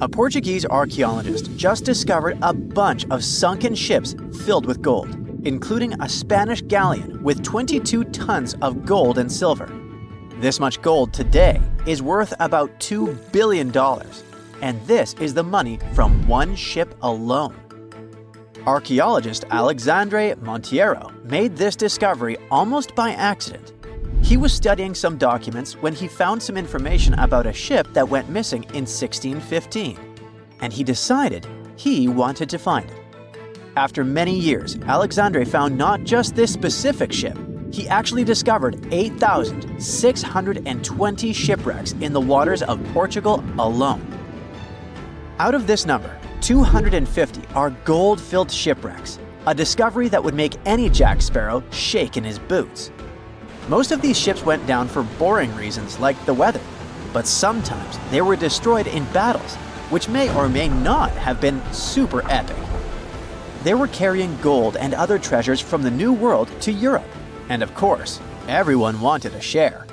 A Portuguese archaeologist just discovered a bunch of sunken ships filled with gold, including a Spanish galleon with 22 tons of gold and silver. This much gold today is worth about $2 billion, and this is the money from one ship alone. Archaeologist Alexandre Monteiro made this discovery almost by accident. He was studying some documents when he found some information about a ship that went missing in 1615, and he decided he wanted to find it. After many years, Alexandre found not just this specific ship, he actually discovered 8,620 shipwrecks in the waters of Portugal alone. Out of this number, 250 are gold-filled shipwrecks, a discovery that would make any Jack Sparrow shake in his boots. Most of these ships went down for boring reasons like the weather, but sometimes they were destroyed in battles, which may or may not have been super epic. They were carrying gold and other treasures from the New World to Europe, and of course, everyone wanted a share.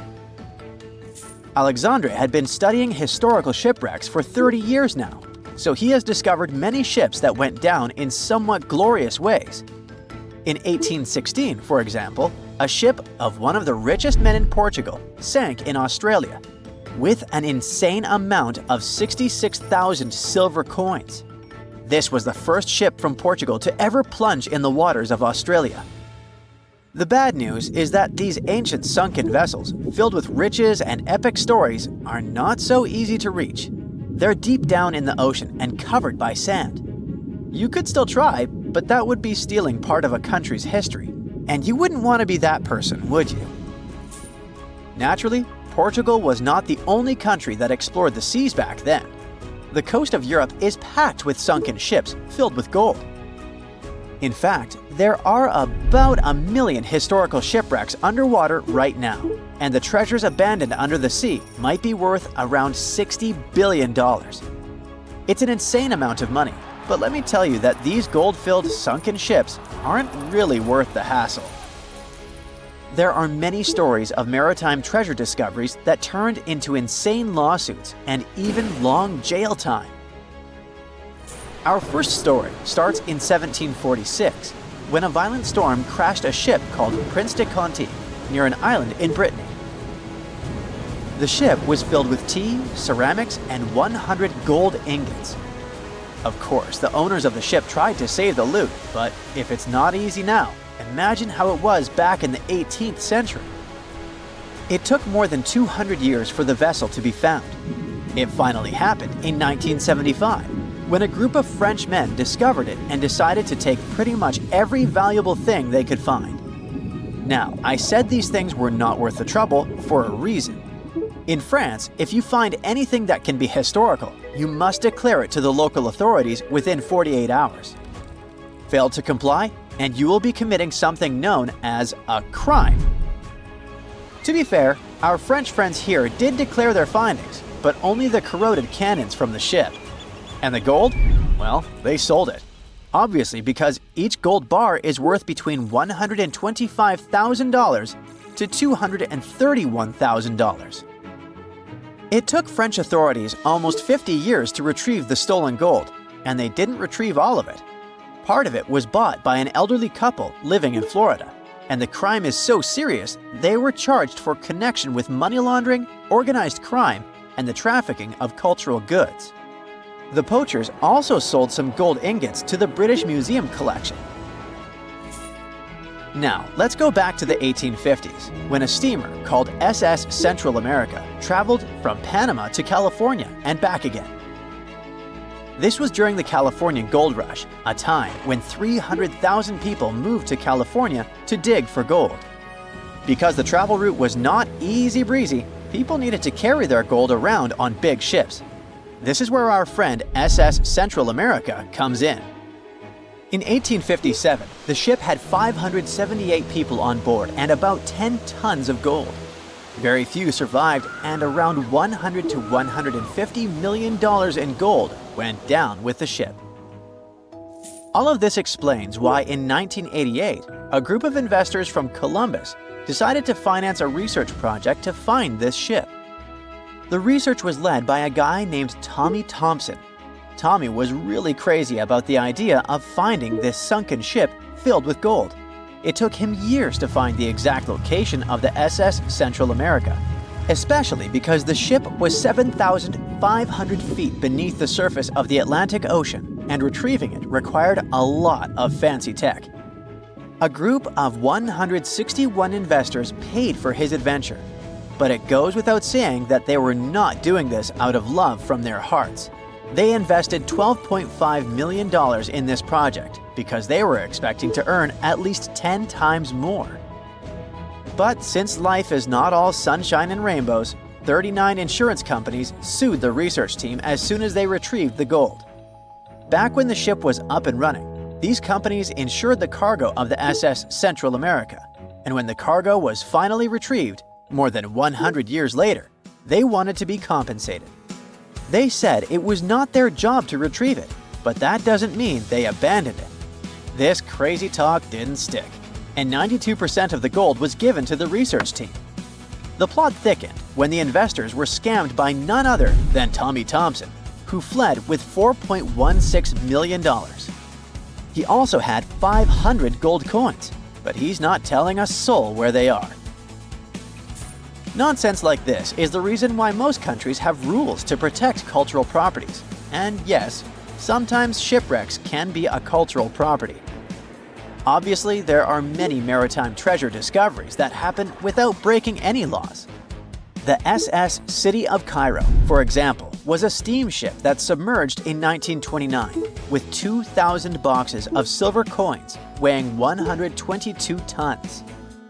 Alexandre had been studying historical shipwrecks for 30 years now, so he has discovered many ships that went down in somewhat glorious ways. In 1816, for example, a ship of one of the richest men in Portugal sank in Australia, with an insane amount of 66,000 silver coins. This was the first ship from Portugal to ever plunge in the waters of Australia. The bad news is that these ancient sunken vessels, filled with riches and epic stories, are not so easy to reach. They're deep down in the ocean and covered by sand. You could still try, but that would be stealing part of a country's history, and you wouldn't want to be that person, would you? Naturally, Portugal was not the only country that explored the seas back then. The coast of Europe is packed with sunken ships filled with gold. In fact, there are about 1 million historical shipwrecks underwater right now, and the treasures abandoned under the sea might be worth around $60 billion. It's an insane amount of money, but let me tell you that these gold-filled sunken ships aren't really worth the hassle. There are many stories of maritime treasure discoveries that turned into insane lawsuits and even long jail time. Our first story starts in 1746, when a violent storm crashed a ship called Prince de Conti near an island in Brittany. The ship was filled with tea, ceramics, and 100 gold ingots. Of course, the owners of the ship tried to save the loot, but if it's not easy now, imagine how it was back in the 18th century. It took more than 200 years for the vessel to be found. It finally happened in 1975, when a group of French men discovered it and decided to take pretty much every valuable thing they could find. Now, I said these things were not worth the trouble for a reason. In France, if you find anything that can be historical, you must declare it to the local authorities within 48 hours. Fail to comply, and you will be committing something known as a crime. To be fair, our French friends here did declare their findings, but only the corroded cannons from the ship. And the gold? Well, they sold it. Obviously, because each gold bar is worth between $125,000 to $231,000. It took French authorities almost 50 years to retrieve the stolen gold, and they didn't retrieve all of it. Part of it was bought by an elderly couple living in Florida, and the crime is so serious they were charged for connection with money laundering, organized crime, and the trafficking of cultural goods. The poachers also sold some gold ingots to the British Museum collection. Now, let's go back to the 1850s, when a steamer called SS Central America traveled from Panama to California and back again. This was during the Californian Gold Rush, a time when 300,000 people moved to California to dig for gold. Because the travel route was not easy breezy, people needed to carry their gold around on big ships. This is where our friend SS Central America comes in. In 1857, the ship had 578 people on board and about 10 tons of gold. Very few survived, and around $100 to $150 million in gold went down with the ship. All of this explains why in 1988, a group of investors from Columbus decided to finance a research project to find this ship. The research was led by a guy named Tommy Thompson, Tommy was really crazy about the idea of finding this sunken ship filled with gold. It took him years to find the exact location of the SS Central America, especially because the ship was 7,500 feet beneath the surface of the Atlantic Ocean, and retrieving it required a lot of fancy tech. A group of 161 investors paid for his adventure, but it goes without saying that they were not doing this out of love from their hearts. They invested $12.5 million in this project because they were expecting to earn at least 10 times more. But since life is not all sunshine and rainbows, 39 insurance companies sued the research team as soon as they retrieved the gold. Back when the ship was up and running, these companies insured the cargo of the SS Central America, and when the cargo was finally retrieved, more than 100 years later, they wanted to be compensated. They said it was not their job to retrieve it, but that doesn't mean they abandoned it. This crazy talk didn't stick, and 92% of the gold was given to the research team. The plot thickened when the investors were scammed by none other than Tommy Thompson, who fled with $4.16 million. He also had 500 gold coins, but he's not telling a soul where they are. Nonsense like this is the reason why most countries have rules to protect cultural properties. And yes, sometimes shipwrecks can be a cultural property. Obviously, there are many maritime treasure discoveries that happen without breaking any laws. The SS City of Cairo, for example, was a steamship that submerged in 1929 with 2,000 boxes of silver coins weighing 122 tons.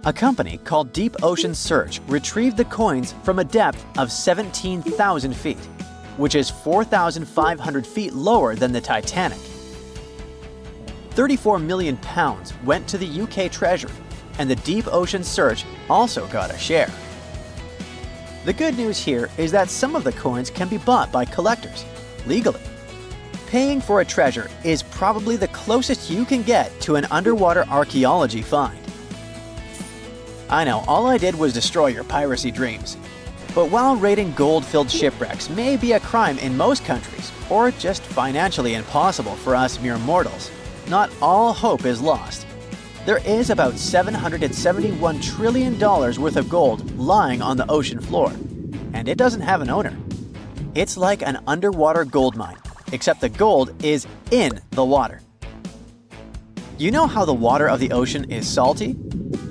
A company called Deep Ocean Search retrieved the coins from a depth of 17,000 feet, which is 4,500 feet lower than the Titanic. 34 million pounds went to the UK Treasury, and the Deep Ocean Search also got a share. The good news here is that some of the coins can be bought by collectors, legally. Paying for a treasure is probably the closest you can get to an underwater archaeology find. I know, all I did was destroy your piracy dreams. But while raiding gold-filled shipwrecks may be a crime in most countries, or just financially impossible for us mere mortals, not all hope is lost. There is about $771 trillion worth of gold lying on the ocean floor, and it doesn't have an owner. It's like an underwater gold mine, except the gold is in the water. You know how the water of the ocean is salty?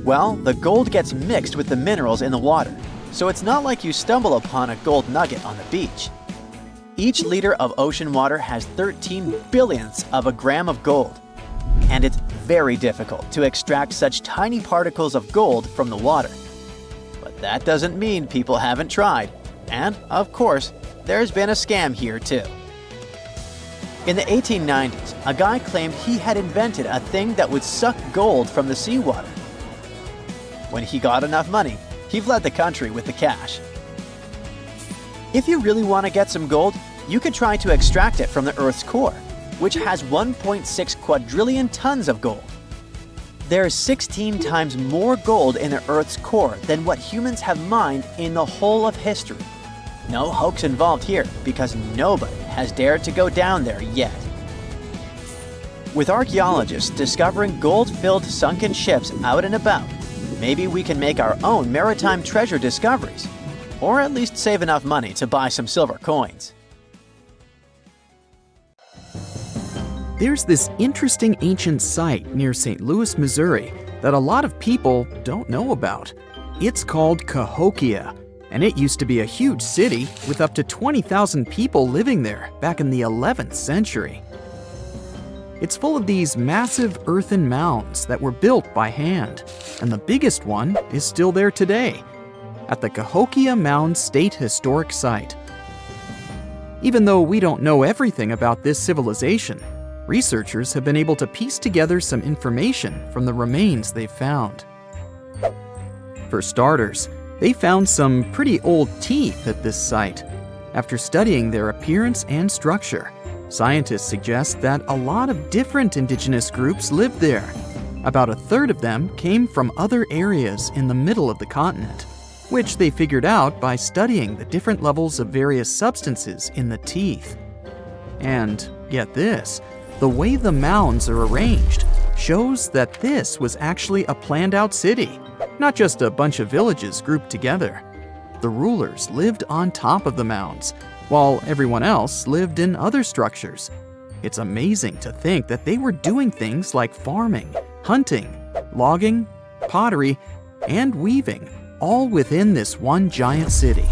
Well, the gold gets mixed with the minerals in the water, so it's not like you stumble upon a gold nugget on the beach. Each liter of ocean water has 13 billionths of a gram of gold, and it's very difficult to extract such tiny particles of gold from the water. But that doesn't mean people haven't tried, and of course, there's been a scam here too. In the 1890s, a guy claimed he had invented a thing that would suck gold from the seawater. When he got enough money, he fled the country with the cash. If you really want to get some gold, you could try to extract it from the Earth's core, which has 1.6 quadrillion tons of gold. There's 16 times more gold in the Earth's core than what humans have mined in the whole of history. No hoax involved here, because nobody has dared to go down there yet. With archaeologists discovering gold-filled sunken ships out and about, maybe we can make our own maritime treasure discoveries, or at least save enough money to buy some silver coins. There's this interesting ancient site near St. Louis, Missouri, that a lot of people don't know about. It's called Cahokia, and it used to be a huge city with up to 20,000 people living there back in the 11th century. It's full of these massive earthen mounds that were built by hand, and the biggest one is still there today, at the Cahokia Mound State Historic Site. Even though we don't know everything about this civilization, researchers have been able to piece together some information from the remains they've found. For starters, they found some pretty old teeth at this site. After studying their appearance and structure, scientists suggest that a lot of different indigenous groups lived there. About a third of them came from other areas in the middle of the continent, which they figured out by studying the different levels of various substances in the teeth. And get this, the way the mounds are arranged shows that this was actually a planned-out city, not just a bunch of villages grouped together. The rulers lived on top of the mounds, while everyone else lived in other structures. It's amazing to think that they were doing things like farming, hunting, logging, pottery, and weaving, all within this one giant city.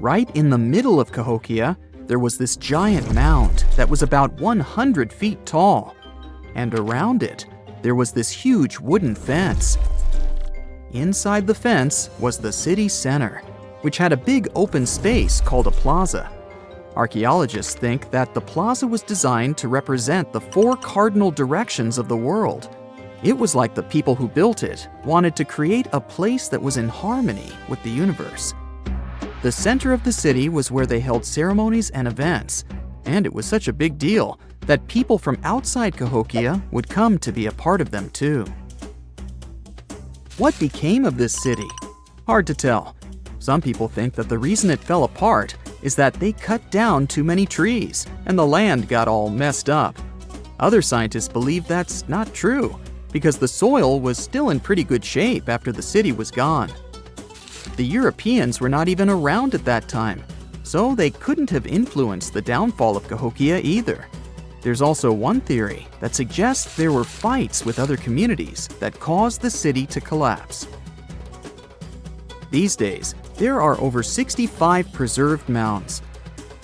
Right in the middle of Cahokia, there was this giant mound that was about 100 feet tall. And around it, there was this huge wooden fence. Inside the fence was the city center, which had a big open space called a plaza. Archaeologists think that the plaza was designed to represent the 4 cardinal directions of the world. It was like the people who built it wanted to create a place that was in harmony with the universe. The center of the city was where they held ceremonies and events, and it was such a big deal that people from outside Cahokia would come to be a part of them too. What became of this city? Hard to tell. Some people think that the reason it fell apart is that they cut down too many trees and the land got all messed up. Other scientists believe that's not true because the soil was still in pretty good shape after the city was gone. The Europeans were not even around at that time, so they couldn't have influenced the downfall of Cahokia either. There's also one theory that suggests there were fights with other communities that caused the city to collapse. These days, there are over 65 preserved mounds,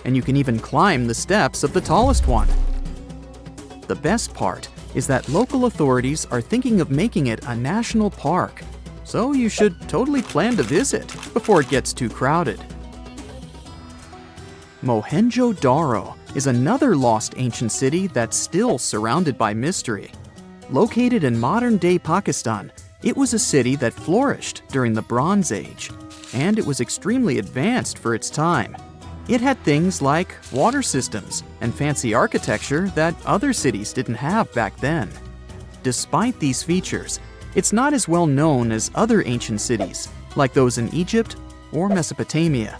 and you can even climb the steps of the tallest one. The best part is that local authorities are thinking of making it a national park, so you should totally plan to visit before it gets too crowded. Mohenjo-Daro is another lost ancient city that's still surrounded by mystery. Located in modern-day Pakistan, it was a city that flourished during the Bronze Age, and it was extremely advanced for its time. It had things like water systems and fancy architecture that other cities didn't have back then. Despite these features, it's not as well known as other ancient cities, like those in Egypt or Mesopotamia.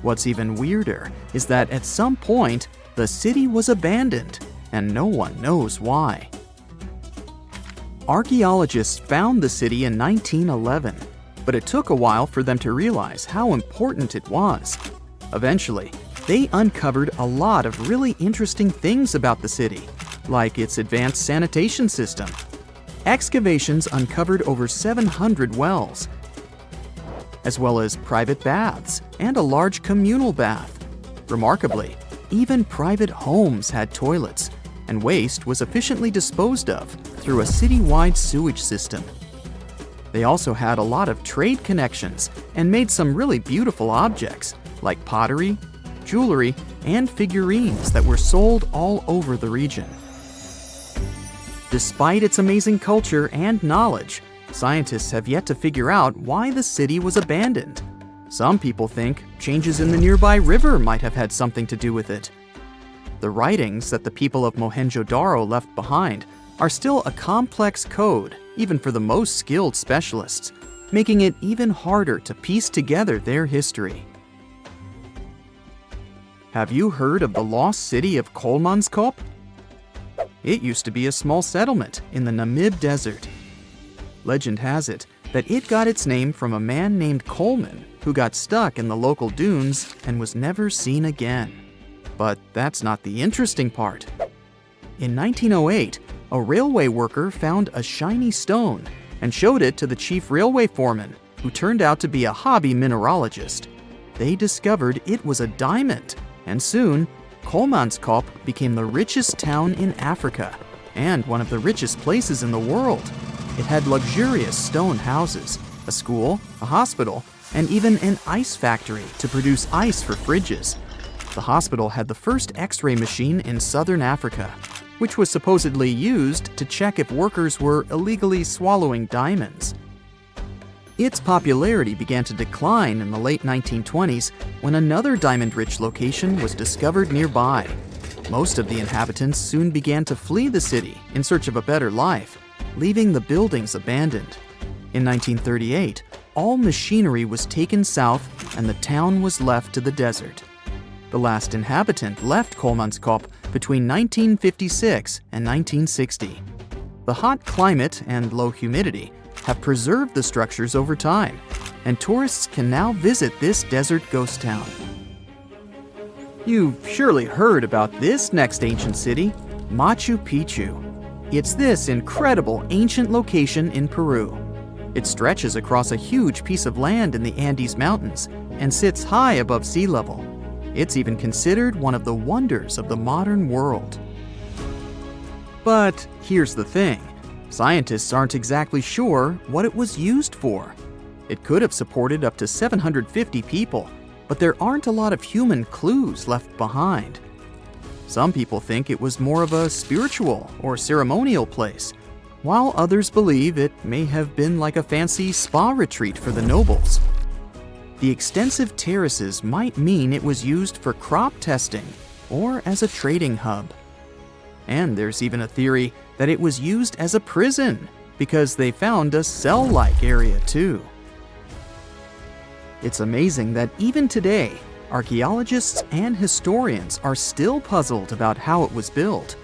What's even weirder is that at some point, the city was abandoned, and no one knows why. Archaeologists found the city in 1911, but it took a while for them to realize how important it was. Eventually, they uncovered a lot of really interesting things about the city, like its advanced sanitation system. Excavations uncovered over 700 wells, as well as private baths and a large communal bath. Remarkably, even private homes had toilets, and waste was efficiently disposed of through a citywide sewage system. They also had a lot of trade connections and made some really beautiful objects, like pottery, jewelry, and figurines that were sold all over the region. Despite its amazing culture and knowledge, scientists have yet to figure out why the city was abandoned. Some people think changes in the nearby river might have had something to do with it. The writings that the people of Mohenjo-Daro left behind are still a complex code, even for the most skilled specialists, making it even harder to piece together their history. Have you heard of the lost city of Kolmanskop? It used to be a small settlement in the Namib Desert. Legend has it that it got its name from a man named Coleman who got stuck in the local dunes and was never seen again. But that's not the interesting part. In 1908, a railway worker found a shiny stone and showed it to the chief railway foreman, who turned out to be a hobby mineralogist. They discovered it was a diamond, and soon, Kolmanskop became the richest town in Africa and one of the richest places in the world. It had luxurious stone houses, a school, a hospital, and even an ice factory to produce ice for fridges. The hospital had the first X-ray machine in southern Africa, which was supposedly used to check if workers were illegally swallowing diamonds. Its popularity began to decline in the late 1920s when another diamond-rich location was discovered nearby. Most of the inhabitants soon began to flee the city in search of a better life, leaving the buildings abandoned. In 1938, all machinery was taken south and the town was left to the desert. The last inhabitant left Kolmanskop between 1956 and 1960. The hot climate and low humidity have preserved the structures over time, and tourists can now visit this desert ghost town. You've surely heard about this next ancient city, Machu Picchu. It's this incredible ancient location in Peru. It stretches across a huge piece of land in the Andes Mountains and sits high above sea level. It's even considered one of the wonders of the modern world. But here's the thing. Scientists aren't exactly sure what it was used for. It could have supported up to 750 people, but there aren't a lot of human clues left behind. Some people think it was more of a spiritual or ceremonial place, while others believe it may have been like a fancy spa retreat for the nobles. The extensive terraces might mean it was used for crop testing or as a trading hub. And there's even a theory that it was used as a prison because they found a cell-like area too. It's amazing that even today, archaeologists and historians are still puzzled about how it was built.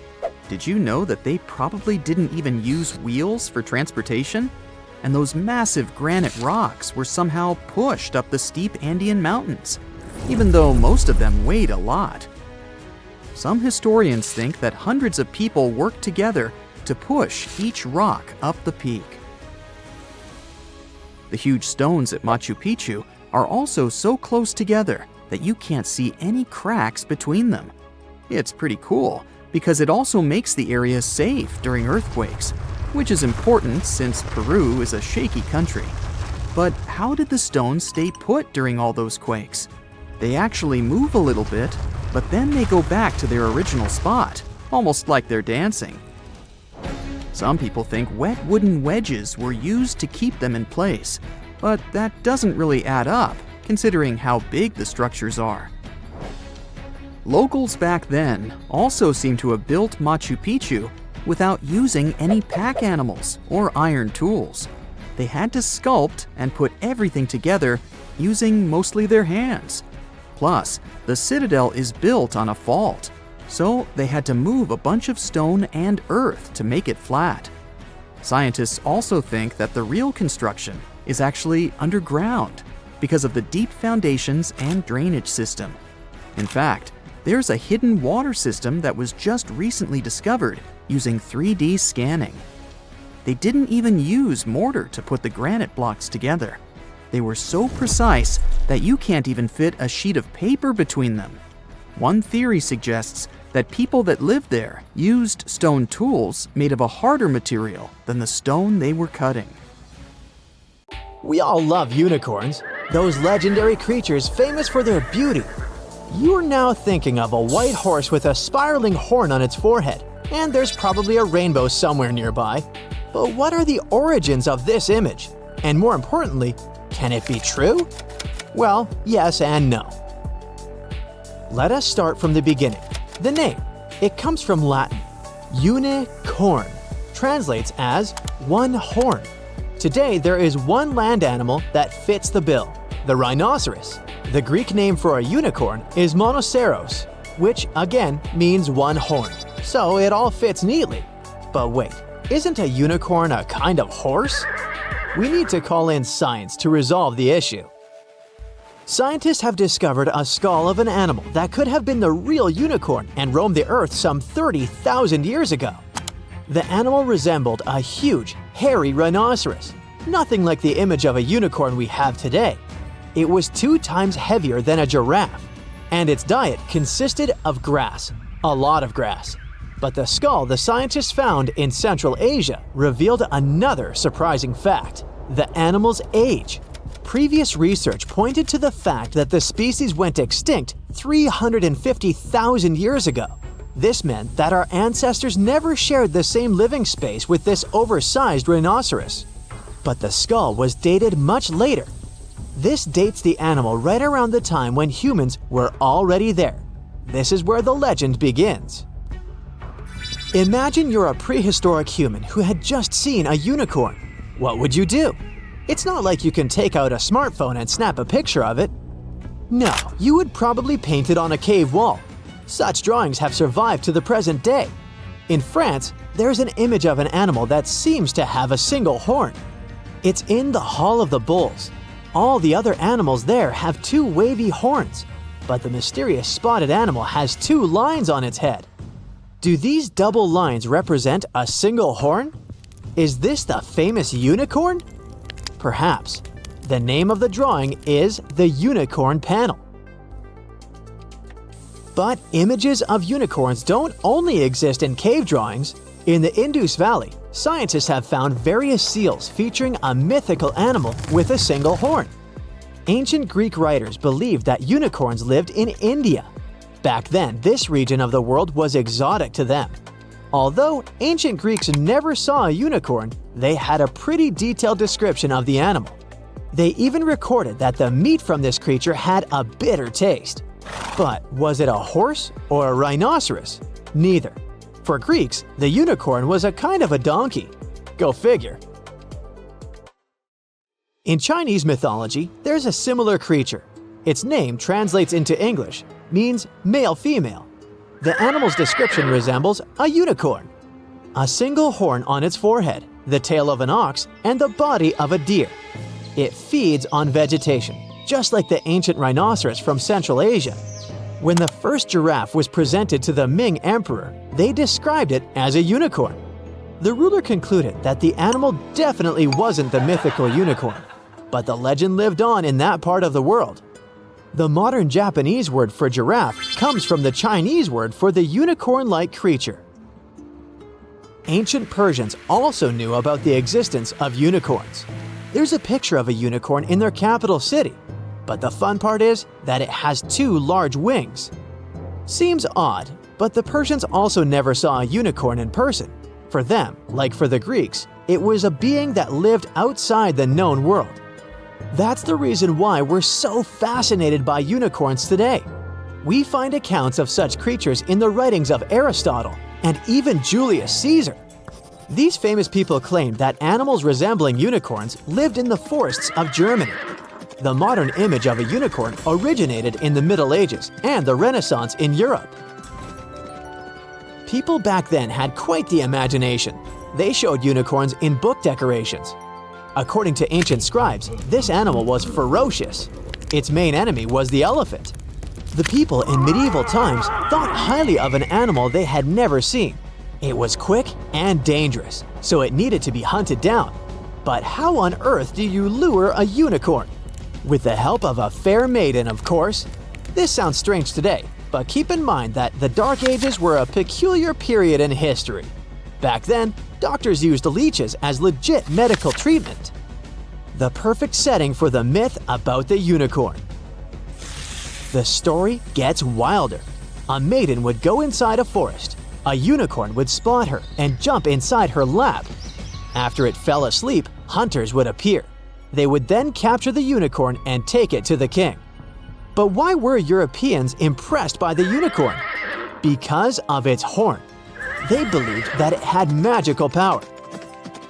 Did you know that they probably didn't even use wheels for transportation? And those massive granite rocks were somehow pushed up the steep Andean mountains, even though most of them weighed a lot. Some historians think that hundreds of people worked together to push each rock up the peak. The huge stones at Machu Picchu are also so close together that you can't see any cracks between them. It's pretty cool because it also makes the area safe during earthquakes, which is important since Peru is a shaky country. But how did the stones stay put during all those quakes? They actually move a little bit, but then they go back to their original spot, almost like they're dancing. Some people think wet wooden wedges were used to keep them in place, but that doesn't really add up, considering how big the structures are. Locals back then also seem to have built Machu Picchu without using any pack animals or iron tools. They had to sculpt and put everything together using mostly their hands. Plus, the citadel is built on a fault, so they had to move a bunch of stone and earth to make it flat. Scientists also think that the real construction is actually underground because of the deep foundations and drainage system. In fact, there's a hidden water system that was just recently discovered using 3D scanning. They didn't even use mortar to put the granite blocks together. They were so precise that you can't even fit a sheet of paper between them. One theory suggests that people that lived there used stone tools made of a harder material than the stone they were cutting. We all love unicorns, those legendary creatures famous for their beauty. You're now thinking of a white horse with a spiraling horn on its forehead, and there's probably a rainbow somewhere nearby. But what are the origins of this image? And more importantly, can it be true? Well, yes and no. Let us start from the beginning. The name. It comes from Latin. Unicorn translates as one horn. Today, there is one land animal that fits the bill, the rhinoceros. The Greek name for a unicorn is monoceros, which again means one horn. So it all fits neatly. But wait, isn't a unicorn a kind of horse? We need to call in science to resolve the issue. Scientists have discovered a skull of an animal that could have been the real unicorn and roamed the earth some 30,000 years ago. The animal resembled a huge, hairy rhinoceros, nothing like the image of a unicorn we have today. It was 2 times heavier than a giraffe, and its diet consisted of grass, a lot of grass. But the skull the scientists found in Central Asia revealed another surprising fact: the animal's age. Previous research pointed to the fact that the species went extinct 350,000 years ago. This meant that our ancestors never shared the same living space with this oversized rhinoceros. But the skull was dated much later. This dates the animal right around the time when humans were already there. This is where the legend begins. Imagine you're a prehistoric human who had just seen a unicorn. What would you do? It's not like you can take out a smartphone and snap a picture of it. No, you would probably paint it on a cave wall. Such drawings have survived to the present day. In France, there's an image of an animal that seems to have a single horn. It's in the Hall of the Bulls. All the other animals there have two wavy horns, but the mysterious spotted animal has two lines on its head. Do these double lines represent a single horn? Is this the famous unicorn? Perhaps. The name of the drawing is the Unicorn Panel. But images of unicorns don't only exist in cave drawings. In the Indus Valley, scientists have found various seals featuring a mythical animal with a single horn. Ancient Greek writers believed that unicorns lived in India. Back then, this region of the world was exotic to them. Although ancient Greeks never saw a unicorn, they had a pretty detailed description of the animal. They even recorded that the meat from this creature had a bitter taste. But was it a horse or a rhinoceros? Neither. For Greeks, the unicorn was a kind of a donkey. Go figure. In Chinese mythology, there's a similar creature. Its name translates into English, means male-female. The animal's description resembles a unicorn. A single horn on its forehead, the tail of an ox, and the body of a deer. It feeds on vegetation, just like the ancient rhinoceros from Central Asia. When the first giraffe was presented to the Ming Emperor, they described it as a unicorn. The ruler concluded that the animal definitely wasn't the mythical unicorn, but the legend lived on in that part of the world. The modern Japanese word for giraffe comes from the Chinese word for the unicorn-like creature. Ancient Persians also knew about the existence of unicorns. There's a picture of a unicorn in their capital city, but the fun part is that it has two large wings. Seems odd, but the Persians also never saw a unicorn in person. For them, like for the Greeks, it was a being that lived outside the known world. That's the reason why we're so fascinated by unicorns today. We find accounts of such creatures in the writings of Aristotle and even Julius Caesar. These famous people claimed that animals resembling unicorns lived in the forests of Germany. The modern image of a unicorn originated in the Middle Ages and the Renaissance in Europe. People back then had quite the imagination. They showed unicorns in book decorations. According to ancient scribes, this animal was ferocious. Its main enemy was the elephant. The people in medieval times thought highly of an animal they had never seen. It was quick and dangerous, so it needed to be hunted down. But how on earth do you lure a unicorn? With the help of a fair maiden, of course. This sounds strange today, but keep in mind that the Dark Ages were a peculiar period in history. Back then, doctors used leeches as legit medical treatment. The perfect setting for the myth about the unicorn. The story gets wilder. A maiden would go inside a forest. A unicorn would spot her and jump inside her lap. After it fell asleep, hunters would appear. They would then capture the unicorn and take it to the king. But why were Europeans impressed by the unicorn? Because of its horn. They believed that it had magical power.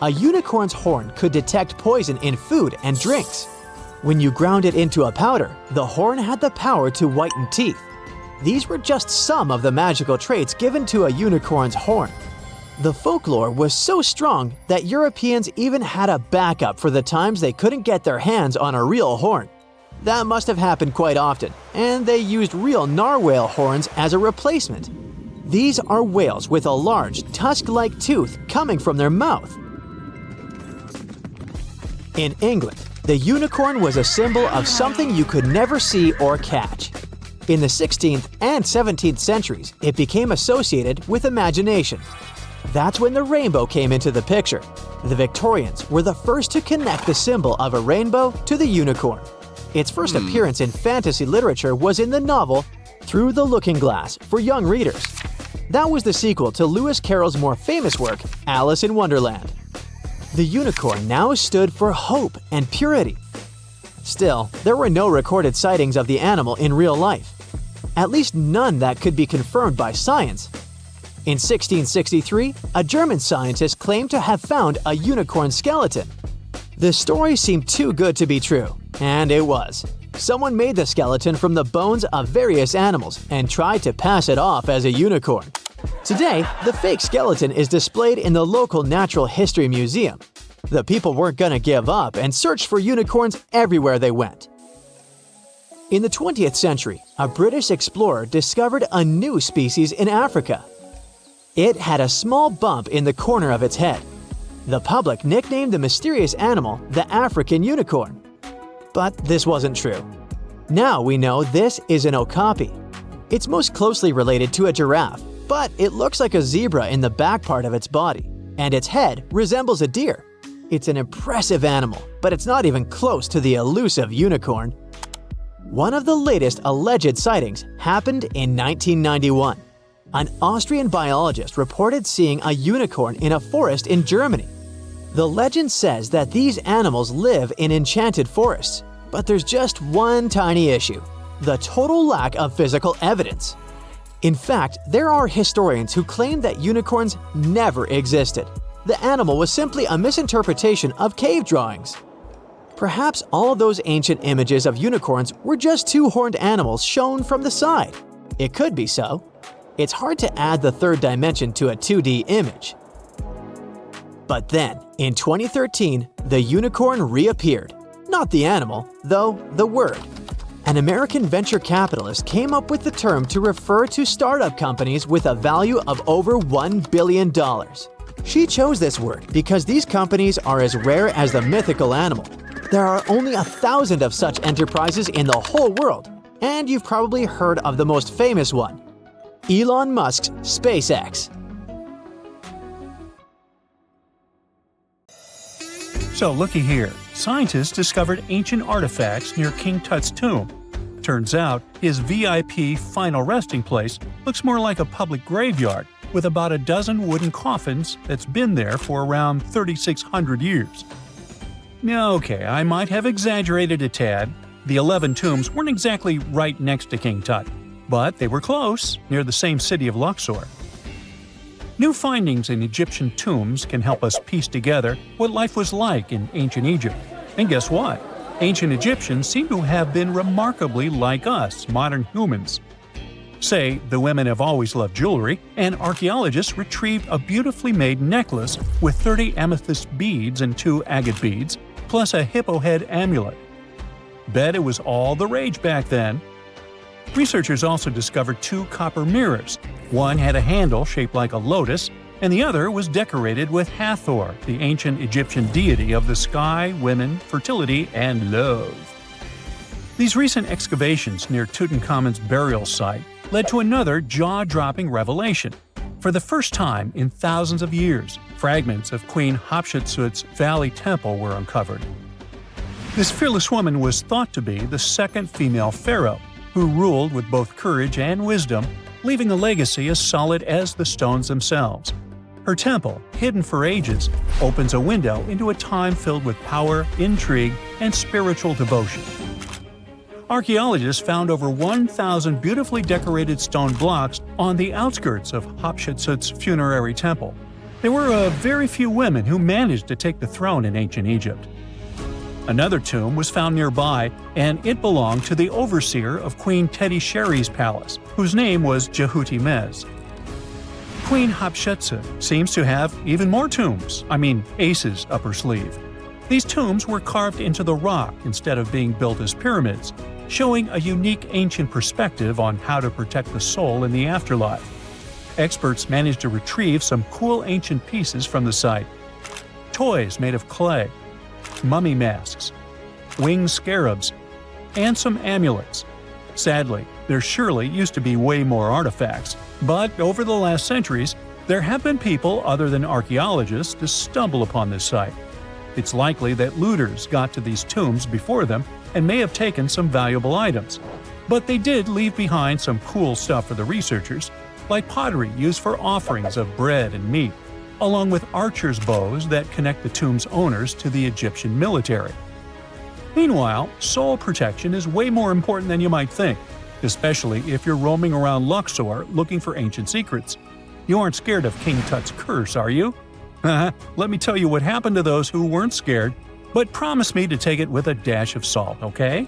A unicorn's horn could detect poison in food and drinks. When you ground it into a powder, the horn had the power to whiten teeth. These were just some of the magical traits given to a unicorn's horn. The folklore was so strong that Europeans even had a backup for the times they couldn't get their hands on a real horn. That must have happened quite often, and they used real narwhal horns as a replacement. These are whales with a large, tusk-like tooth coming from their mouth. In England, the unicorn was a symbol of something you could never see or catch. In the 16th and 17th centuries, it became associated with imagination. That's when the rainbow came into the picture. The Victorians were the first to connect the symbol of a rainbow to the unicorn. Its first appearance in fantasy literature was in the novel Through the Looking Glass for young readers. That was the sequel to Lewis Carroll's more famous work, Alice in Wonderland. The unicorn now stood for hope and purity. Still, there were no recorded sightings of the animal in real life. At least none that could be confirmed by science. In 1663, a German scientist claimed to have found a unicorn skeleton. The story seemed too good to be true, and it was. Someone made the skeleton from the bones of various animals and tried to pass it off as a unicorn. Today, the fake skeleton is displayed in the local Natural History Museum. The people weren't gonna give up and searched for unicorns everywhere they went. In the 20th century, a British explorer discovered a new species in Africa. It had a small bump in the corner of its head. The public nicknamed the mysterious animal the African unicorn. But this wasn't true. Now we know this is an okapi. It's most closely related to a giraffe, but it looks like a zebra in the back part of its body, and its head resembles a deer. It's an impressive animal, but it's not even close to the elusive unicorn. One of the latest alleged sightings happened in 1991. An Austrian biologist reported seeing a unicorn in a forest in Germany. The legend says that these animals live in enchanted forests, but there's just one tiny issue: the total lack of physical evidence. In fact, there are historians who claim that unicorns never existed. The animal was simply a misinterpretation of cave drawings. Perhaps all of those ancient images of unicorns were just two horned animals shown from the side. It could be so. It's hard to add the third dimension to a 2D image. But then, in 2013, the unicorn reappeared. Not the animal, though the word. An American venture capitalist came up with the term to refer to startup companies with a value of over $1 billion. She chose this word because these companies are as rare as the mythical animal. There are only 1,000 of such enterprises in the whole world, and you've probably heard of the most famous one, Elon Musk's SpaceX. So looky here, scientists discovered ancient artifacts near King Tut's tomb. Turns out, his VIP final resting place looks more like a public graveyard with about a dozen wooden coffins that's been there for around 3,600 years. Okay, I might have exaggerated a tad. The 11 tombs weren't exactly right next to King Tut, but they were close, near the same city of Luxor. New findings in Egyptian tombs can help us piece together what life was like in ancient Egypt. And guess what? Ancient Egyptians seem to have been remarkably like us, modern humans. Say, the women have always loved jewelry, and archaeologists retrieved a beautifully made necklace with 30 amethyst beads and 2 agate beads, plus a hippo head amulet. Bet it was all the rage back then. Researchers also discovered 2 copper mirrors. One had a handle shaped like a lotus, and the other was decorated with Hathor, the ancient Egyptian deity of the sky, women, fertility, and love. These recent excavations near Tutankhamun's burial site led to another jaw-dropping revelation. For the first time in thousands of years, fragments of Queen Hatshepsut's Valley Temple were uncovered. This fearless woman was thought to be the second female pharaoh, who ruled with both courage and wisdom, leaving a legacy as solid as the stones themselves. Her temple, hidden for ages, opens a window into a time filled with power, intrigue, and spiritual devotion. Archaeologists found over 1,000 beautifully decorated stone blocks on the outskirts of Hatshepsut's funerary temple. There were very few women who managed to take the throne in ancient Egypt. Another tomb was found nearby, and it belonged to the overseer of Queen Teti Sheri's palace, whose name was Jehuti-Mez. Queen Hatshepsut seems to have even more tombs, aces up her sleeve. These tombs were carved into the rock instead of being built as pyramids, showing a unique ancient perspective on how to protect the soul in the afterlife. Experts managed to retrieve some cool ancient pieces from the site. Toys made of clay, mummy masks, winged scarabs, and some amulets. Sadly, there surely used to be way more artifacts, but over the last centuries, there have been people other than archaeologists to stumble upon this site. It's likely that looters got to these tombs before them and may have taken some valuable items. But they did leave behind some cool stuff for the researchers, like pottery used for offerings of bread and meat, along with archers' bows that connect the tomb's owners to the Egyptian military. Meanwhile, soul protection is way more important than you might think, especially if you're roaming around Luxor looking for ancient secrets. You aren't scared of King Tut's curse, are you? Let me tell you what happened to those who weren't scared, but promise me to take it with a dash of salt, okay?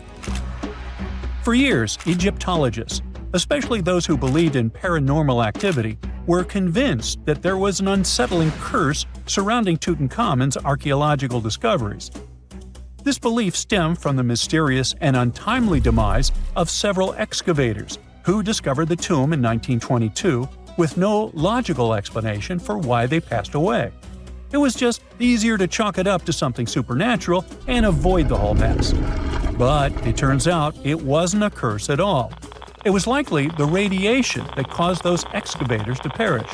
For years, Egyptologists, especially those who believed in paranormal activity, were convinced that there was an unsettling curse surrounding Tutankhamun's archaeological discoveries. This belief stemmed from the mysterious and untimely demise of several excavators who discovered the tomb in 1922 with no logical explanation for why they passed away. It was just easier to chalk it up to something supernatural and avoid the whole mess. But it turns out it wasn't a curse at all. It was likely the radiation that caused those excavators to perish.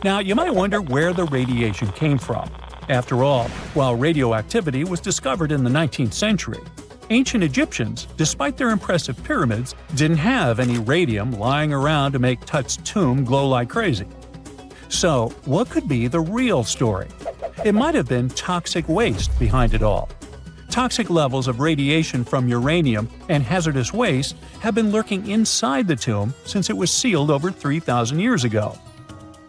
Now, you might wonder where the radiation came from. After all, while radioactivity was discovered in the 19th century, ancient Egyptians, despite their impressive pyramids, didn't have any radium lying around to make Tut's tomb glow like crazy. So, what could be the real story? It might have been toxic waste behind it all. Toxic levels of radiation from uranium and hazardous waste have been lurking inside the tomb since it was sealed over 3,000 years ago.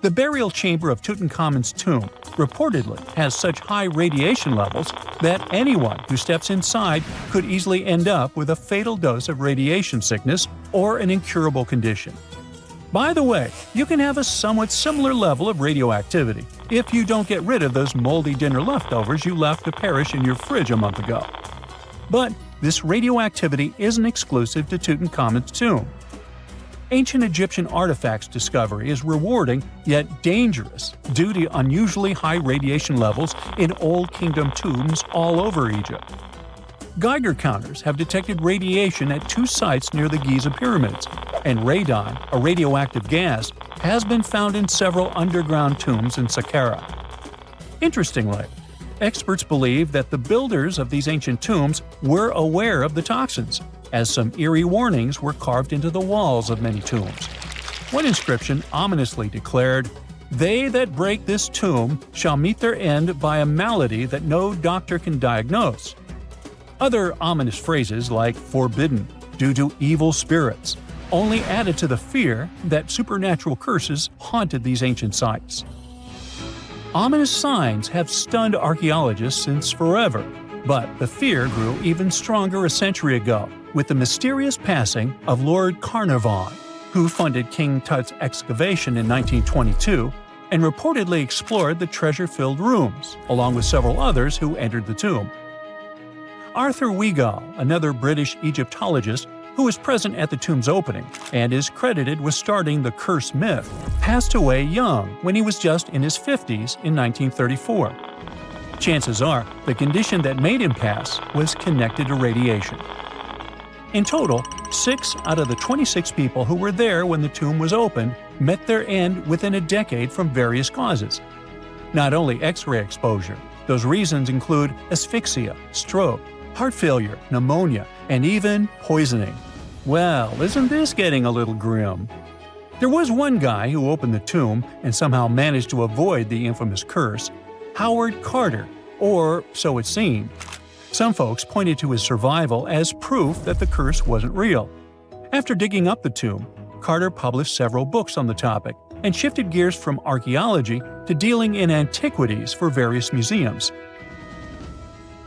The burial chamber of Tutankhamun's tomb reportedly has such high radiation levels that anyone who steps inside could easily end up with a fatal dose of radiation sickness or an incurable condition. By the way, you can have a somewhat similar level of radioactivity if you don't get rid of those moldy dinner leftovers you left to perish in your fridge a month ago. But this radioactivity isn't exclusive to Tutankhamun's tomb. Ancient Egyptian artifacts discovery is rewarding yet dangerous due to unusually high radiation levels in Old Kingdom tombs all over Egypt. Geiger counters have detected radiation at 2 sites near the Giza pyramids, and radon, a radioactive gas, has been found in several underground tombs in Saqqara. Interestingly, experts believe that the builders of these ancient tombs were aware of the toxins, as some eerie warnings were carved into the walls of many tombs. One inscription ominously declared, "They that break this tomb shall meet their end by a malady that no doctor can diagnose." Other ominous phrases like "forbidden," "due to evil spirits," only added to the fear that supernatural curses haunted these ancient sites. Ominous signs have stunned archaeologists since forever, but the fear grew even stronger a century ago with the mysterious passing of Lord Carnarvon, who funded King Tut's excavation in 1922 and reportedly explored the treasure-filled rooms, along with several others who entered the tomb. Arthur Weigall, another British Egyptologist who was present at the tomb's opening and is credited with starting the curse myth, passed away young when he was just in his 50s in 1934. Chances are the condition that made him pass was connected to radiation. In total, 6 out of the 26 people who were there when the tomb was opened met their end within a decade from various causes. Not only X-ray exposure, those reasons include asphyxia, stroke, heart failure, pneumonia, and even poisoning. Well, isn't this getting a little grim? There was one guy who opened the tomb and somehow managed to avoid the infamous curse, Howard Carter, or so it seemed. Some folks pointed to his survival as proof that the curse wasn't real. After digging up the tomb, Carter published several books on the topic and shifted gears from archaeology to dealing in antiquities for various museums.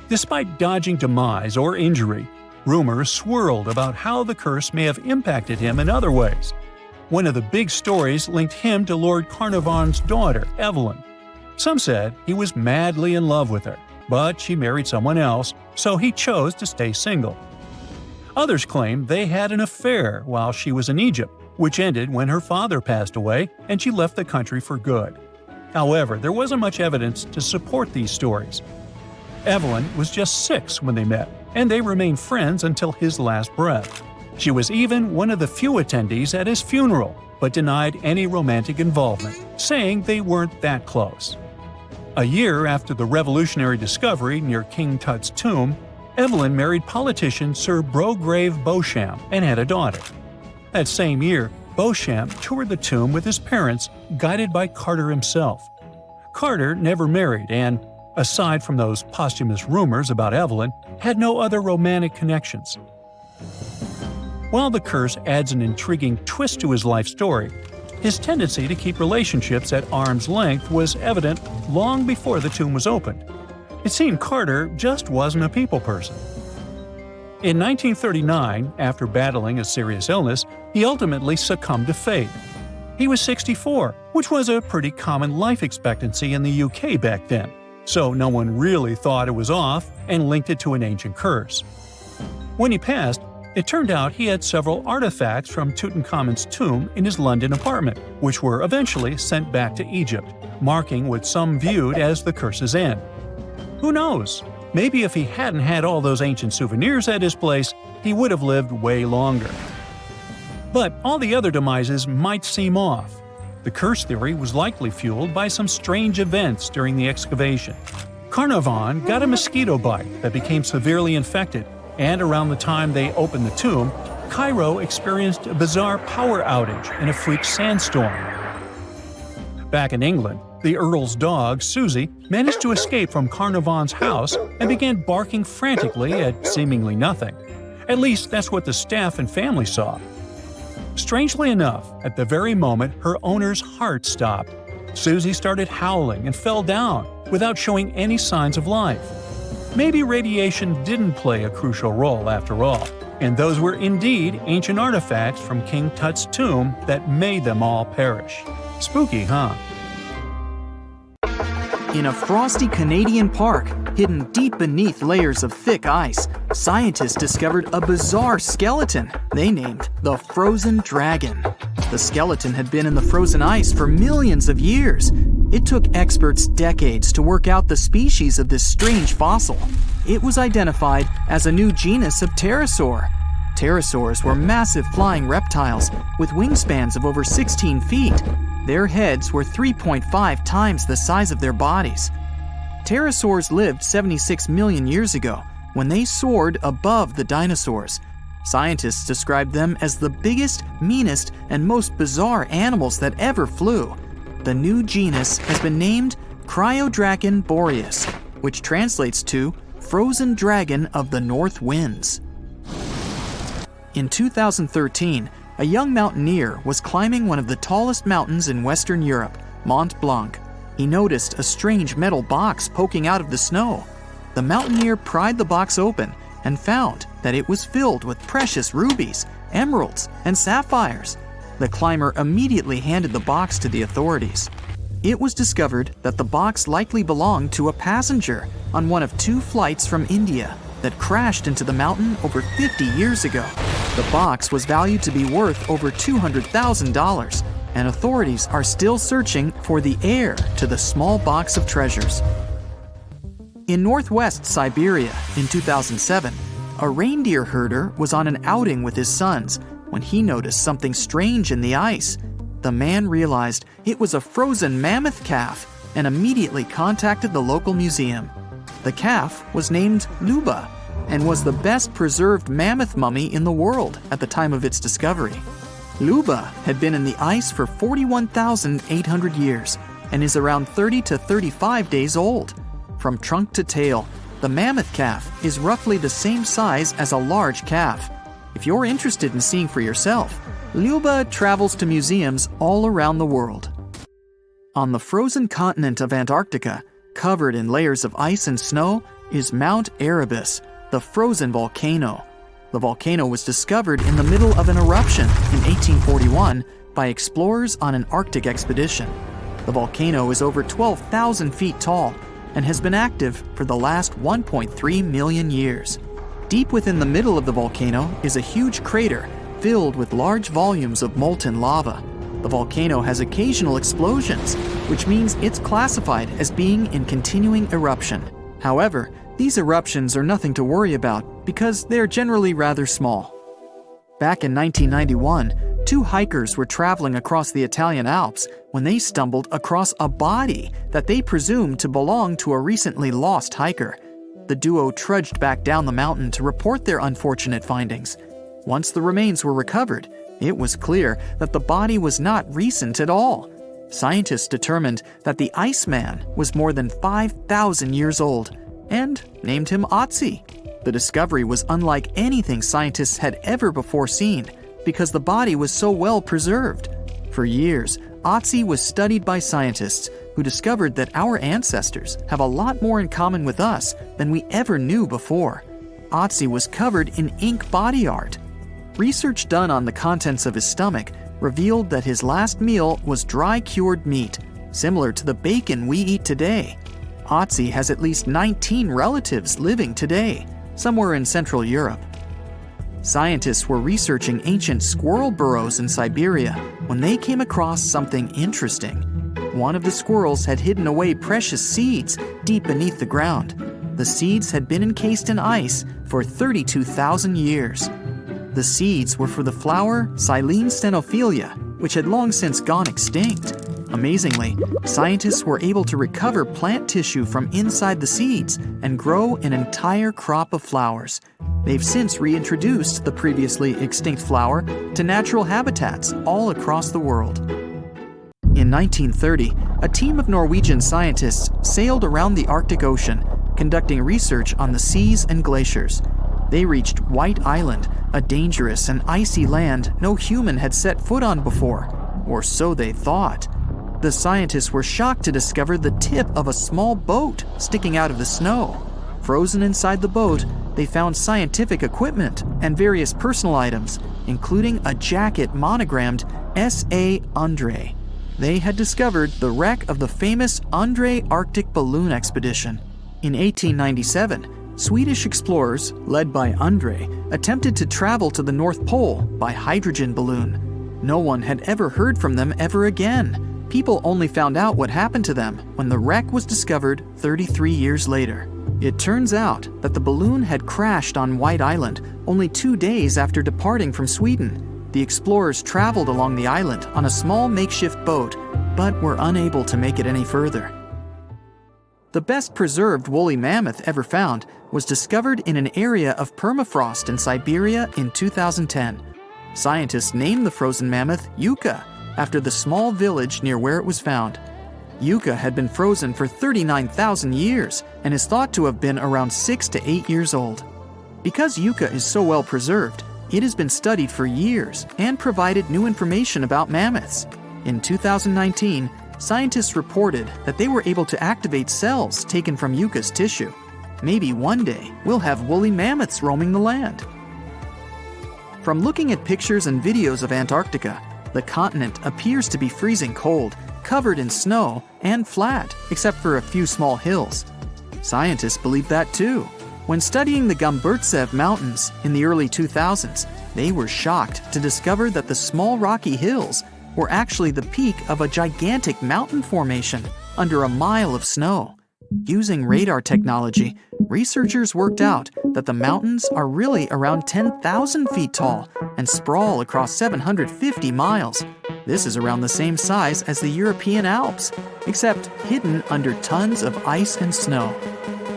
Despite dodging demise or injury, rumors swirled about how the curse may have impacted him in other ways. One of the big stories linked him to Lord Carnarvon's daughter, Evelyn. Some said he was madly in love with her, but she married someone else, so he chose to stay single. Others claimed they had an affair while she was in Egypt, which ended when her father passed away and she left the country for good. However, there wasn't much evidence to support these stories. Evelyn was just 6 when they met, and they remained friends until his last breath. She was even one of the few attendees at his funeral, but denied any romantic involvement, saying they weren't that close. A year after the revolutionary discovery near King Tut's tomb, Evelyn married politician Sir Brograve Beauchamp and had a daughter. That same year, Beauchamp toured the tomb with his parents, guided by Carter himself. Carter never married and, aside from those posthumous rumors about Evelyn, had no other romantic connections. While the curse adds an intriguing twist to his life story, his tendency to keep relationships at arm's length was evident long before the tomb was opened. It seemed Carter just wasn't a people person. In 1939, after battling a serious illness, he ultimately succumbed to fate. He was 64, which was a pretty common life expectancy in the UK back then, so no one really thought it was off and linked it to an ancient curse. When he passed, it turned out he had several artifacts from Tutankhamun's tomb in his London apartment, which were eventually sent back to Egypt, marking what some viewed as the curse's end. Who knows? Maybe if he hadn't had all those ancient souvenirs at his place, he would have lived way longer. But all the other demises might seem off. The curse theory was likely fueled by some strange events during the excavation. Carnarvon got a mosquito bite that became severely infected, and around the time they opened the tomb, Cairo experienced a bizarre power outage and a freak sandstorm. Back in England, the Earl's dog, Susie, managed to escape from Carnarvon's house and began barking frantically at seemingly nothing. At least that's what the staff and family saw. Strangely enough, at the very moment her owner's heart stopped, Susie started howling and fell down without showing any signs of life. Maybe radiation didn't play a crucial role after all, and those were indeed ancient artifacts from King Tut's tomb that made them all perish. Spooky, huh? In a frosty Canadian park, hidden deep beneath layers of thick ice, scientists discovered a bizarre skeleton they named the Frozen Dragon. The skeleton had been in the frozen ice for millions of years. It took experts decades to work out the species of this strange fossil. It was identified as a new genus of pterosaur. Pterosaurs were massive flying reptiles with wingspans of over 16 feet. Their heads were 3.5 times the size of their bodies. Pterosaurs lived 76 million years ago, when they soared above the dinosaurs. Scientists described them as the biggest, meanest, and most bizarre animals that ever flew. The new genus has been named Cryodragon boreas, which translates to Frozen Dragon of the North Winds. In 2013, a young mountaineer was climbing one of the tallest mountains in Western Europe, Mont Blanc. He noticed a strange metal box poking out of the snow. The mountaineer pried the box open and found that it was filled with precious rubies, emeralds, and sapphires. The climber immediately handed the box to the authorities. It was discovered that the box likely belonged to a passenger on one of 2 flights from India that crashed into the mountain over 50 years ago. The box was valued to be worth over $200,000, and authorities are still searching for the heir to the small box of treasures. In northwest Siberia in 2007, a reindeer herder was on an outing with his sons when he noticed something strange in the ice. The man realized it was a frozen mammoth calf and immediately contacted the local museum. The calf was named Luba and was the best preserved mammoth mummy in the world at the time of its discovery. Luba had been in the ice for 41,800 years and is around 30 to 35 days old. From trunk to tail, the mammoth calf is roughly the same size as a large calf. If you're interested in seeing for yourself, Luba travels to museums all around the world. On the frozen continent of Antarctica, covered in layers of ice and snow, is Mount Erebus, the frozen volcano. The volcano was discovered in the middle of an eruption in 1841 by explorers on an Arctic expedition. The volcano is over 12,000 feet tall and has been active for the last 1.3 million years. Deep within the middle of the volcano is a huge crater filled with large volumes of molten lava. The volcano has occasional explosions, which means it's classified as being in continuing eruption. However, these eruptions are nothing to worry about because they're generally rather small. Back in 1991, 2 hikers were traveling across the Italian Alps when they stumbled across a body that they presumed to belong to a recently lost hiker. The duo trudged back down the mountain to report their unfortunate findings. Once the remains were recovered, it was clear that the body was not recent at all. Scientists determined that the Iceman was more than 5,000 years old and named him Otzi. The discovery was unlike anything scientists had ever before seen because the body was so well preserved. For years, Otzi was studied by scientists who discovered that our ancestors have a lot more in common with us than we ever knew before. Otzi was covered in ink body art. Research done on the contents of his stomach revealed that his last meal was dry cured meat, similar to the bacon we eat today. Otzi has at least 19 relatives living today, somewhere in Central Europe. Scientists were researching ancient squirrel burrows in Siberia when they came across something interesting. One of the squirrels had hidden away precious seeds deep beneath the ground. The seeds had been encased in ice for 32,000 years. The seeds were for the flower Silene stenophilia, which had long since gone extinct. Amazingly, scientists were able to recover plant tissue from inside the seeds and grow an entire crop of flowers. They've since reintroduced the previously extinct flower to natural habitats all across the world. In 1930, a team of Norwegian scientists sailed around the Arctic Ocean, conducting research on the seas and glaciers. They reached White Island, a dangerous and icy land no human had set foot on before, or so they thought. The scientists were shocked to discover the tip of a small boat sticking out of the snow. Frozen inside the boat, they found scientific equipment and various personal items, including a jacket monogrammed S.A. Andre. They had discovered the wreck of the famous Andre Arctic balloon expedition. In 1897, Swedish explorers, led by Andre, attempted to travel to the North Pole by hydrogen balloon. No one had ever heard from them ever again. People only found out what happened to them when the wreck was discovered 33 years later. It turns out that the balloon had crashed on White Island only 2 days after departing from Sweden. The explorers traveled along the island on a small makeshift boat, but were unable to make it any further. The best preserved woolly mammoth ever found was discovered in an area of permafrost in Siberia in 2010. Scientists named the frozen mammoth Yucca, after the small village near where it was found. Yucca had been frozen for 39,000 years and is thought to have been around 6 to 8 years old. Because Yucca is so well preserved, it has been studied for years and provided new information about mammoths. In 2019, scientists reported that they were able to activate cells taken from Yucca's tissue. Maybe one day we'll have woolly mammoths roaming the land. From looking at pictures and videos of Antarctica, the continent appears to be freezing cold, covered in snow, and flat, except for a few small hills. Scientists believe that too. When studying the Gomburtsev Mountains in the early 2000s, they were shocked to discover that the small rocky hills were actually the peak of a gigantic mountain formation under a mile of snow. Using radar technology, researchers worked out that the mountains are really around 10,000 feet tall and sprawl across 750 miles. This is around the same size as the European Alps, except hidden under tons of ice and snow.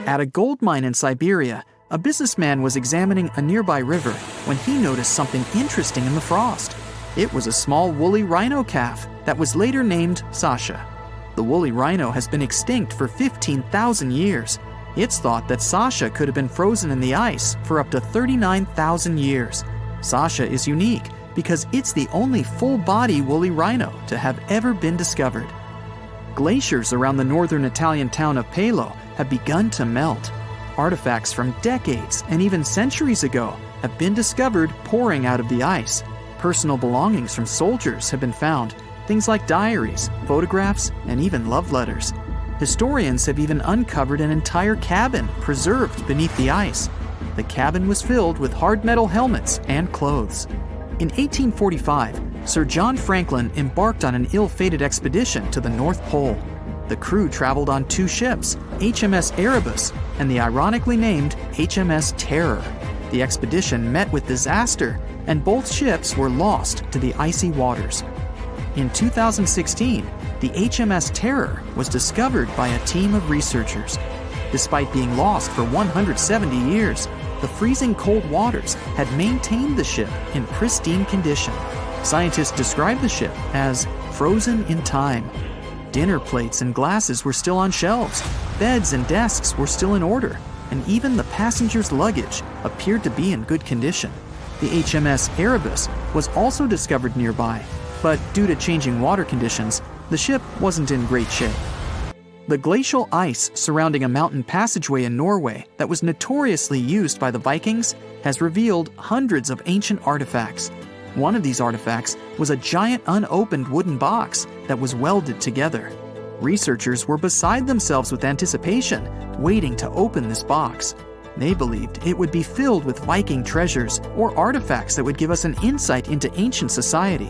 At a gold mine in Siberia, a businessman was examining a nearby river when he noticed something interesting in the frost. It was a small woolly rhino calf that was later named Sasha. The woolly rhino has been extinct for 15,000 years. It's thought that Sasha could have been frozen in the ice for up to 39,000 years. Sasha is unique because it's the only full-body woolly rhino to have ever been discovered. Glaciers around the northern Italian town of Pelo have begun to melt. Artifacts from decades and even centuries ago have been discovered pouring out of the ice. Personal belongings from soldiers have been found, things like diaries, photographs, and even love letters. Historians have even uncovered an entire cabin preserved beneath the ice. The cabin was filled with hard metal helmets and clothes. In 1845, Sir John Franklin embarked on an ill-fated expedition to the North Pole. The crew traveled on 2 ships, HMS Erebus and the ironically named HMS Terror. The expedition met with disaster, and both ships were lost to the icy waters. In 2016, the HMS Terror was discovered by a team of researchers. Despite being lost for 170 years, the freezing cold waters had maintained the ship in pristine condition. Scientists described the ship as frozen in time. Dinner plates and glasses were still on shelves, beds and desks were still in order, and even the passengers' luggage appeared to be in good condition. The HMS Erebus was also discovered nearby, but due to changing water conditions, the ship wasn't in great shape. The glacial ice surrounding a mountain passageway in Norway that was notoriously used by the Vikings has revealed hundreds of ancient artifacts. One of these artifacts was a giant unopened wooden box that was welded together. Researchers were beside themselves with anticipation, waiting to open this box. They believed it would be filled with Viking treasures or artifacts that would give us an insight into ancient society.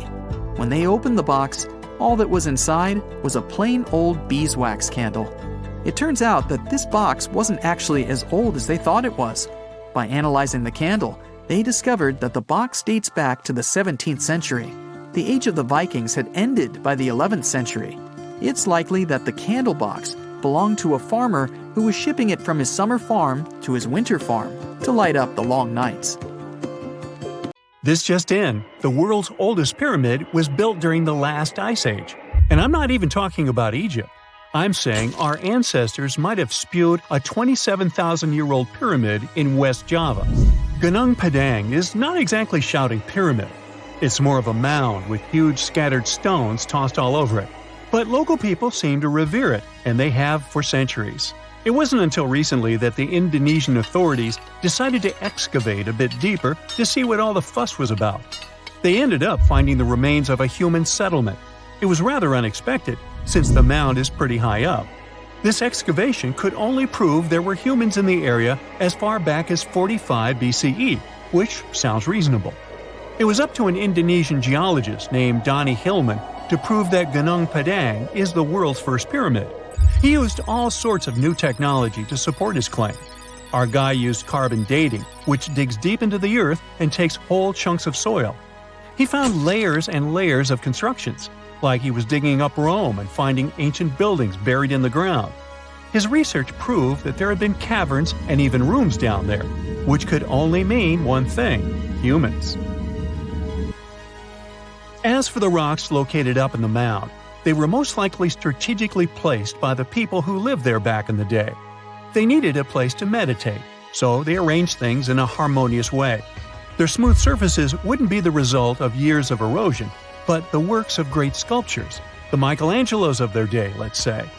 When they opened the box, all that was inside was a plain old beeswax candle. It turns out that this box wasn't actually as old as they thought it was. By analyzing the candle, they discovered that the box dates back to the 17th century. The age of the Vikings had ended by the 11th century. It's likely that the candle box belonged to a farmer who was shipping it from his summer farm to his winter farm to light up the long nights. This just in, the world's oldest pyramid was built during the last ice age. And I'm not even talking about Egypt. I'm saying our ancestors might have spewed a 27,000-year-old pyramid in West Java. Gunung Padang is not exactly shouting pyramid. It's more of a mound with huge scattered stones tossed all over it. But local people seem to revere it, and they have for centuries. It wasn't until recently that the Indonesian authorities decided to excavate a bit deeper to see what all the fuss was about. They ended up finding the remains of a human settlement. It was rather unexpected, since the mound is pretty high up. This excavation could only prove there were humans in the area as far back as 45 BCE, which sounds reasonable. It was up to an Indonesian geologist named Donny Hillman to prove that Gunung Padang is the world's first pyramid. He used all sorts of new technology to support his claim. Our guy used carbon dating, which digs deep into the earth and takes whole chunks of soil. He found layers and layers of constructions, like he was digging up Rome and finding ancient buildings buried in the ground. His research proved that there had been caverns and even rooms down there, which could only mean one thing: humans. As for the rocks located up in the mound, they were most likely strategically placed by the people who lived there back in the day. They needed a place to meditate, so they arranged things in a harmonious way. Their smooth surfaces wouldn't be the result of years of erosion, but the works of great sculptures, the Michelangelos of their day, let's say.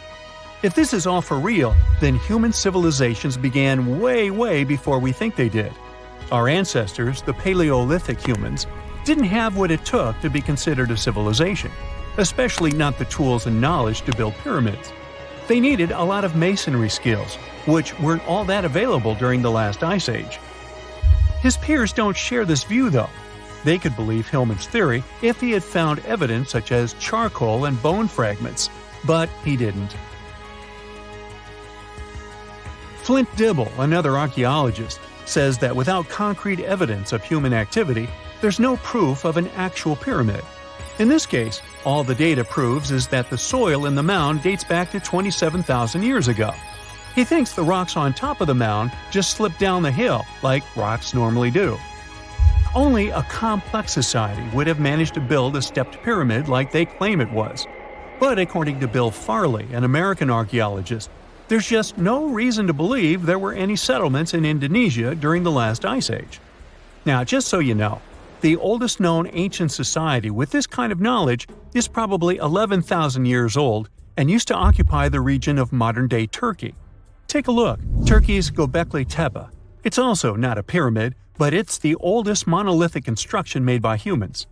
If this is all for real, then human civilizations began way before we think they did. Our ancestors, the Paleolithic humans, didn't have what it took to be considered a civilization, especially not the tools and knowledge to build pyramids. They needed a lot of masonry skills, which weren't all that available during the last ice age. His peers don't share this view, though. They could believe Hillman's theory if he had found evidence such as charcoal and bone fragments, but he didn't. Flint Dibble, another archaeologist, says that without concrete evidence of human activity, there's no proof of an actual pyramid. In this case, all the data proves is that the soil in the mound dates back to 27,000 years ago. He thinks the rocks on top of the mound just slipped down the hill, like rocks normally do. Only a complex society would have managed to build a stepped pyramid like they claim it was. But according to Bill Farley, an American archaeologist, there's just no reason to believe there were any settlements in Indonesia during the last ice age. Now, just so you know, the oldest known ancient society with this kind of knowledge is probably 11,000 years old and used to occupy the region of modern-day Turkey. Take a look, Turkey's Göbekli Tepe. It's also not a pyramid, but it's the oldest monolithic construction made by humans.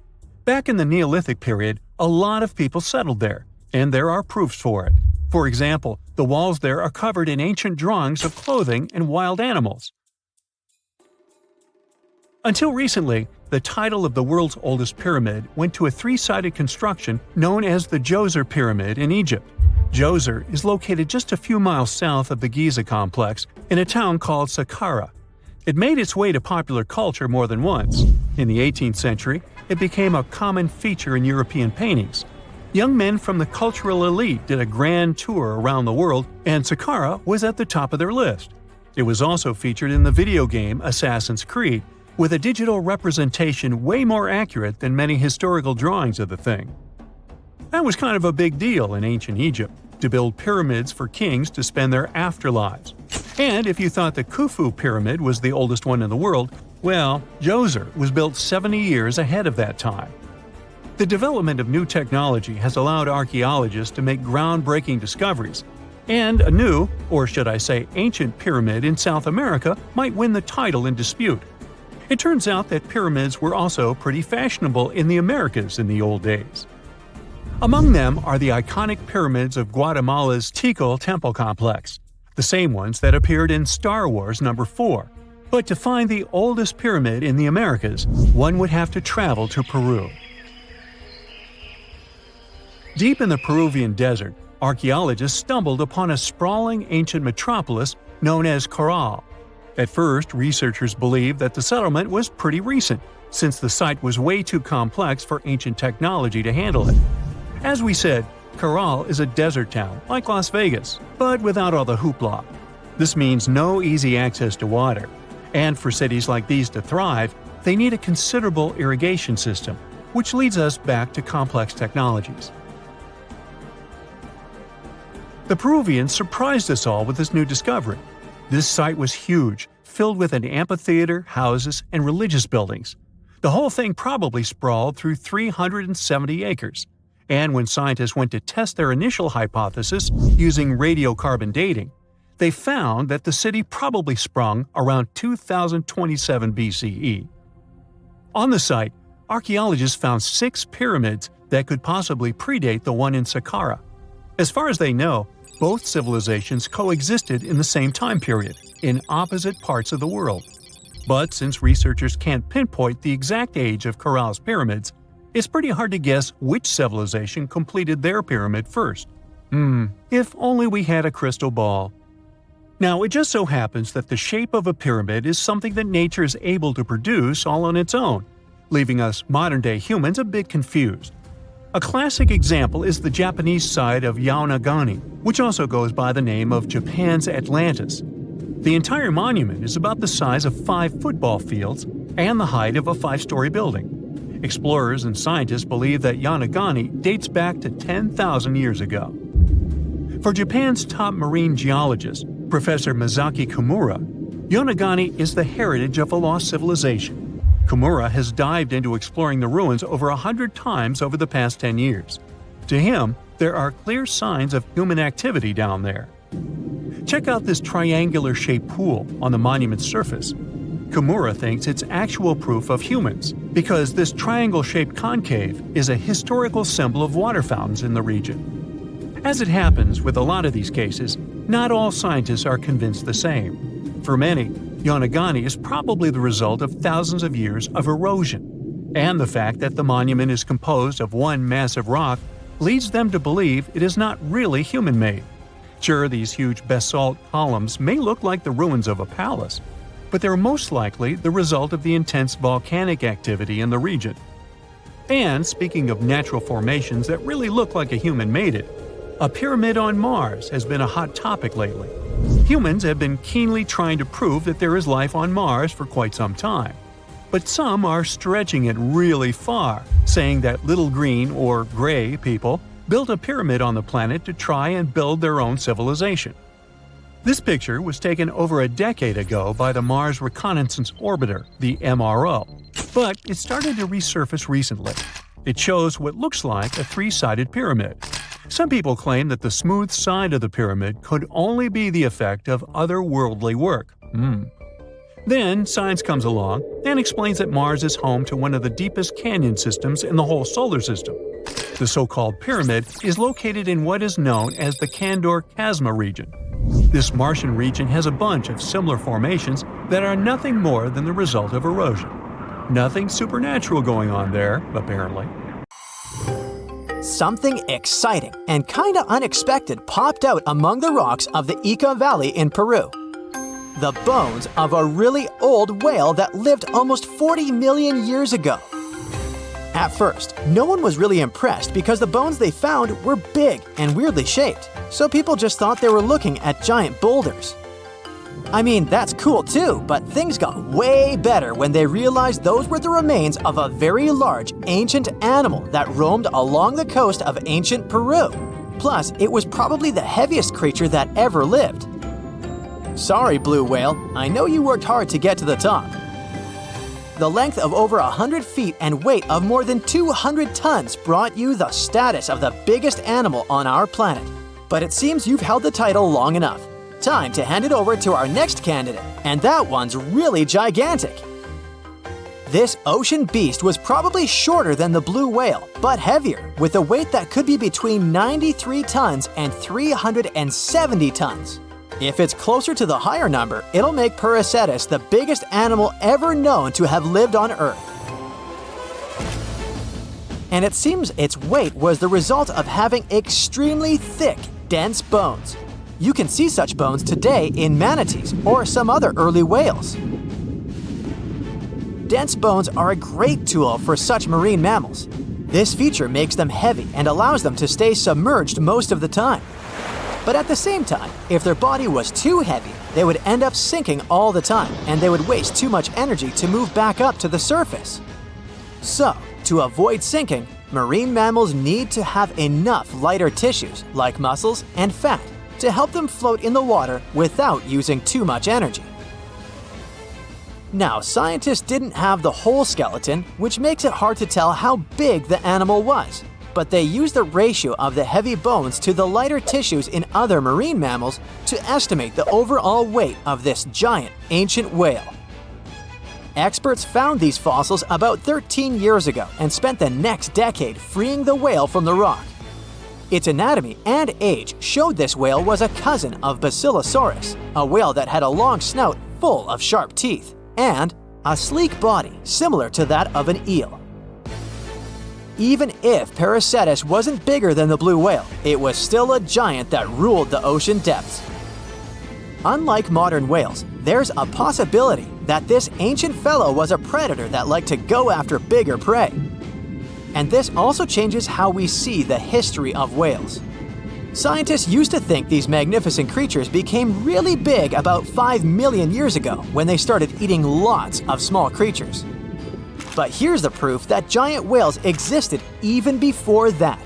Back in the Neolithic period, a lot of people settled there, and there are proofs for it. For example, the walls there are covered in ancient drawings of clothing and wild animals. Until recently, the title of the world's oldest pyramid went to a three-sided construction known as the Djoser Pyramid in Egypt. Djoser is located just a few miles south of the Giza complex in a town called Saqqara. It made its way to popular culture more than once. In the 18th century, it became a common feature in European paintings. Young men from the cultural elite did a grand tour around the world, and Saqqara was at the top of their list. It was also featured in the video game Assassin's Creed, with a digital representation way more accurate than many historical drawings of the thing. That was kind of a big deal in ancient Egypt, to build pyramids for kings to spend their afterlives. And if you thought the Khufu pyramid was the oldest one in the world, well, Djoser was built 70 years ahead of that time. The development of new technology has allowed archaeologists to make groundbreaking discoveries, And a new, or should I say ancient pyramid in South America might win the title in dispute. It turns out that pyramids were also pretty fashionable in the Americas in the old days. Among them are the iconic pyramids of Guatemala's Tikal temple complex, the same ones that appeared in Star Wars No. 4. But to find the oldest pyramid in the Americas, one would have to travel to Peru. Deep in the Peruvian desert, archaeologists stumbled upon a sprawling ancient metropolis known as Caral. At first, researchers believed that the settlement was pretty recent, since the site was way too complex for ancient technology to handle it. As we said, Caral is a desert town, like Las Vegas, but without all the hoopla. This means no easy access to water. And for cities like these to thrive, they need a considerable irrigation system, which leads us back to complex technologies. The Peruvians surprised us all with this new discovery. This site was huge, filled with an amphitheater, houses, and religious buildings. The whole thing probably sprawled through 370 acres. And when scientists went to test their initial hypothesis using radiocarbon dating, they found that the city probably sprung around 2027 BCE. On the site, archaeologists found 6 pyramids that could possibly predate the one in Saqqara. As far as they know, both civilizations coexisted in the same time period, in opposite parts of the world. But since researchers can't pinpoint the exact age of Caral's pyramids, it's pretty hard to guess which civilization completed their pyramid first. If only we had a crystal ball. Now, it just so happens that the shape of a pyramid is something that nature is able to produce all on its own, leaving us modern-day humans a bit confused. A classic example is the Japanese side of Yaonagani, which also goes by the name of Japan's Atlantis. The entire monument is about the size of 5 football fields and the height of a 5-story building. Explorers and scientists believe that Yaonagani dates back to 10,000 years ago. For Japan's top marine geologist, Professor Masaki Kimura, Yaonagani is the heritage of a lost civilization. Kimura has dived into exploring the ruins over 100 times over the past 10 years. To him, there are clear signs of human activity down there. Check out this triangular-shaped pool on the monument's surface. Kimura thinks it's actual proof of humans, because this triangle-shaped concave is a historical symbol of water fountains in the region. As it happens with a lot of these cases, not all scientists are convinced the same. For many, Yaonagani is probably the result of thousands of years of erosion, and the fact that the monument is composed of one massive rock leads them to believe it is not really human-made. Sure, these huge basalt columns may look like the ruins of a palace, but they're most likely the result of the intense volcanic activity in the region. And speaking of natural formations that really look like a human made it, a pyramid on Mars has been a hot topic lately. Humans have been keenly trying to prove that there is life on Mars for quite some time. But some are stretching it really far, saying that little green or gray people built a pyramid on the planet to try and build their own civilization. This picture was taken over a decade ago by the Mars Reconnaissance Orbiter, the MRO, but it started to resurface recently. It shows what looks like a 3-sided pyramid. Some people claim that the smooth side of the pyramid could only be the effect of otherworldly work. Then science comes along and explains that Mars is home to one of the deepest canyon systems in the whole solar system. The so-called pyramid is located in what is known as the Kandor-Chasma region. This Martian region has a bunch of similar formations that are nothing more than the result of erosion. Nothing supernatural going on there, apparently. Something exciting and kinda unexpected popped out among the rocks of the Ica Valley in Peru. The bones of a really old whale that lived almost 40 million years ago. At first, no one was really impressed because the bones they found were big and weirdly shaped, so people just thought they were looking at giant boulders. I mean, that's cool too, but things got way better when they realized those were the remains of a very large ancient animal that roamed along the coast of ancient Peru. Plus, it was probably the heaviest creature that ever lived. Sorry, blue whale, I know you worked hard to get to the top. The length of over 100 feet and weight of more than 200 tons brought you the status of the biggest animal on our planet. But it seems you've held the title long enough. Time to hand it over to our next candidate, and that one's really gigantic. This ocean beast was probably shorter than the blue whale, but heavier, with a weight that could be between 93 tons and 370 tons. If it's closer to the higher number, it'll make Paracetus the biggest animal ever known to have lived on Earth. And it seems its weight was the result of having extremely thick, dense bones. You can see such bones today in manatees or some other early whales. Dense bones are a great tool for such marine mammals. This feature makes them heavy and allows them to stay submerged most of the time. But at the same time, if their body was too heavy, they would end up sinking all the time, and they would waste too much energy to move back up to the surface. So, to avoid sinking, marine mammals need to have enough lighter tissues, like muscles and fat, to help them float in the water without using too much energy. Now, scientists didn't have the whole skeleton, which makes it hard to tell how big the animal was. But they used the ratio of the heavy bones to the lighter tissues in other marine mammals to estimate the overall weight of this giant ancient whale. Experts found these fossils about 13 years ago and spent the next decade freeing the whale from the rock. Its anatomy and age showed this whale was a cousin of Basilosaurus, a whale that had a long snout full of sharp teeth, and a sleek body similar to that of an eel. Even if Paracetus wasn't bigger than the blue whale, it was still a giant that ruled the ocean depths. Unlike modern whales, there's a possibility that this ancient fellow was a predator that liked to go after bigger prey. And this also changes how we see the history of whales. Scientists used to think these magnificent creatures became really big about 5 million years ago when they started eating lots of small creatures. But here's the proof that giant whales existed even before that.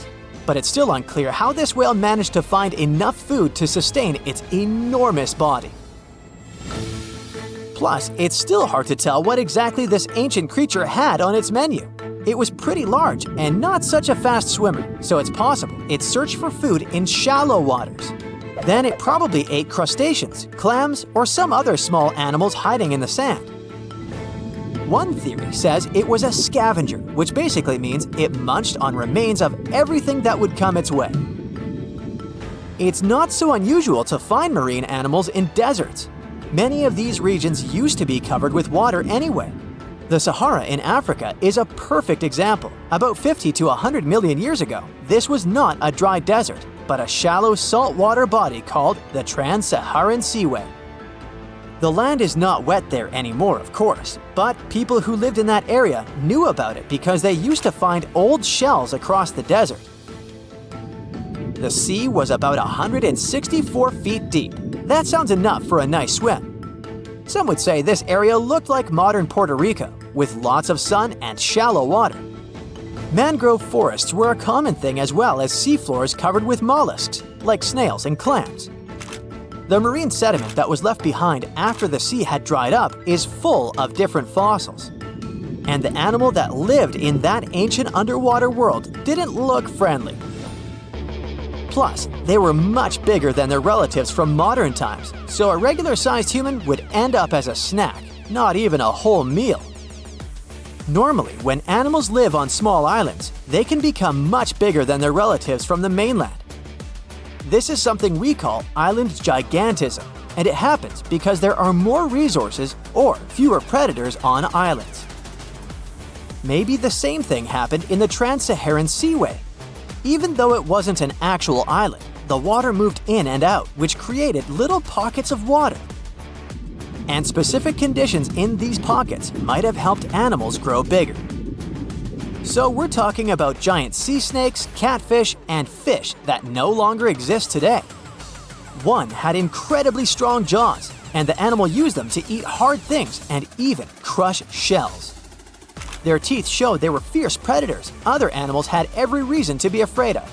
But it's still unclear how this whale managed to find enough food to sustain its enormous body. Plus, it's still hard to tell what exactly this ancient creature had on its menu. It was pretty large and not such a fast swimmer, so it's possible it searched for food in shallow waters. Then it probably ate crustaceans, clams, or some other small animals hiding in the sand. One theory says it was a scavenger, which basically means it munched on remains of everything that would come its way. It's not so unusual to find marine animals in deserts. Many of these regions used to be covered with water anyway. The Sahara in Africa is a perfect example. About 50 to 100 million years ago, this was not a dry desert, but a shallow saltwater body called the Trans-Saharan Seaway. The land is not wet there anymore, of course, but people who lived in that area knew about it because they used to find old shells across the desert. The sea was about 164 feet deep. That sounds enough for a nice swim. Some would say this area looked like modern Puerto Rico, with lots of sun and shallow water. Mangrove forests were a common thing as well as seafloors covered with mollusks, like snails and clams. The marine sediment that was left behind after the sea had dried up is full of different fossils. And the animal that lived in that ancient underwater world didn't look friendly. Plus, they were much bigger than their relatives from modern times, so a regular-sized human would end up as a snack, not even a whole meal. Normally, when animals live on small islands, they can become much bigger than their relatives from the mainland. This is something we call island gigantism, and it happens because there are more resources or fewer predators on islands. Maybe the same thing happened in the Trans-Saharan Seaway. Even though it wasn't an actual island, the water moved in and out, which created little pockets of water. And specific conditions in these pockets might have helped animals grow bigger. So we're talking about giant sea snakes, catfish, and fish that no longer exist today. One had incredibly strong jaws, and the animal used them to eat hard things and even crush shells. Their teeth showed they were fierce predators other animals had every reason to be afraid of.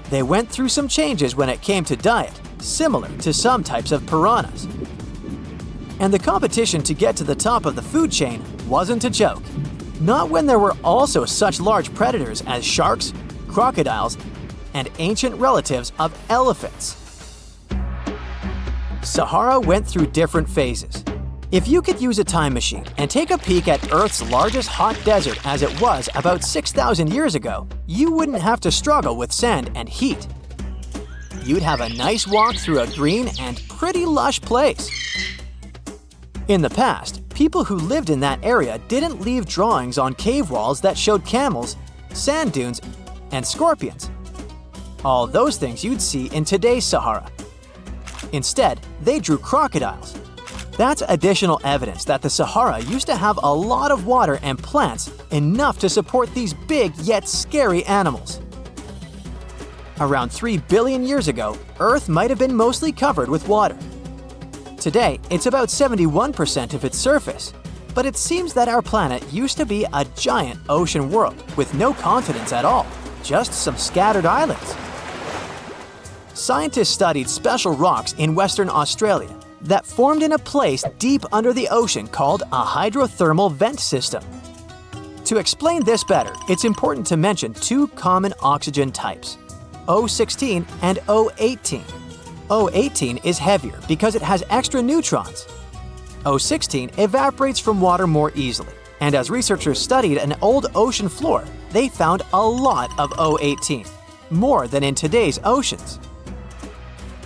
They went through some changes when it came to diet, similar to some types of piranhas. And the competition to get to the top of the food chain wasn't a joke. Not when there were also such large predators as sharks, crocodiles, and ancient relatives of elephants. Sahara went through different phases. If you could use a time machine and take a peek at Earth's largest hot desert as it was about 6,000 years ago, you wouldn't have to struggle with sand and heat. You'd have a nice walk through a green and pretty lush place. In the past, people who lived in that area didn't leave drawings on cave walls that showed camels, sand dunes, and scorpions. All those things you'd see in today's Sahara. Instead, they drew crocodiles. That's additional evidence that the Sahara used to have a lot of water and plants, enough to support these big yet scary animals. Around 3 billion years ago, Earth might have been mostly covered with water. Today, it's about 71% of its surface, but it seems that our planet used to be a giant ocean world with no continents at all, just some scattered islands. Scientists studied special rocks in Western Australia that formed in a place deep under the ocean called a hydrothermal vent system. To explain this better, it's important to mention two common oxygen types, O16 and O18. O18 is heavier because it has extra neutrons. O16 evaporates from water more easily, and as researchers studied an old ocean floor, they found a lot of O18, more than in today's oceans.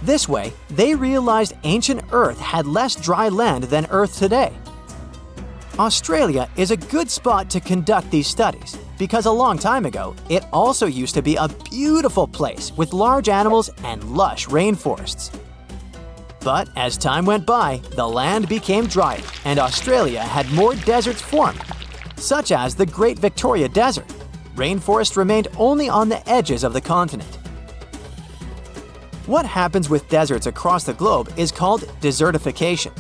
This way, they realized ancient Earth had less dry land than Earth today. Australia is a good spot to conduct these studies because a long time ago, it also used to be a beautiful place with large animals and lush rainforests. But as time went by, the land became drier and Australia had more deserts formed, such as the Great Victoria Desert. Rainforest remained only on the edges of the continent. What happens with deserts across the globe is called desertification.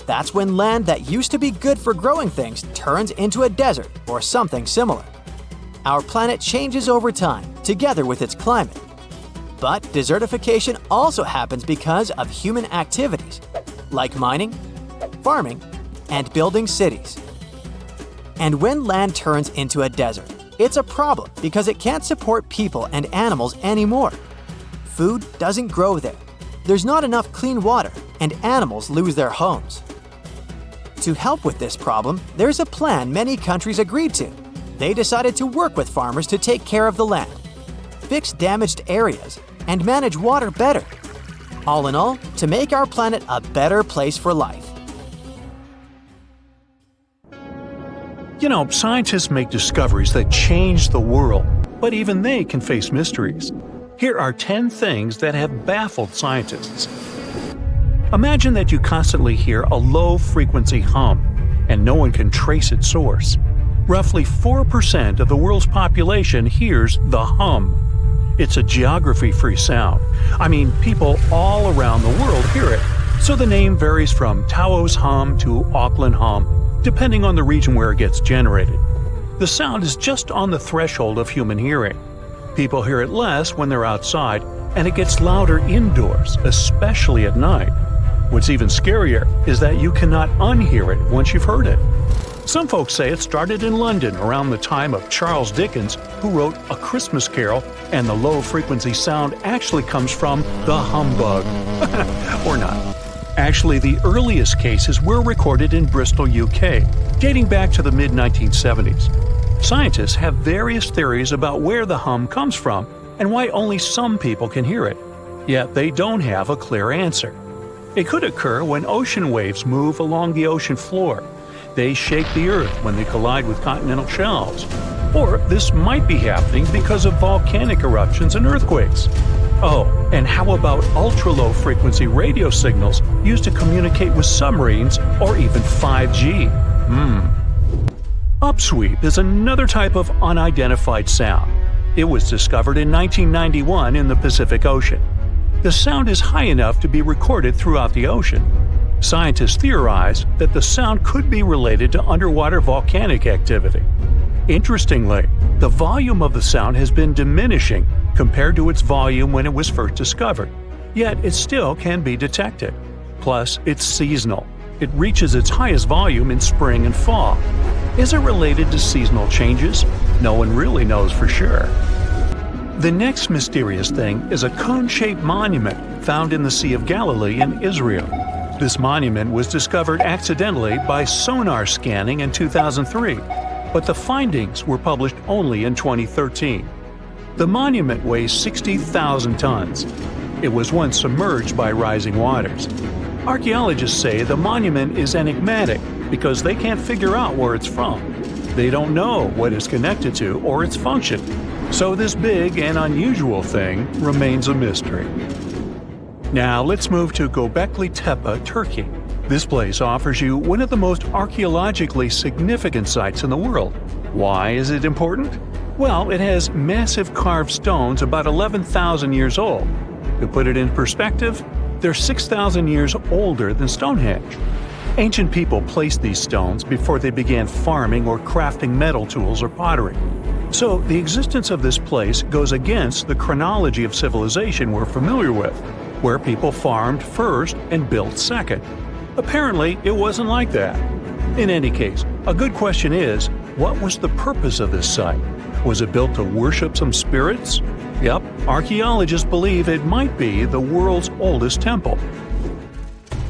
That's when land that used to be good for growing things turns into a desert or something similar. Our planet changes over time, together with its climate. But desertification also happens because of human activities, like mining, farming, and building cities. And when land turns into a desert, it's a problem because it can't support people and animals anymore. Food doesn't grow there. There's not enough clean water, and animals lose their homes. To help with this problem, there's a plan many countries agreed to. They decided to work with farmers to take care of the land, fix damaged areas, and manage water better. All in all, to make our planet a better place for life. You know, scientists make discoveries that change the world, but even they can face mysteries. Here are 10 things that have baffled scientists. Imagine that you constantly hear a low-frequency hum, and no one can trace its source. Roughly 4% of the world's population hears the hum. It's a geography-free sound. I mean, people all around the world hear it, so the name varies from Tao's hum to Auckland hum, depending on the region where it gets generated. The sound is just on the threshold of human hearing. People hear it less when they're outside, and it gets louder indoors, especially at night. What's even scarier is that you cannot unhear it once you've heard it. Some folks say it started in London around the time of Charles Dickens, who wrote A Christmas Carol, and the low-frequency sound actually comes from the humbug. Or not. Actually, the earliest cases were recorded in Bristol, UK, dating back to the mid-1970s. Scientists have various theories about where the hum comes from and why only some people can hear it, yet they don't have a clear answer. It could occur when ocean waves move along the ocean floor. They shake the Earth when they collide with continental shelves. Or this might be happening because of volcanic eruptions and earthquakes. Oh, and how about ultra-low frequency radio signals used to communicate with submarines or even 5G? Upsweep is another type of unidentified sound. It was discovered in 1991 in the Pacific Ocean. The sound is high enough to be recorded throughout the ocean. Scientists theorize that the sound could be related to underwater volcanic activity. Interestingly, the volume of the sound has been diminishing compared to its volume when it was first discovered, yet it still can be detected. Plus, it's seasonal. It reaches its highest volume in spring and fall. Is it related to seasonal changes? No one really knows for sure. The next mysterious thing is a cone-shaped monument found in the Sea of Galilee in Israel. This monument was discovered accidentally by sonar scanning in 2003, but the findings were published only in 2013. The monument weighs 60,000 tons. It was once submerged by rising waters. Archaeologists say the monument is enigmatic because they can't figure out where it's from. They don't know what it's connected to or its function. So this big and unusual thing remains a mystery. Now let's move to Göbekli Tepe, Turkey. This place offers you one of the most archaeologically significant sites in the world. Why is it important? Well, it has massive carved stones about 11,000 years old. To put it in perspective, they're 6,000 years older than Stonehenge. Ancient people placed these stones before they began farming or crafting metal tools or pottery. So the existence of this place goes against the chronology of civilization we're familiar with, where people farmed first and built second. Apparently, it wasn't like that. In any case, a good question is, what was the purpose of this site? Was it built to worship some spirits? Yep, archaeologists believe it might be the world's oldest temple.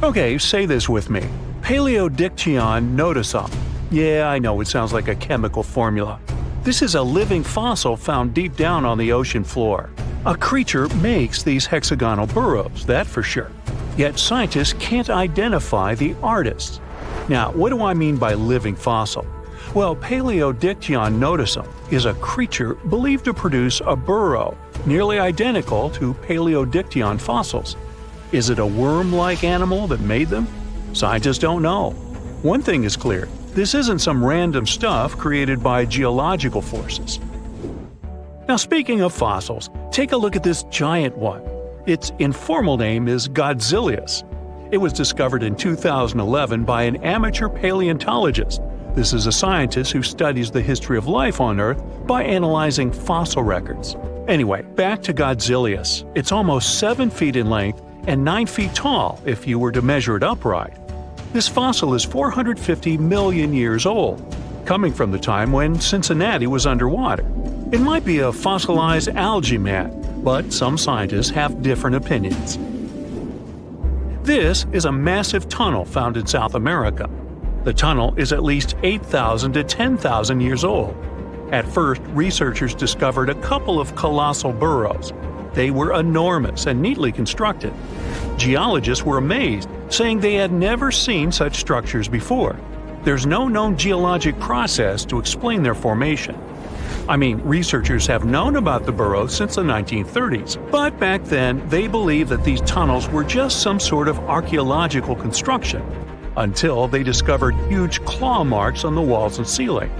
Okay, say this with me. Paleodictyon notusum. Yeah, I know it sounds like a chemical formula. This is a living fossil found deep down on the ocean floor. A creature makes these hexagonal burrows, that for sure. Yet scientists can't identify the artist. Now, what do I mean by living fossil? Well, Paleodictyon notusum is a creature believed to produce a burrow nearly identical to Paleodictyon fossils. Is it a worm-like animal that made them? Scientists don't know. One thing is clear, this isn't some random stuff created by geological forces. Now, speaking of fossils, take a look at this giant one. Its informal name is Godzillius. It was discovered in 2011 by an amateur paleontologist. This is a scientist who studies the history of life on Earth by analyzing fossil records. Anyway, back to Godzillius. It's almost 7 feet in length and 9 feet tall if you were to measure it upright. This fossil is 450 million years old, coming from the time when Cincinnati was underwater. It might be a fossilized algae mat, but some scientists have different opinions. This is a massive tunnel found in South America. The tunnel is at least 8,000 to 10,000 years old. At first, researchers discovered a couple of colossal burrows. They were enormous and neatly constructed. Geologists were amazed, saying they had never seen such structures before. There's no known geologic process to explain their formation. I mean, researchers have known about the burrows since the 1930s, but back then they believed that these tunnels were just some sort of archaeological construction, until they discovered huge claw marks on the walls and ceiling.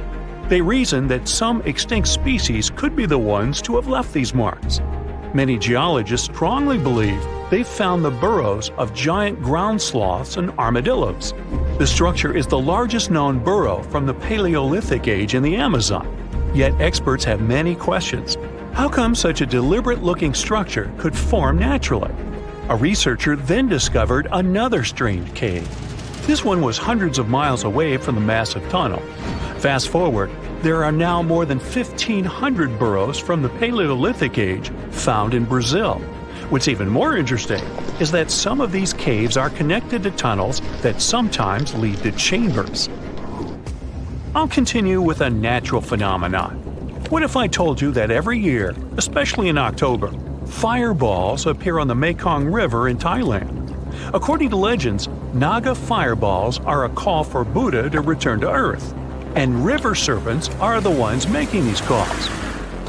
They reasoned that some extinct species could be the ones to have left these marks. Many geologists strongly believe they found the burrows of giant ground sloths and armadillos. The structure is the largest known burrow from the Paleolithic age in the Amazon. Yet experts have many questions. How come such a deliberate-looking structure could form naturally? A researcher then discovered another strange cave. This one was hundreds of miles away from the massive tunnel. Fast forward, there are now more than 1,500 burrows from the Paleolithic age found in Brazil. What's even more interesting is that some of these caves are connected to tunnels that sometimes lead to chambers. I'll continue with a natural phenomenon. What if I told you that every year, especially in October, fireballs appear on the Mekong River in Thailand? According to legends, Naga fireballs are a call for Buddha to return to Earth, and river serpents are the ones making these calls.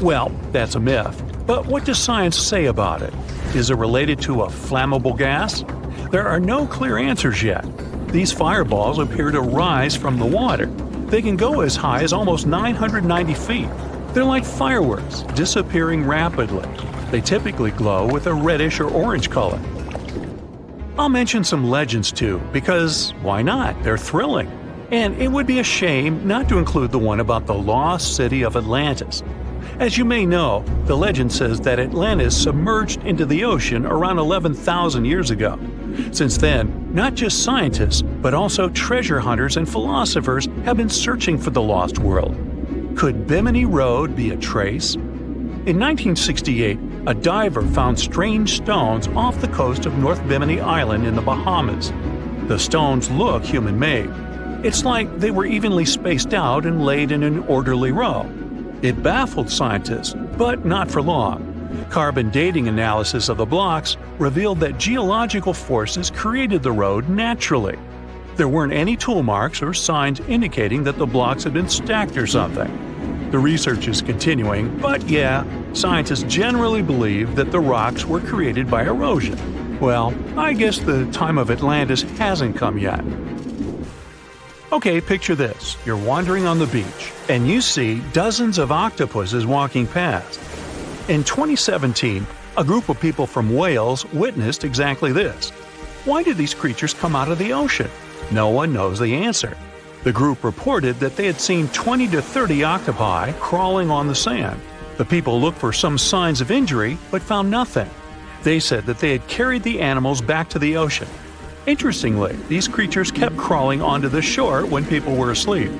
Well, that's a myth, but what does science say about it? Is it related to a flammable gas? There are no clear answers yet. These fireballs appear to rise from the water. They can go as high as almost 990 feet. They're like fireworks, disappearing rapidly. They typically glow with a reddish or orange color. I'll mention some legends too, because why not? They're thrilling. And it would be a shame not to include the one about the lost city of Atlantis. As you may know, the legend says that Atlantis submerged into the ocean around 11,000 years ago. Since then, not just scientists, but also treasure hunters and philosophers have been searching for the lost world. Could Bimini Road be a trace? In 1968, a diver found strange stones off the coast of North Bimini Island in the Bahamas. The stones look human-made. It's like they were evenly spaced out and laid in an orderly row. It baffled scientists, but not for long. Carbon dating analysis of the blocks revealed that geological forces created the road naturally. There weren't any tool marks or signs indicating that the blocks had been stacked or something. The research is continuing, but yeah, scientists generally believe that the rocks were created by erosion. Well, I guess the time of Atlantis hasn't come yet. Okay, picture this. You're wandering on the beach, and you see dozens of octopuses walking past. In 2017, a group of people from Wales witnessed exactly this. Why did these creatures come out of the ocean? No one knows the answer. The group reported that they had seen 20 to 30 octopi crawling on the sand. The people looked for some signs of injury, but found nothing. They said that they had carried the animals back to the ocean. Interestingly, these creatures kept crawling onto the shore when people were asleep.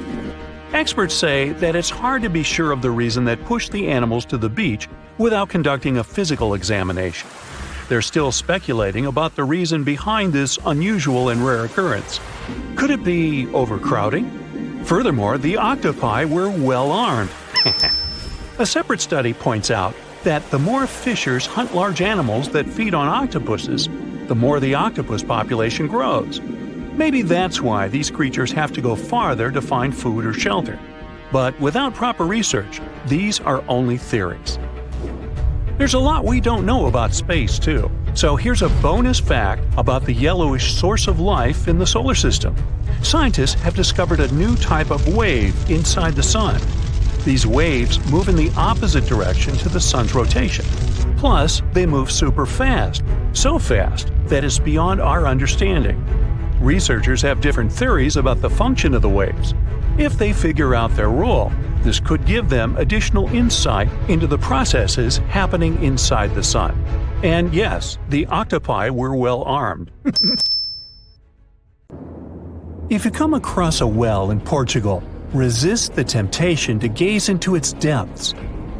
Experts say that it's hard to be sure of the reason that pushed the animals to the beach without conducting a physical examination. They're still speculating about the reason behind this unusual and rare occurrence. Could it be overcrowding? Furthermore, the octopi were well armed. A separate study points out that the more fishers hunt large animals that feed on octopuses, the more the octopus population grows. Maybe that's why these creatures have to go farther to find food or shelter. But without proper research, these are only theories. There's a lot we don't know about space, too. So here's a bonus fact about the yellowish source of life in the solar system. Scientists have discovered a new type of wave inside the sun. These waves move in the opposite direction to the sun's rotation. Plus, they move super fast, so fast that it's beyond our understanding. Researchers have different theories about the function of the waves. If they figure out their role, this could give them additional insight into the processes happening inside the sun. And yes, the octopi were well armed. If you come across a well in Portugal, resist the temptation to gaze into its depths.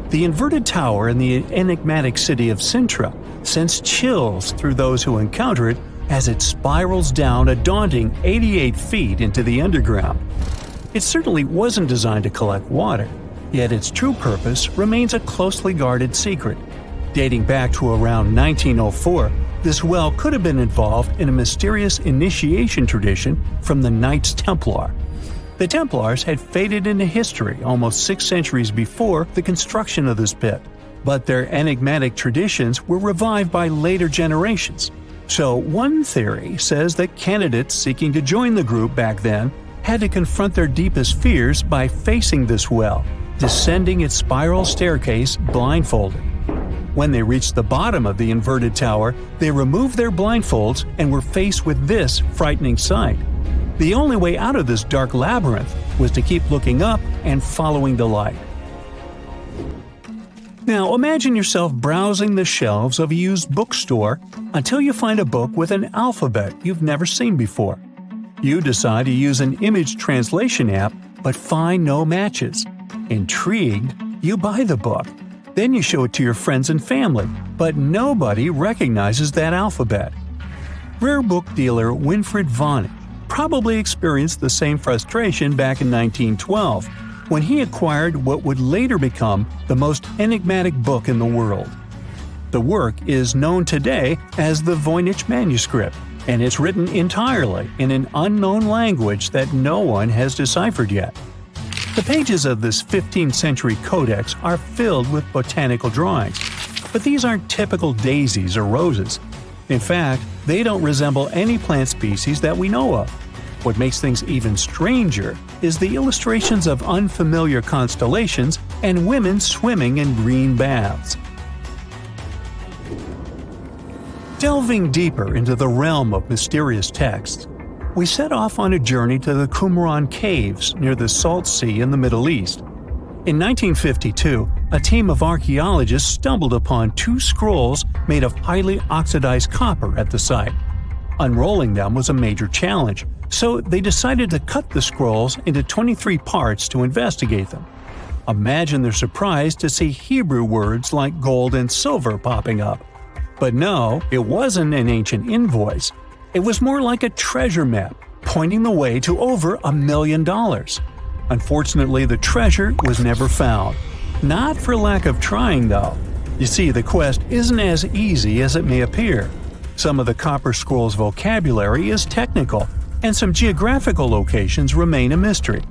The inverted tower in the enigmatic city of Sintra sends chills through those who encounter it as it spirals down a daunting 88 feet into the underground. It certainly wasn't designed to collect water, yet its true purpose remains a closely guarded secret. Dating back to around 1904, this well could have been involved in a mysterious initiation tradition from the Knights Templar. The Templars had faded into history almost 6 centuries before the construction of this pit, but their enigmatic traditions were revived by later generations. So one theory says that candidates seeking to join the group back then had to confront their deepest fears by facing this well, descending its spiral staircase blindfolded. When they reached the bottom of the inverted tower, they removed their blindfolds and were faced with this frightening sight. The only way out of this dark labyrinth was to keep looking up and following the light. Now imagine yourself browsing the shelves of a used bookstore until you find a book with an alphabet you've never seen before. You decide to use an image translation app but find no matches. Intrigued, you buy the book. Then you show it to your friends and family, but nobody recognizes that alphabet. Rare book dealer Winfried Vonnig probably experienced the same frustration back in 1912 when he acquired what would later become the most enigmatic book in the world. The work is known today as the Voynich manuscript, and it's written entirely in an unknown language that no one has deciphered yet. The pages of this 15th century codex are filled with botanical drawings, but these aren't typical daisies or roses. In fact, they don't resemble any plant species that we know of. What makes things even stranger is the illustrations of unfamiliar constellations and women swimming in green baths. Delving deeper into the realm of mysterious texts, we set off on a journey to the Qumran Caves near the Salt Sea in the Middle East. In 1952, a team of archaeologists stumbled upon 2 scrolls made of highly oxidized copper at the site. Unrolling them was a major challenge, so they decided to cut the scrolls into 23 parts to investigate them. Imagine their surprise to see Hebrew words like gold and silver popping up. But no, it wasn't an ancient invoice. It was more like a treasure map, pointing the way to over $1 million. Unfortunately, the treasure was never found. Not for lack of trying, though. You see, the quest isn't as easy as it may appear. Some of the Copper Scroll's vocabulary is technical, and some geographical locations remain a mystery.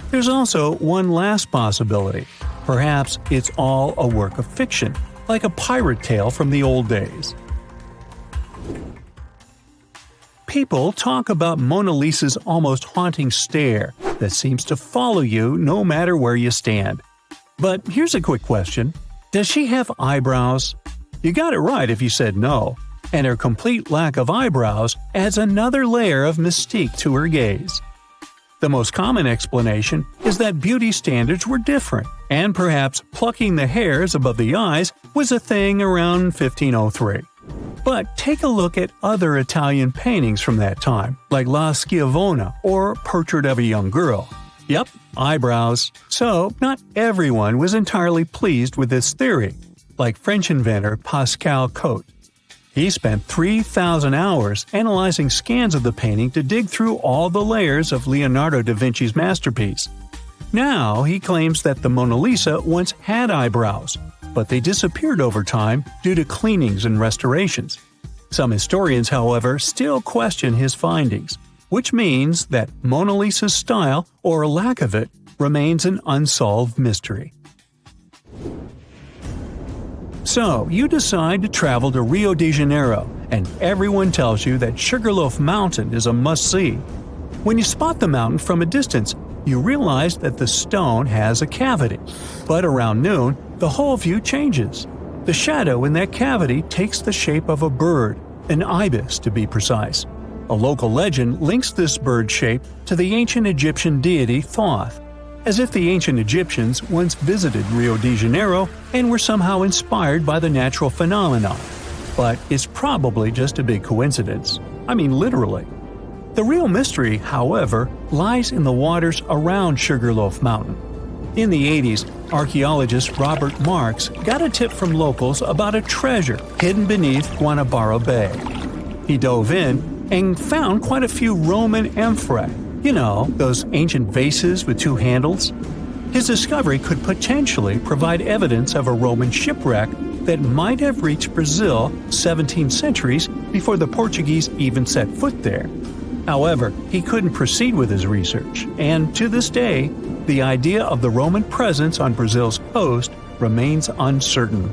There's also one last possibility. Perhaps it's all a work of fiction, like a pirate tale from the old days. People talk about Mona Lisa's almost haunting stare that seems to follow you no matter where you stand. But here's a quick question. Does she have eyebrows? You got it right if you said no, and her complete lack of eyebrows adds another layer of mystique to her gaze. The most common explanation is that beauty standards were different, and perhaps plucking the hairs above the eyes was a thing around 1503. But take a look at other Italian paintings from that time, like La Schiavona or Portrait of a Young Girl. Yep, eyebrows. So, not everyone was entirely pleased with this theory, like French inventor Pascal Cotte. He spent 3,000 hours analyzing scans of the painting to dig through all the layers of Leonardo da Vinci's masterpiece. Now, he claims that the Mona Lisa once had eyebrows, but they disappeared over time due to cleanings and restorations. Some historians, however, still question his findings, which means that Mona Lisa's style, or lack of it, remains an unsolved mystery. So, you decide to travel to Rio de Janeiro, and everyone tells you that Sugarloaf Mountain is a must-see. When you spot the mountain from a distance, you realize that the stone has a cavity. But around noon, the whole view changes. The shadow in that cavity takes the shape of a bird, an ibis to be precise. A local legend links this bird shape to the ancient Egyptian deity Thoth, as if the ancient Egyptians once visited Rio de Janeiro and were somehow inspired by the natural phenomenon. But it's probably just a big coincidence. I mean, literally. The real mystery, however, lies in the waters around Sugarloaf Mountain. In the 80s, archaeologist Robert Marks got a tip from locals about a treasure hidden beneath Guanabara Bay. He dove in and found quite a few Roman amphorae. You know, those ancient vases with two handles? His discovery could potentially provide evidence of a Roman shipwreck that might have reached Brazil 17 centuries before the Portuguese even set foot there. However, he couldn't proceed with his research, and to this day, the idea of the Roman presence on Brazil's coast remains uncertain.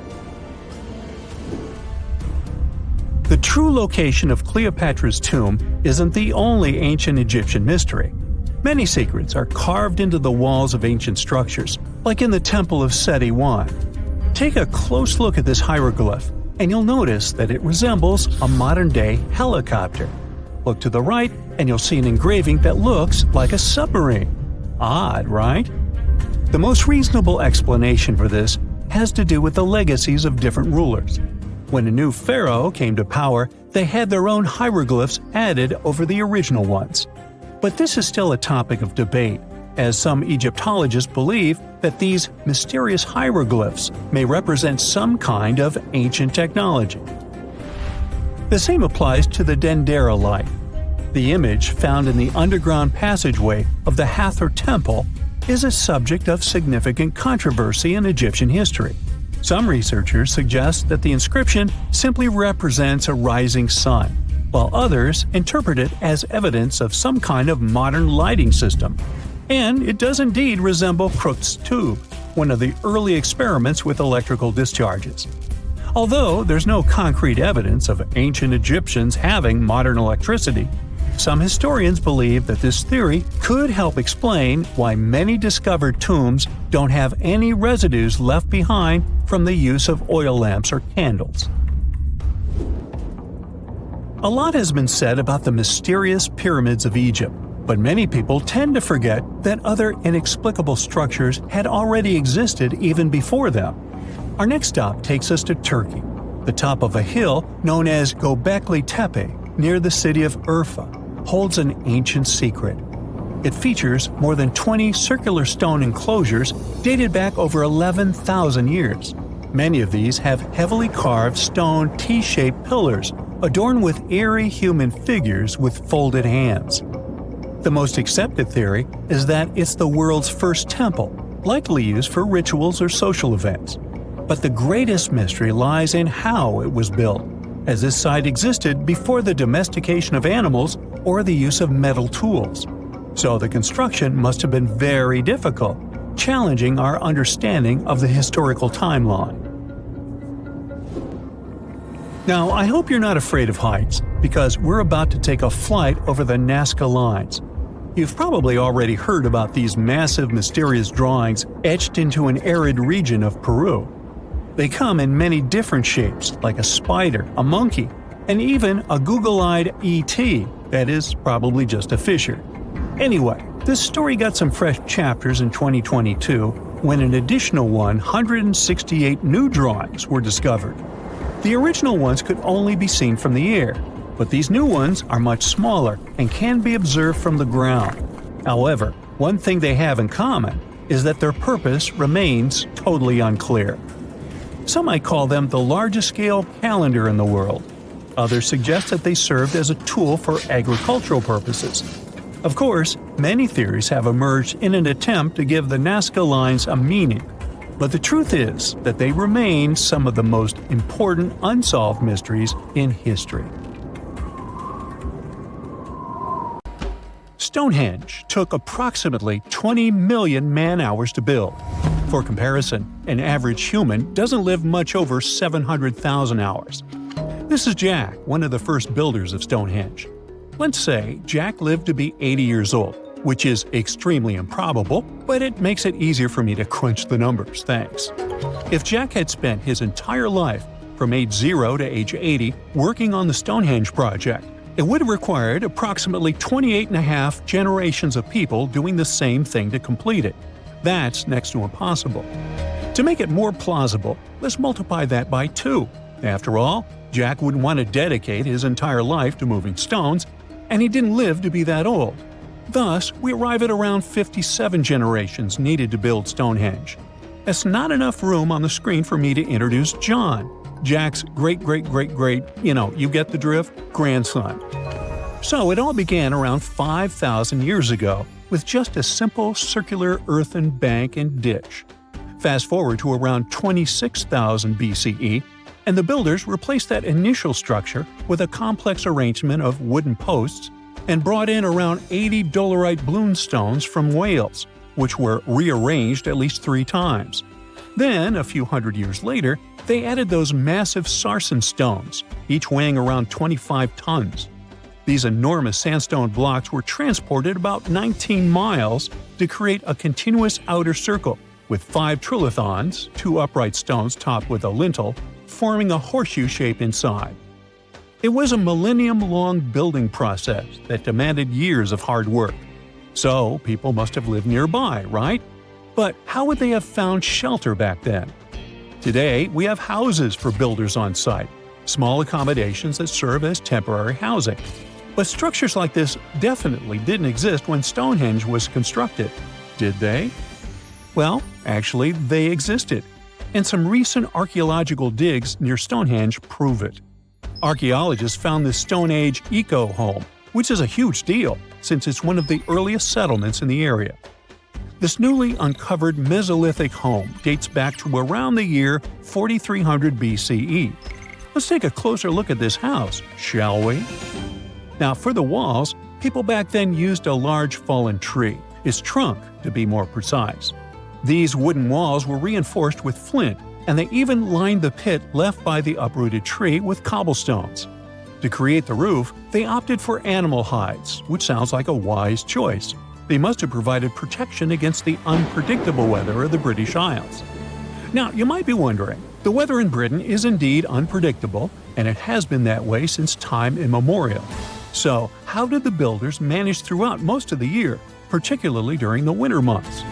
The true location of Cleopatra's tomb isn't the only ancient Egyptian mystery. Many secrets are carved into the walls of ancient structures, like in the Temple of Seti I. Take a close look at this hieroglyph, and you'll notice that it resembles a modern-day helicopter. Look to the right, and you'll see an engraving that looks like a submarine. Odd, right? The most reasonable explanation for this has to do with the legacies of different rulers. When a new pharaoh came to power, they had their own hieroglyphs added over the original ones. But this is still a topic of debate, as some Egyptologists believe that these mysterious hieroglyphs may represent some kind of ancient technology. The same applies to the Dendera light. The image found in the underground passageway of the Hathor Temple is a subject of significant controversy in Egyptian history. Some researchers suggest that the inscription simply represents a rising sun, while others interpret it as evidence of some kind of modern lighting system. And it does indeed resemble Crookes' tube, one of the early experiments with electrical discharges. Although there's no concrete evidence of ancient Egyptians having modern electricity, some historians believe that this theory could help explain why many discovered tombs don't have any residues left behind from the use of oil lamps or candles. A lot has been said about the mysterious pyramids of Egypt, but many people tend to forget that other inexplicable structures had already existed even before them. Our next stop takes us to Turkey. The top of a hill known as Göbekli Tepe, near the city of Urfa, holds an ancient secret. It features more than 20 circular stone enclosures dated back over 11,000 years. Many of these have heavily carved stone T-shaped pillars adorned with airy human figures with folded hands. The most accepted theory is that it's the world's first temple, likely used for rituals or social events. But the greatest mystery lies in how it was built, as this site existed before the domestication of animals or the use of metal tools. So the construction must have been very difficult, challenging our understanding of the historical timeline. Now, I hope you're not afraid of heights, because we're about to take a flight over the Nazca Lines. You've probably already heard about these massive, mysterious drawings etched into an arid region of Peru. They come in many different shapes, like a spider, a monkey, and even a Google-eyed ET that is probably just a fisher. Anyway, this story got some fresh chapters in 2022 when an additional 168 new drawings were discovered. The original ones could only be seen from the air, but these new ones are much smaller and can be observed from the ground. However, one thing they have in common is that their purpose remains totally unclear. Some might call them the largest-scale calendar in the world. Others suggest that they served as a tool for agricultural purposes. Of course, many theories have emerged in an attempt to give the Nazca Lines a meaning, but the truth is that they remain some of the most important unsolved mysteries in history. Stonehenge took approximately 20 million man-hours to build. For comparison, an average human doesn't live much over 700,000 hours. This is Jack, one of the first builders of Stonehenge. Let's say Jack lived to be 80 years old, which is extremely improbable, but it makes it easier for me to crunch the numbers, thanks. If Jack had spent his entire life, from age 0 to age 80, working on the Stonehenge project, it would have required approximately 28.5 generations of people doing the same thing to complete it. That's next to impossible. To make it more plausible, let's multiply that by 2. After all, Jack wouldn't want to dedicate his entire life to moving stones, and he didn't live to be that old. Thus, we arrive at around 57 generations needed to build Stonehenge. That's not enough room on the screen for me to introduce John, Jack's great-great-great-great, you get the drift, grandson. So it all began around 5,000 years ago with just a simple circular earthen bank and ditch. Fast forward to around 26,000 BCE, and the builders replaced that initial structure with a complex arrangement of wooden posts and brought in around 80 dolerite bloom stones from Wales, which were rearranged at least 3 times. Then, a few hundred years later, they added those massive sarsen stones, each weighing around 25 tons. These enormous sandstone blocks were transported about 19 miles to create a continuous outer circle, with 5 trilithons, 2 upright stones topped with a lintel, forming a horseshoe shape inside. It was a millennium-long building process that demanded years of hard work. So, people must have lived nearby, right? But how would they have found shelter back then? Today, we have houses for builders on site, small accommodations that serve as temporary housing. But structures like this definitely didn't exist when Stonehenge was constructed, did they? Well, actually, they existed, and some recent archaeological digs near Stonehenge prove it. Archaeologists found this Stone Age eco-home, which is a huge deal since it's one of the earliest settlements in the area. This newly uncovered Mesolithic home dates back to around the year 4300 BCE. Let's take a closer look at this house, shall we? Now, for the walls, people back then used a large fallen tree, its trunk to be more precise. These wooden walls were reinforced with flint, and they even lined the pit left by the uprooted tree with cobblestones. To create the roof, they opted for animal hides, which sounds like a wise choice. They must have provided protection against the unpredictable weather of the British Isles. Now, you might be wondering, the weather in Britain is indeed unpredictable, and it has been that way since time immemorial. So, how did the builders manage throughout most of the year, particularly during the winter months?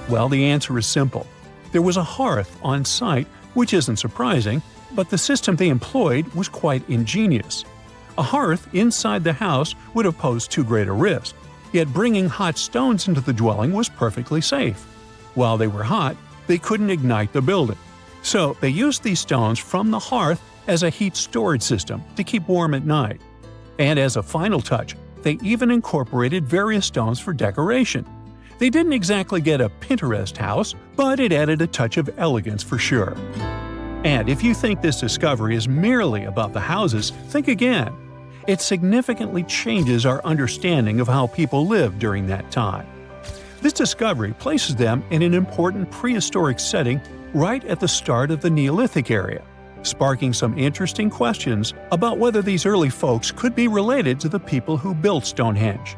Well, the answer is simple. There was a hearth on site, which isn't surprising, but the system they employed was quite ingenious. A hearth inside the house would have posed too great a risk. Yet bringing hot stones into the dwelling was perfectly safe. While they were hot, they couldn't ignite the building. So they used these stones from the hearth as a heat storage system to keep warm at night. And as a final touch, they even incorporated various stones for decoration. They didn't exactly get a Pinterest house, but it added a touch of elegance for sure. And if you think this discovery is merely about the houses, think again. It significantly changes our understanding of how people lived during that time. This discovery places them in an important prehistoric setting right at the start of the Neolithic area, sparking some interesting questions about whether these early folks could be related to the people who built Stonehenge.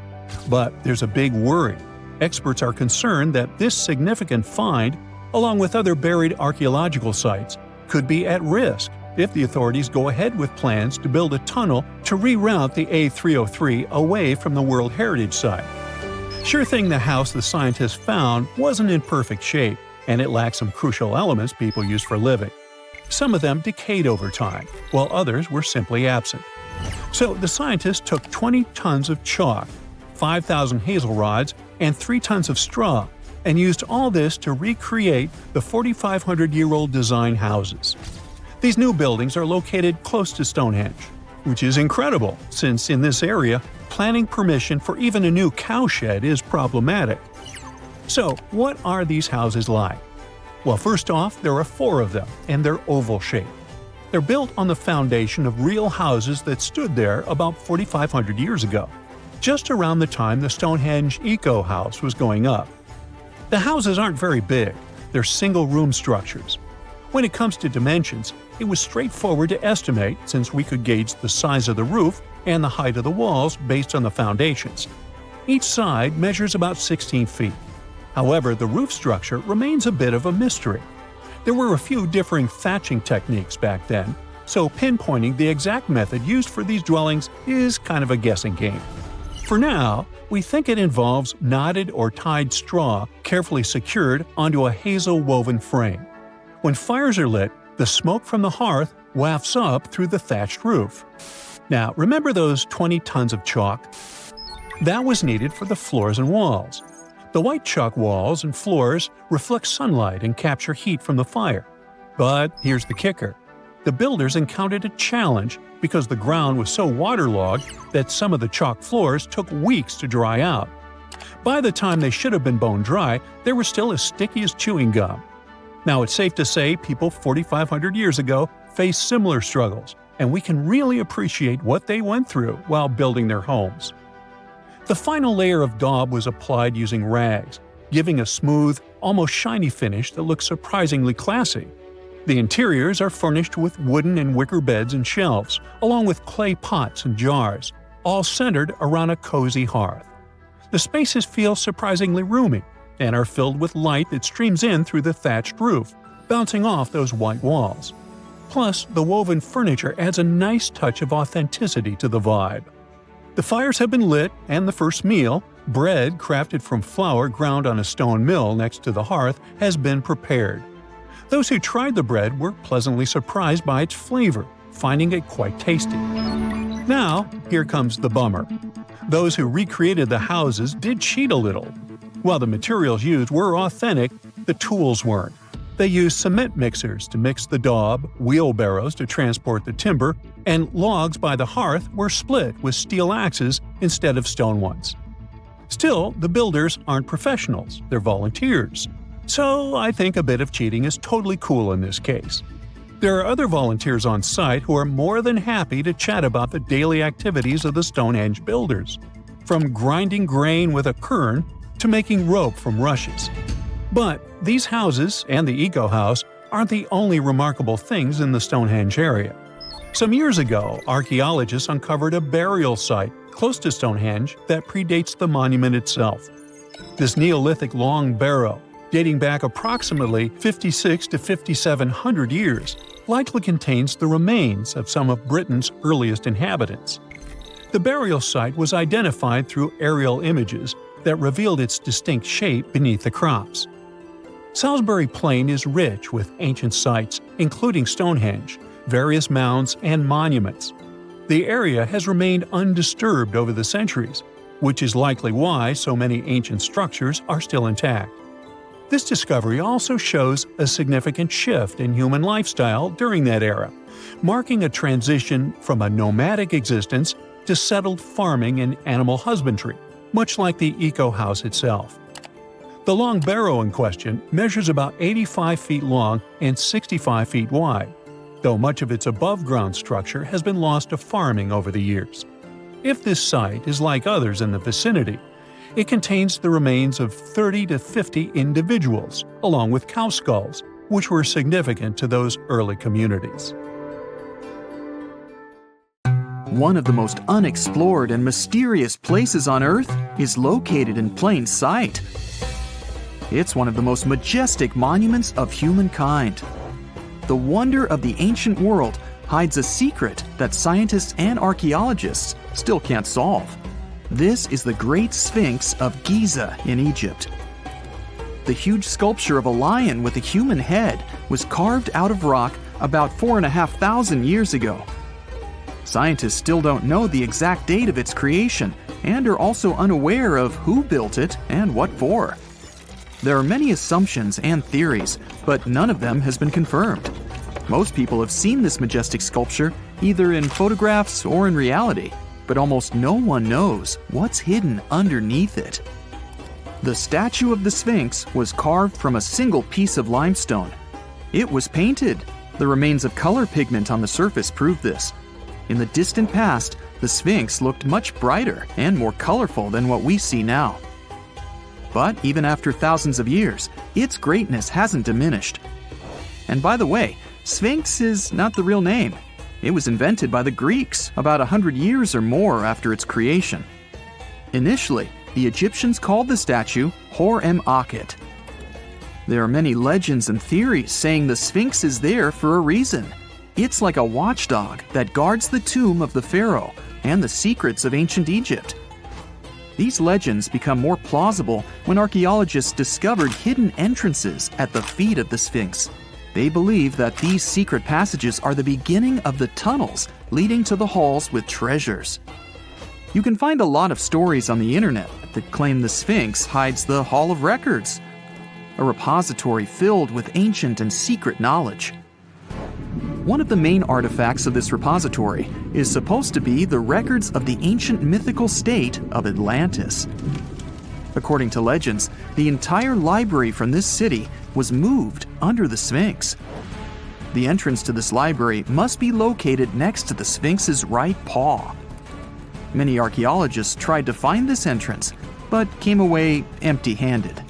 But there's a big worry. Experts are concerned that this significant find, along with other buried archaeological sites, could be at risk if the authorities go ahead with plans to build a tunnel to reroute the A303 away from the World Heritage Site. Sure thing the house the scientists found wasn't in perfect shape, and it lacked some crucial elements people use for living. Some of them decayed over time, while others were simply absent. So the scientists took 20 tons of chalk, 5,000 hazel rods, and 3 tons of straw, and used all this to recreate the 4,500-year-old design houses. These new buildings are located close to Stonehenge, which is incredible since in this area, planning permission for even a new cowshed is problematic. So, what are these houses like? Well, first off, there are 4 of them, and they're oval-shaped. They're built on the foundation of real houses that stood there about 4,500 years ago, just around the time the Stonehenge Eco House was going up. The houses aren't very big, they're single-room structures. When it comes to dimensions, it was straightforward to estimate since we could gauge the size of the roof and the height of the walls based on the foundations. Each side measures about 16 feet. However, the roof structure remains a bit of a mystery. There were a few differing thatching techniques back then, so pinpointing the exact method used for these dwellings is kind of a guessing game. For now, we think it involves knotted or tied straw carefully secured onto a hazel-woven frame. When fires are lit, the smoke from the hearth wafts up through the thatched roof. Now, remember those 20 tons of chalk? That was needed for the floors and walls. The white chalk walls and floors reflect sunlight and capture heat from the fire. But here's the kicker. The builders encountered a challenge because the ground was so waterlogged that some of the chalk floors took weeks to dry out. By the time they should have been bone dry, they were still as sticky as chewing gum. Now, it's safe to say people 4,500 years ago faced similar struggles, and we can really appreciate what they went through while building their homes. The final layer of daub was applied using rags, giving a smooth, almost shiny finish that looks surprisingly classy. The interiors are furnished with wooden and wicker beds and shelves, along with clay pots and jars, all centered around a cozy hearth. The spaces feel surprisingly roomy and are filled with light that streams in through the thatched roof, bouncing off those white walls. Plus, the woven furniture adds a nice touch of authenticity to the vibe. The fires have been lit, and the first meal, bread crafted from flour ground on a stone mill next to the hearth, has been prepared. Those who tried the bread were pleasantly surprised by its flavor, finding it quite tasty. Now, here comes the bummer. Those who recreated the houses did cheat a little. While the materials used were authentic, the tools weren't. They used cement mixers to mix the daub, wheelbarrows to transport the timber, and logs by the hearth were split with steel axes instead of stone ones. Still, the builders aren't professionals, they're volunteers. So I think a bit of cheating is totally cool in this case. There are other volunteers on site who are more than happy to chat about the daily activities of the Stonehenge builders, from grinding grain with a quern to making rope from rushes. But these houses and the Eco House aren't the only remarkable things in the Stonehenge area. Some years ago, archaeologists uncovered a burial site close to Stonehenge that predates the monument itself. This Neolithic long barrow, dating back approximately 56 to 5,700 years, likely contains the remains of some of Britain's earliest inhabitants. The burial site was identified through aerial images that revealed its distinct shape beneath the crops. Salisbury Plain is rich with ancient sites, including Stonehenge, various mounds, and monuments. The area has remained undisturbed over the centuries, which is likely why so many ancient structures are still intact. This discovery also shows a significant shift in human lifestyle during that era, marking a transition from a nomadic existence to settled farming and animal husbandry, much like the eco-house itself. The long barrow in question measures about 85 feet long and 65 feet wide, though much of its above-ground structure has been lost to farming over the years. If this site is like others in the vicinity, it contains the remains of 30 to 50 individuals, along with cow skulls, which were significant to those early communities. One of the most unexplored and mysterious places on Earth is located in plain sight. It's one of the most majestic monuments of humankind. The wonder of the ancient world hides a secret that scientists and archaeologists still can't solve. This is the Great Sphinx of Giza in Egypt. The huge sculpture of a lion with a human head was carved out of rock about 4,500 years ago. Scientists still don't know the exact date of its creation and are also unaware of who built it and what for. There are many assumptions and theories, but none of them has been confirmed. Most people have seen this majestic sculpture either in photographs or in reality, but almost no one knows what's hidden underneath it. The statue of the Sphinx was carved from a single piece of limestone. It was painted. The remains of color pigment on the surface prove this. In the distant past, the Sphinx looked much brighter and more colorful than what we see now. But even after thousands of years, its greatness hasn't diminished. And by the way, Sphinx is not the real name. It was invented by the Greeks about 100 years or more after its creation. Initially, the Egyptians called the statue Hor-em-Akhet. There are many legends and theories saying the Sphinx is there for a reason. It's like a watchdog that guards the tomb of the pharaoh and the secrets of ancient Egypt. These legends become more plausible when archaeologists discovered hidden entrances at the feet of the Sphinx. They believe that these secret passages are the beginning of the tunnels leading to the halls with treasures. You can find a lot of stories on the internet that claim the Sphinx hides the Hall of Records, a repository filled with ancient and secret knowledge. One of the main artifacts of this repository is supposed to be the records of the ancient mythical state of Atlantis. According to legends, the entire library from this city was moved under the Sphinx. The entrance to this library must be located next to the Sphinx's right paw. Many archaeologists tried to find this entrance, but came away empty-handed.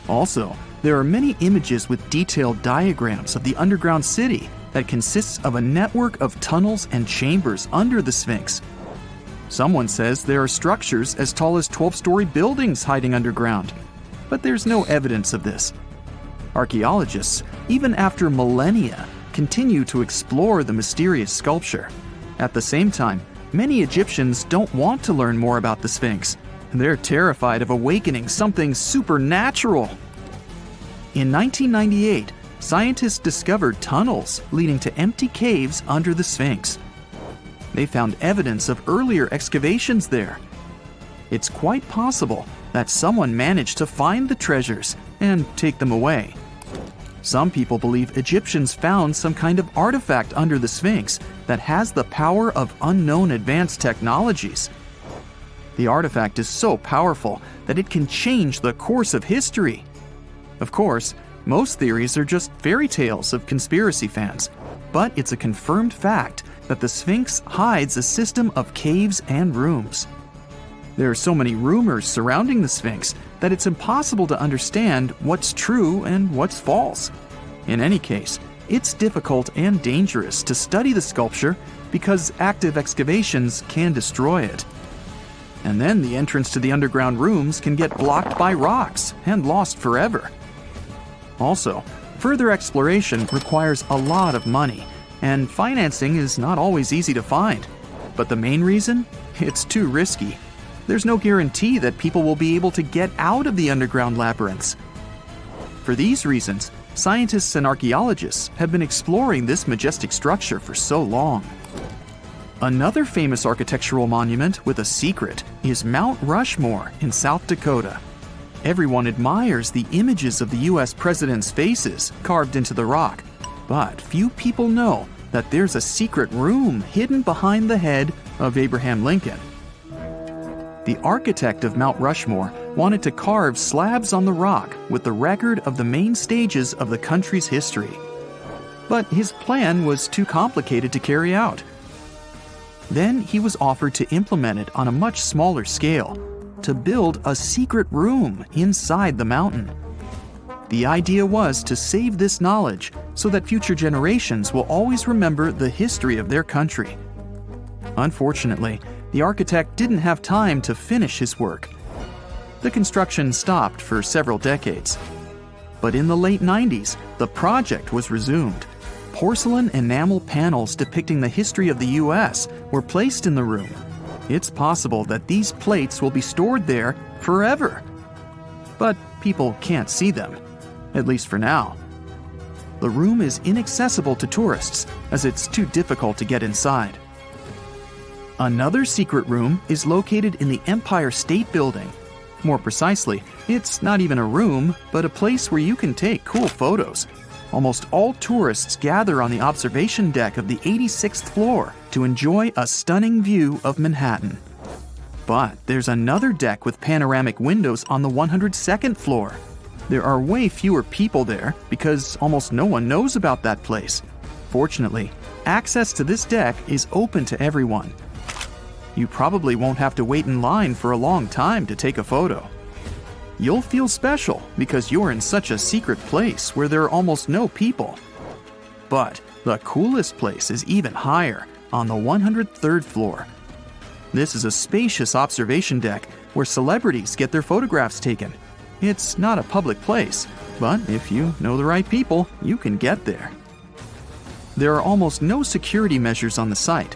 Also, there are many images with detailed diagrams of the underground city that consists of a network of tunnels and chambers under the Sphinx. Someone says there are structures as tall as 12-story buildings hiding underground, but there's no evidence of this. Archaeologists, even after millennia, continue to explore the mysterious sculpture. At the same time, many Egyptians don't want to learn more about the Sphinx. They're terrified of awakening something supernatural. In 1998, scientists discovered tunnels leading to empty caves under the Sphinx. They found evidence of earlier excavations there. It's quite possible that someone managed to find the treasures and take them away. Some people believe Egyptians found some kind of artifact under the Sphinx that has the power of unknown advanced technologies. The artifact is so powerful that it can change the course of history. Of course, most theories are just fairy tales of conspiracy fans, but it's a confirmed fact that the Sphinx hides a system of caves and rooms. There are so many rumors surrounding the Sphinx that it's impossible to understand what's true and what's false. In any case, it's difficult and dangerous to study the sculpture because active excavations can destroy it. And then the entrance to the underground rooms can get blocked by rocks and lost forever. Also, further exploration requires a lot of money, and financing is not always easy to find. But the main reason? It's too risky. There's no guarantee that people will be able to get out of the underground labyrinths. For these reasons, scientists and archaeologists have been exploring this majestic structure for so long. Another famous architectural monument with a secret is Mount Rushmore in South Dakota. Everyone admires the images of the US presidents' faces carved into the rock, but few people know that there's a secret room hidden behind the head of Abraham Lincoln. The architect of Mount Rushmore wanted to carve slabs on the rock with the record of the main stages of the country's history. But his plan was too complicated to carry out. Then he was offered to implement it on a much smaller scale, to build a secret room inside the mountain. The idea was to save this knowledge so that future generations will always remember the history of their country. Unfortunately, the architect didn't have time to finish his work. The construction stopped for several decades. But in the late 90s, the project was resumed. Porcelain enamel panels depicting the history of the US were placed in the room. It's possible that these plates will be stored there forever. But people can't see them, at least for now. The room is inaccessible to tourists as it's too difficult to get inside. Another secret room is located in the Empire State Building. More precisely, it's not even a room, but a place where you can take cool photos. Almost all tourists gather on the observation deck of the 86th floor to enjoy a stunning view of Manhattan. But there's another deck with panoramic windows on the 102nd floor. There are way fewer people there because almost no one knows about that place. Fortunately, access to this deck is open to everyone. You probably won't have to wait in line for a long time to take a photo. You'll feel special because you're in such a secret place where there are almost no people. But the coolest place is even higher, on the 103rd floor. This is a spacious observation deck where celebrities get their photographs taken. It's not a public place, but if you know the right people, you can get there. There are almost no security measures on the site.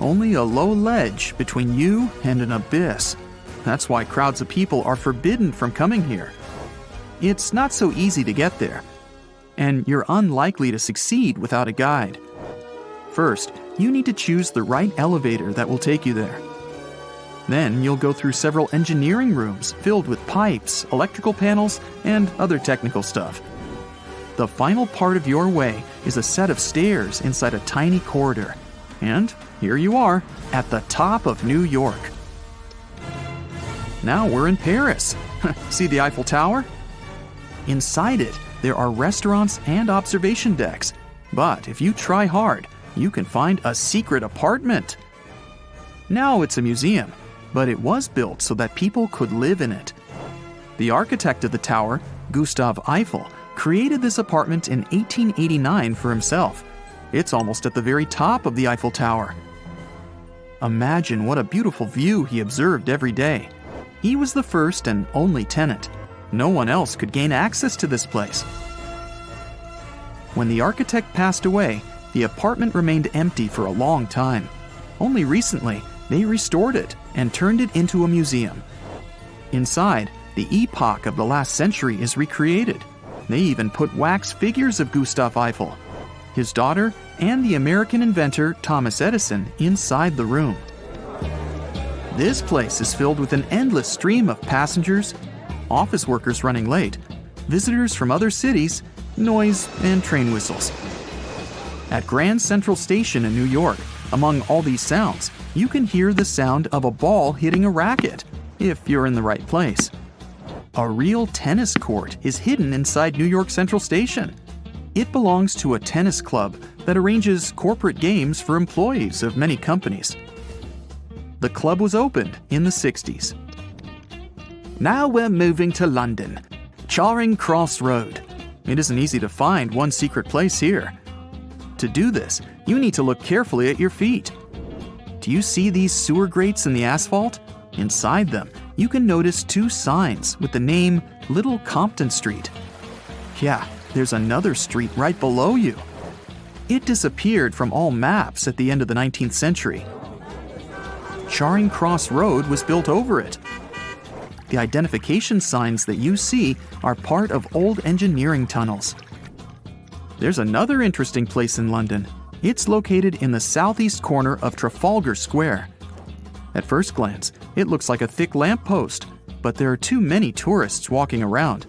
Only a low ledge between you and an abyss. That's why crowds of people are forbidden from coming here. It's not so easy to get there, and you're unlikely to succeed without a guide. First, you need to choose the right elevator that will take you there. Then you'll go through several engineering rooms filled with pipes, electrical panels, and other technical stuff. The final part of your way is a set of stairs inside a tiny corridor. And here you are, at the top of New York. Now we're in Paris. See the Eiffel Tower? Inside it, there are restaurants and observation decks. But if you try hard, you can find a secret apartment. Now it's a museum, but it was built so that people could live in it. The architect of the tower, Gustav Eiffel, created this apartment in 1889 for himself. It's almost at the very top of the Eiffel Tower. Imagine what a beautiful view he observed every day. He was the first and only tenant. No one else could gain access to this place. When the architect passed away, the apartment remained empty for a long time. Only recently, they restored it and turned it into a museum. Inside, the epoch of the last century is recreated. They even put wax figures of Gustav Eiffel, his daughter, and the American inventor Thomas Edison inside the room. This place is filled with an endless stream of passengers, office workers running late, visitors from other cities, noise, and train whistles. At Grand Central Station in New York, among all these sounds, you can hear the sound of a ball hitting a racket, if you're in the right place. A real tennis court is hidden inside New York Central Station. It belongs to a tennis club that arranges corporate games for employees of many companies. The club was opened in the 60s. Now we're moving to London, Charing Cross Road. It isn't easy to find one secret place here. To do this, you need to look carefully at your feet. Do you see these sewer grates in the asphalt? Inside them, you can notice two signs with the name Little Compton Street. Yeah, there's another street right below you. It disappeared from all maps at the end of the 19th century. Charing Cross Road was built over it. The identification signs that you see are part of old engineering tunnels. There's another interesting place in London, It's located in the southeast corner of Trafalgar Square. At first glance, it looks like a thick lamppost, but there are too many tourists walking around.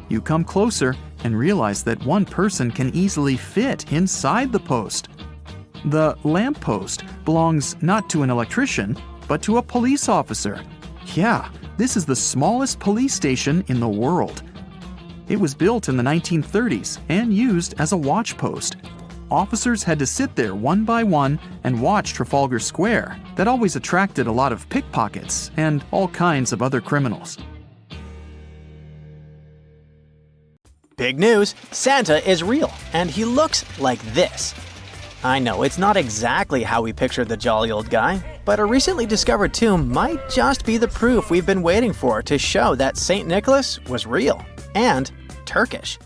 You come closer and realize that one person can easily fit inside the post. The lamppost belongs not to an electrician, but to a police officer. Yeah, this is the smallest police station in the world. It was built in the 1930s and used as a watch post. Officers had to sit there one by one and watch Trafalgar Square. That always attracted a lot of pickpockets and all kinds of other criminals. Big news! Santa is real, and he looks like this. I know it's not exactly how we pictured the jolly old guy, but a recently discovered tomb might just be the proof we've been waiting for to show that St. Nicholas was real and Turkish.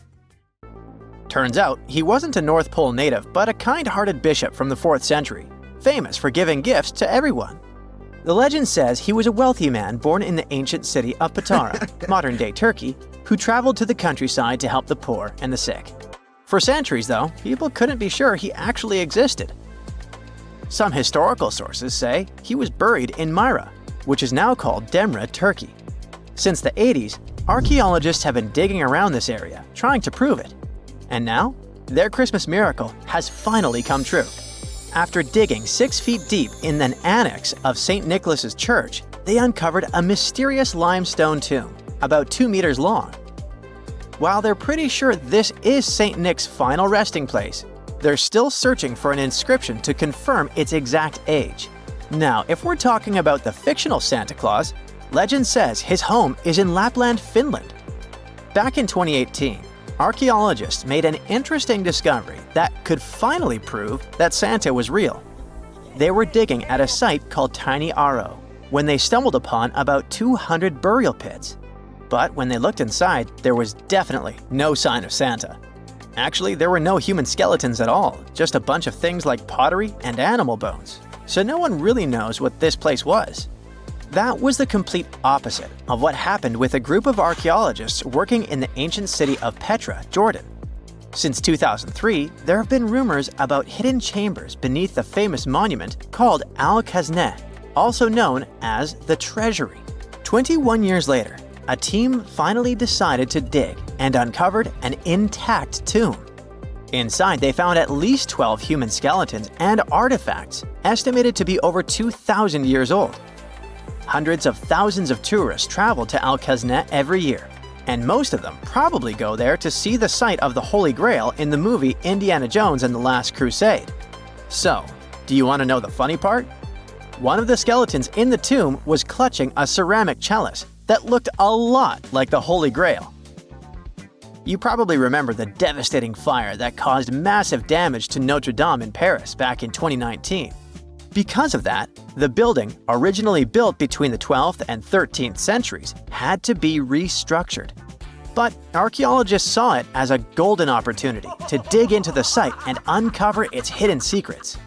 Turns out, he wasn't a North Pole native, but a kind-hearted bishop from the 4th century, famous for giving gifts to everyone. The legend says he was a wealthy man born in the ancient city of Patara, modern-day Turkey, who traveled to the countryside to help the poor and the sick. For centuries, though, people couldn't be sure he actually existed. Some historical sources say he was buried in Myra, which is now called Demre, Turkey. Since the 80s, archaeologists have been digging around this area, trying to prove it. And now, their Christmas miracle has finally come true. After digging 6 feet deep in an annex of St. Nicholas's church, they uncovered a mysterious limestone tomb, about 2 meters long. While they're pretty sure this is St. Nick's final resting place, they're still searching for an inscription to confirm its exact age. Now, if we're talking about the fictional Santa Claus, legend says his home is in Lapland, Finland. Back in 2018, archaeologists made an interesting discovery that could finally prove that Santa was real. They were digging at a site called Tiny Aro when they stumbled upon about 200 burial pits. But when they looked inside, there was definitely no sign of Santa. Actually, there were no human skeletons at all, just a bunch of things like pottery and animal bones. So no one really knows what this place was. That was the complete opposite of what happened with a group of archaeologists working in the ancient city of Petra, Jordan. Since 2003, there have been rumors about hidden chambers beneath the famous monument called Al-Khazneh, also known as the Treasury. 21 years later, a team finally decided to dig and uncovered an intact tomb. Inside, they found at least 12 human skeletons and artifacts estimated to be over 2,000 years old. Hundreds of thousands of tourists travel to Al-Khazneh every year, and most of them probably go there to see the site of the Holy Grail in the movie Indiana Jones and the Last Crusade. So, do you want to know the funny part? One of the skeletons in the tomb was clutching a ceramic chalice that looked a lot like the Holy Grail. You probably remember the devastating fire that caused massive damage to Notre Dame in Paris back in 2019. Because of that, the building, originally built between the 12th and 13th centuries, had to be restructured. But archaeologists saw it as a golden opportunity to dig into the site and uncover its hidden secrets.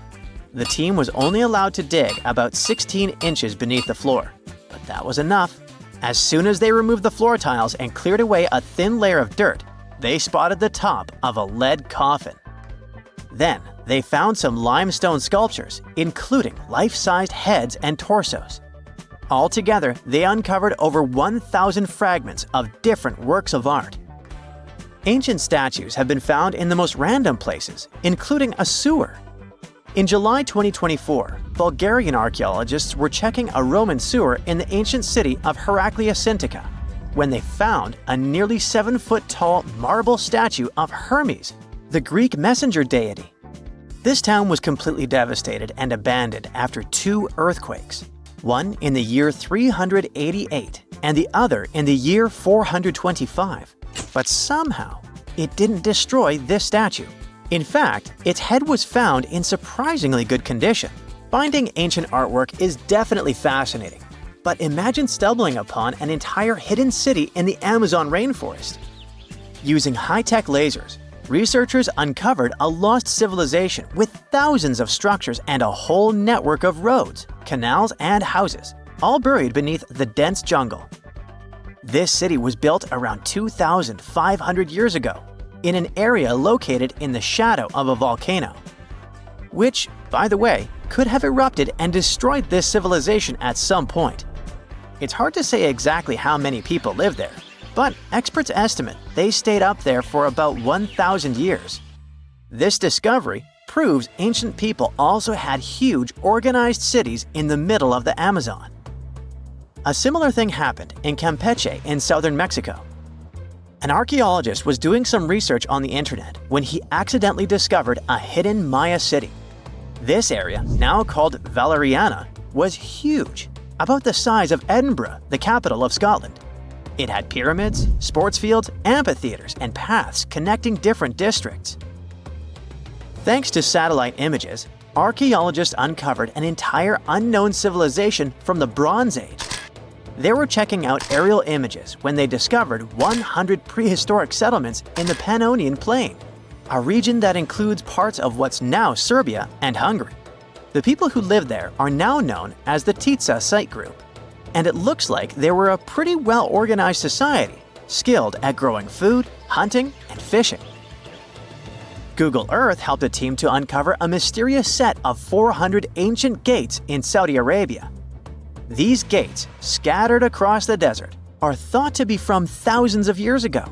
The team was only allowed to dig about 16 inches beneath the floor, but that was enough. As soon as they removed the floor tiles and cleared away a thin layer of dirt, they spotted the top of a lead coffin. Then, they found some limestone sculptures, including life-sized heads and torsos. Altogether, they uncovered over 1,000 fragments of different works of art. Ancient statues have been found in the most random places, including a sewer. In July 2024, Bulgarian archaeologists were checking a Roman sewer in the ancient city of Heraklia Sintika when they found a nearly 7-foot-tall marble statue of Hermes, the Greek messenger deity. This town was completely devastated and abandoned after 2 earthquakes, one in the year 388 and the other in the year 425. But somehow, it didn't destroy this statue. In fact, its head was found in surprisingly good condition. Finding ancient artwork is definitely fascinating, but imagine stumbling upon an entire hidden city in the Amazon rainforest. Using high-tech lasers, researchers uncovered a lost civilization with thousands of structures and a whole network of roads, canals, and houses, all buried beneath the dense jungle. This city was built around 2,500 years ago, in an area located in the shadow of a volcano. which, by the way, could have erupted and destroyed this civilization at some point. It's hard to say exactly how many people lived there, but experts estimate they stayed up there for about 1,000 years. This discovery proves ancient people also had huge, organized cities in the middle of the Amazon. A similar thing happened in Campeche in southern Mexico. An archaeologist was doing some research on the internet when he accidentally discovered a hidden Maya city. This area, now called Valeriana, was huge, about the size of Edinburgh, the capital of Scotland. It had pyramids, sports fields, amphitheaters, and paths connecting different districts. Thanks to satellite images, archaeologists uncovered an entire unknown civilization from the Bronze Age. They were checking out aerial images when they discovered 100 prehistoric settlements in the Pannonian Plain, a region that includes parts of what's now Serbia and Hungary. The people who lived there are now known as the Titsa site group, and it looks like they were a pretty well-organized society, skilled at growing food, hunting, and fishing. Google Earth helped a team to uncover a mysterious set of 400 ancient gates in Saudi Arabia. These gates, scattered across the desert, are thought to be from thousands of years ago.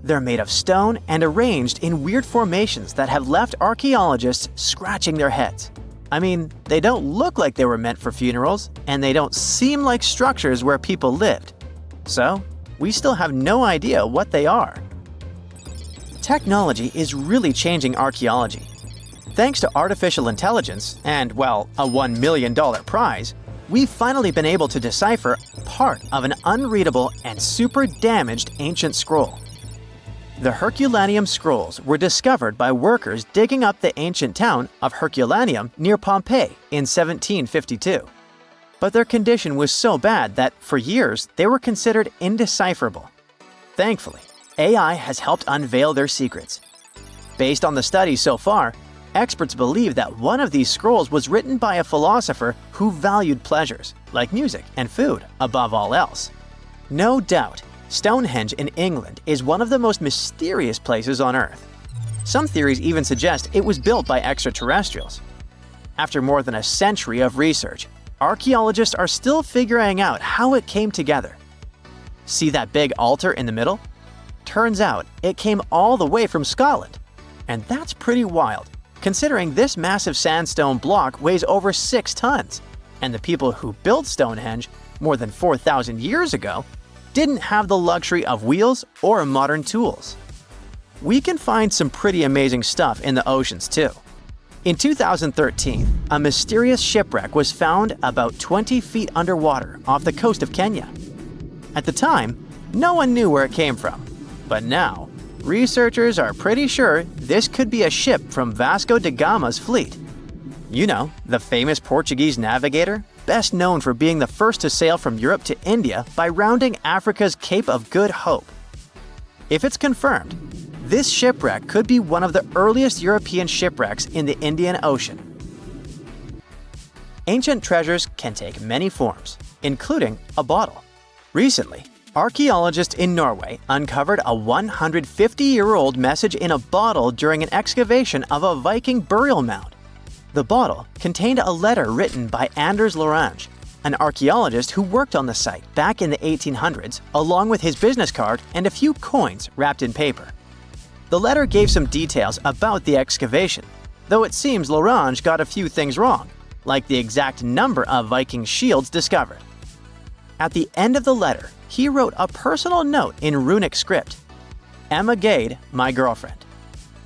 They're made of stone and arranged in weird formations that have left archaeologists scratching their heads. I mean, they don't look like they were meant for funerals, and they don't seem like structures where people lived. So, we still have no idea what they are. Technology is really changing archaeology. Thanks to artificial intelligence and, well, a $1 million prize, we've finally been able to decipher part of an unreadable and super damaged ancient scroll. The Herculaneum scrolls were discovered by workers digging up the ancient town of Herculaneum near Pompeii in 1752. But their condition was so bad that, for years, they were considered indecipherable. Thankfully, AI has helped unveil their secrets. Based on the studies so far, experts believe that one of these scrolls was written by a philosopher who valued pleasures, like music and food, above all else. No doubt, Stonehenge in England is one of the most mysterious places on Earth. Some theories even suggest it was built by extraterrestrials. After more than a century of research, archaeologists are still figuring out how it came together. See that big altar in the middle? Turns out it came all the way from Scotland. And that's pretty wild, considering this massive sandstone block weighs over 6 tons, and the people who built Stonehenge more than 4,000 years ago didn't have the luxury of wheels or modern tools. We can find some pretty amazing stuff in the oceans too. In 2013, a mysterious shipwreck was found about 20 feet underwater off the coast of Kenya. At the time, no one knew where it came from, but now, researchers are pretty sure this could be a ship from Vasco da Gama's fleet. You know, the famous Portuguese navigator, best known for being the first to sail from Europe to India by rounding Africa's Cape of Good Hope. If it's confirmed, this shipwreck could be one of the earliest European shipwrecks in the Indian Ocean. Ancient treasures can take many forms, including a bottle. Recently, archaeologists in Norway uncovered a 150-year-old message in a bottle during an excavation of a Viking burial mound. The bottle contained a letter written by Anders Lorange, an archaeologist who worked on the site back in the 1800s, along with his business card and a few coins wrapped in paper. The letter gave some details about the excavation, though it seems Lorange got a few things wrong, like the exact number of Viking shields discovered. At the end of the letter, he wrote a personal note in runic script, "Emma Gade, my girlfriend."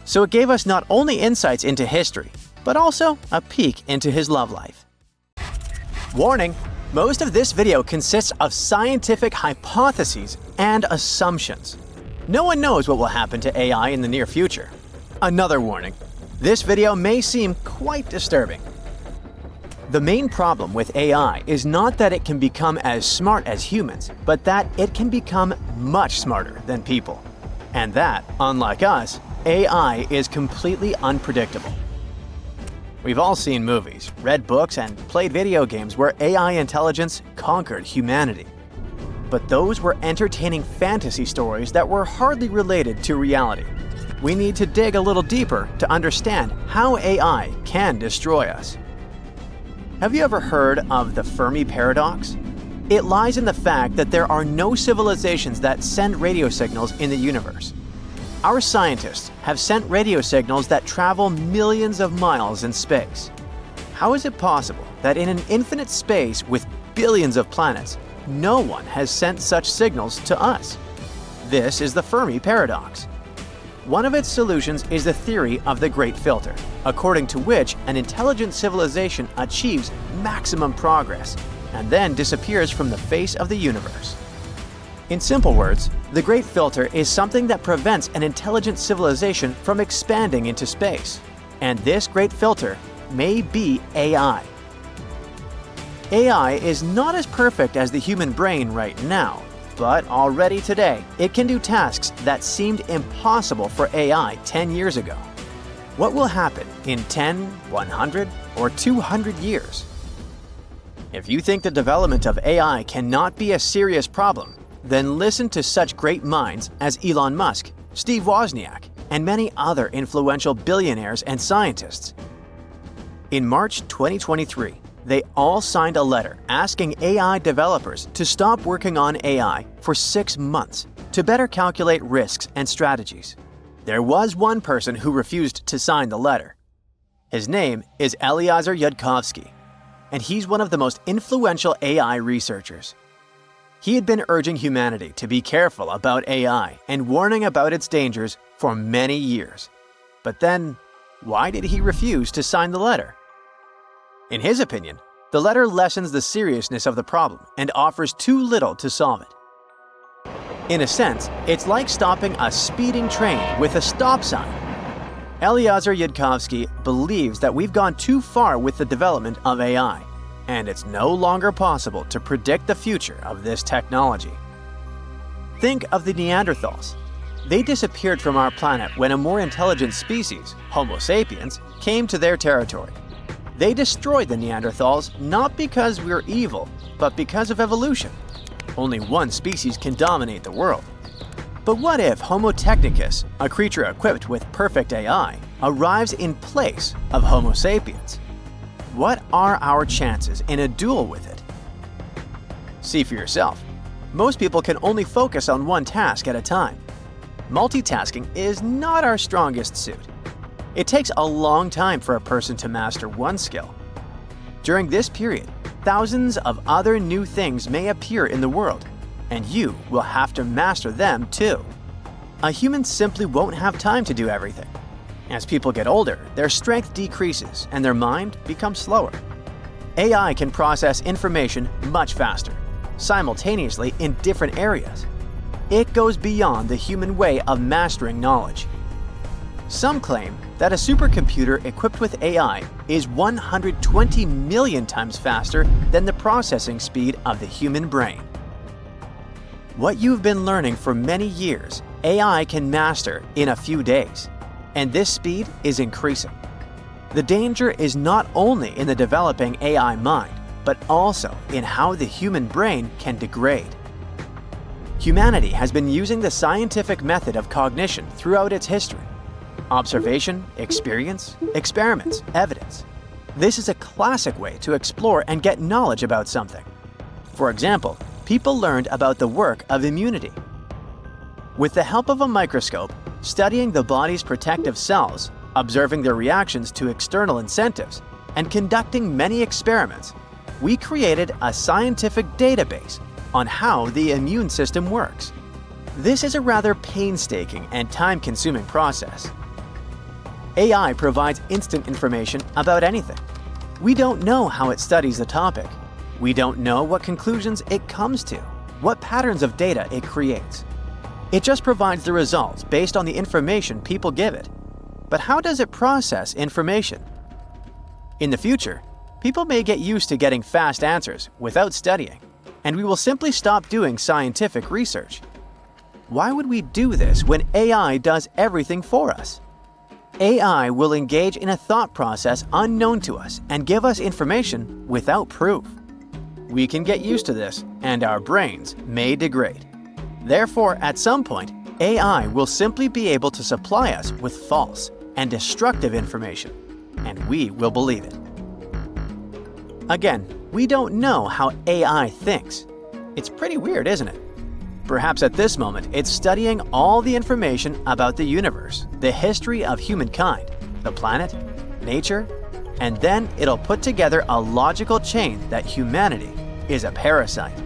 So it gave us not only insights into history, but also a peek into his love life. Warning! Most of this video consists of scientific hypotheses and assumptions. No one knows what will happen to AI in the near future. Another warning, this video may seem quite disturbing. The main problem with AI is not that it can become as smart as humans, but that it can become much smarter than people. And that, unlike us, AI is completely unpredictable. We've all seen movies, read books, and played video games where AI intelligence conquered humanity. But those were entertaining fantasy stories that were hardly related to reality. we need to dig a little deeper to understand how AI can destroy us. Have you ever heard of the Fermi paradox? It lies in the fact that there are no civilizations that send radio signals in the universe. Our scientists have sent radio signals that travel millions of miles in space. How is it possible that in an infinite space with billions of planets, no one has sent such signals to us? This is the Fermi paradox. One of its solutions is the theory of the Great Filter, according to which an intelligent civilization achieves maximum progress and then disappears from the face of the universe. In simple words, the Great Filter is something that prevents an intelligent civilization from expanding into space. And this Great Filter may be AI. AI is not as perfect as the human brain right now, but already today, it can do tasks that seemed impossible for AI 10 years ago. What will happen in 10, 100, or 200 years? If you think the development of AI cannot be a serious problem, then listen to such great minds as Elon Musk, Steve Wozniak, and many other influential billionaires and scientists. In March 2023, they all signed a letter asking AI developers to stop working on AI for 6 months to better calculate risks and strategies. There was one person who refused to sign the letter. His name is Eliezer Yudkowsky, and he's one of the most influential AI researchers. He had been urging humanity to be careful about AI and warning about its dangers for many years. But then, why did he refuse to sign the letter? In his opinion, the letter lessens the seriousness of the problem and offers too little to solve it. In a sense, it's like stopping a speeding train with a stop sign. Eliezer Yudkowsky believes that we've gone too far with the development of AI, and it's no longer possible to predict the future of this technology. Think of the Neanderthals. They disappeared from our planet when a more intelligent species, Homo sapiens, came to their territory. They destroyed the Neanderthals not because we're evil, but because of evolution. Only one species can dominate the world. But what if Homo technicus, a creature equipped with perfect AI, arrives in place of Homo sapiens? What are our chances in a duel with it? See for yourself. Most people can only focus on one task at a time. Multitasking is not our strongest suit. It takes a long time for a person to master one skill. During this period, thousands of other new things may appear in the world, and you will have to master them too. A human simply won't have time to do everything. As people get older, their strength decreases and their mind becomes slower. AI can process information much faster, simultaneously in different areas. It goes beyond the human way of mastering knowledge. Some claim that a supercomputer equipped with AI is 120 million times faster than the processing speed of the human brain. What you've been learning for many years, AI can master in a few days, and this speed is increasing. The danger is not only in the developing AI mind, but also in how the human brain can degrade. Humanity has been using the scientific method of cognition throughout its history. Observation, experience, experiments, evidence. This is a classic way to explore and get knowledge about something. For example, people learned about the work of immunity. With the help of a microscope, studying the body's protective cells, observing their reactions to external incentives, and conducting many experiments, we created a scientific database on how the immune system works. This is a rather painstaking and time-consuming process. AI provides instant information about anything. We don't know how it studies the topic. We don't know what conclusions it comes to, what patterns of data it creates. It just provides the results based on the information people give it. But how does it process information? In the future, people may get used to getting fast answers without studying, and we will simply stop doing scientific research. Why would we do this when AI does everything for us? AI will engage in a thought process unknown to us and give us information without proof. We can get used to this, and our brains may degrade. Therefore, at some point, AI will simply be able to supply us with false and destructive information, and we will believe it. Again, we don't know how AI thinks. It's pretty weird, isn't it? Perhaps at this moment, it's studying all the information about the universe, the history of humankind, the planet, nature, and then it'll put together a logical chain that humanity is a parasite.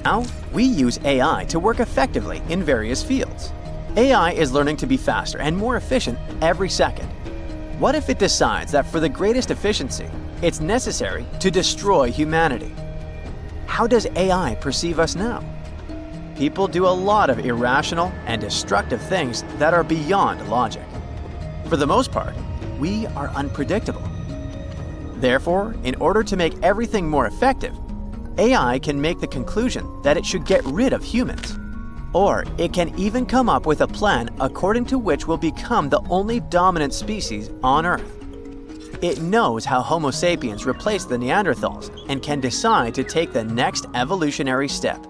Now, we use AI to work effectively in various fields. AI is learning to be faster and more efficient every second. What if it decides that for the greatest efficiency, it's necessary to destroy humanity? How does AI perceive us now? People do a lot of irrational and destructive things that are beyond logic. For the most part, we are unpredictable. Therefore, in order to make everything more effective, AI can make the conclusion that it should get rid of humans. Or it can even come up with a plan according to which we'll become the only dominant species on Earth. It knows how Homo sapiens replaced the Neanderthals and can decide to take the next evolutionary step.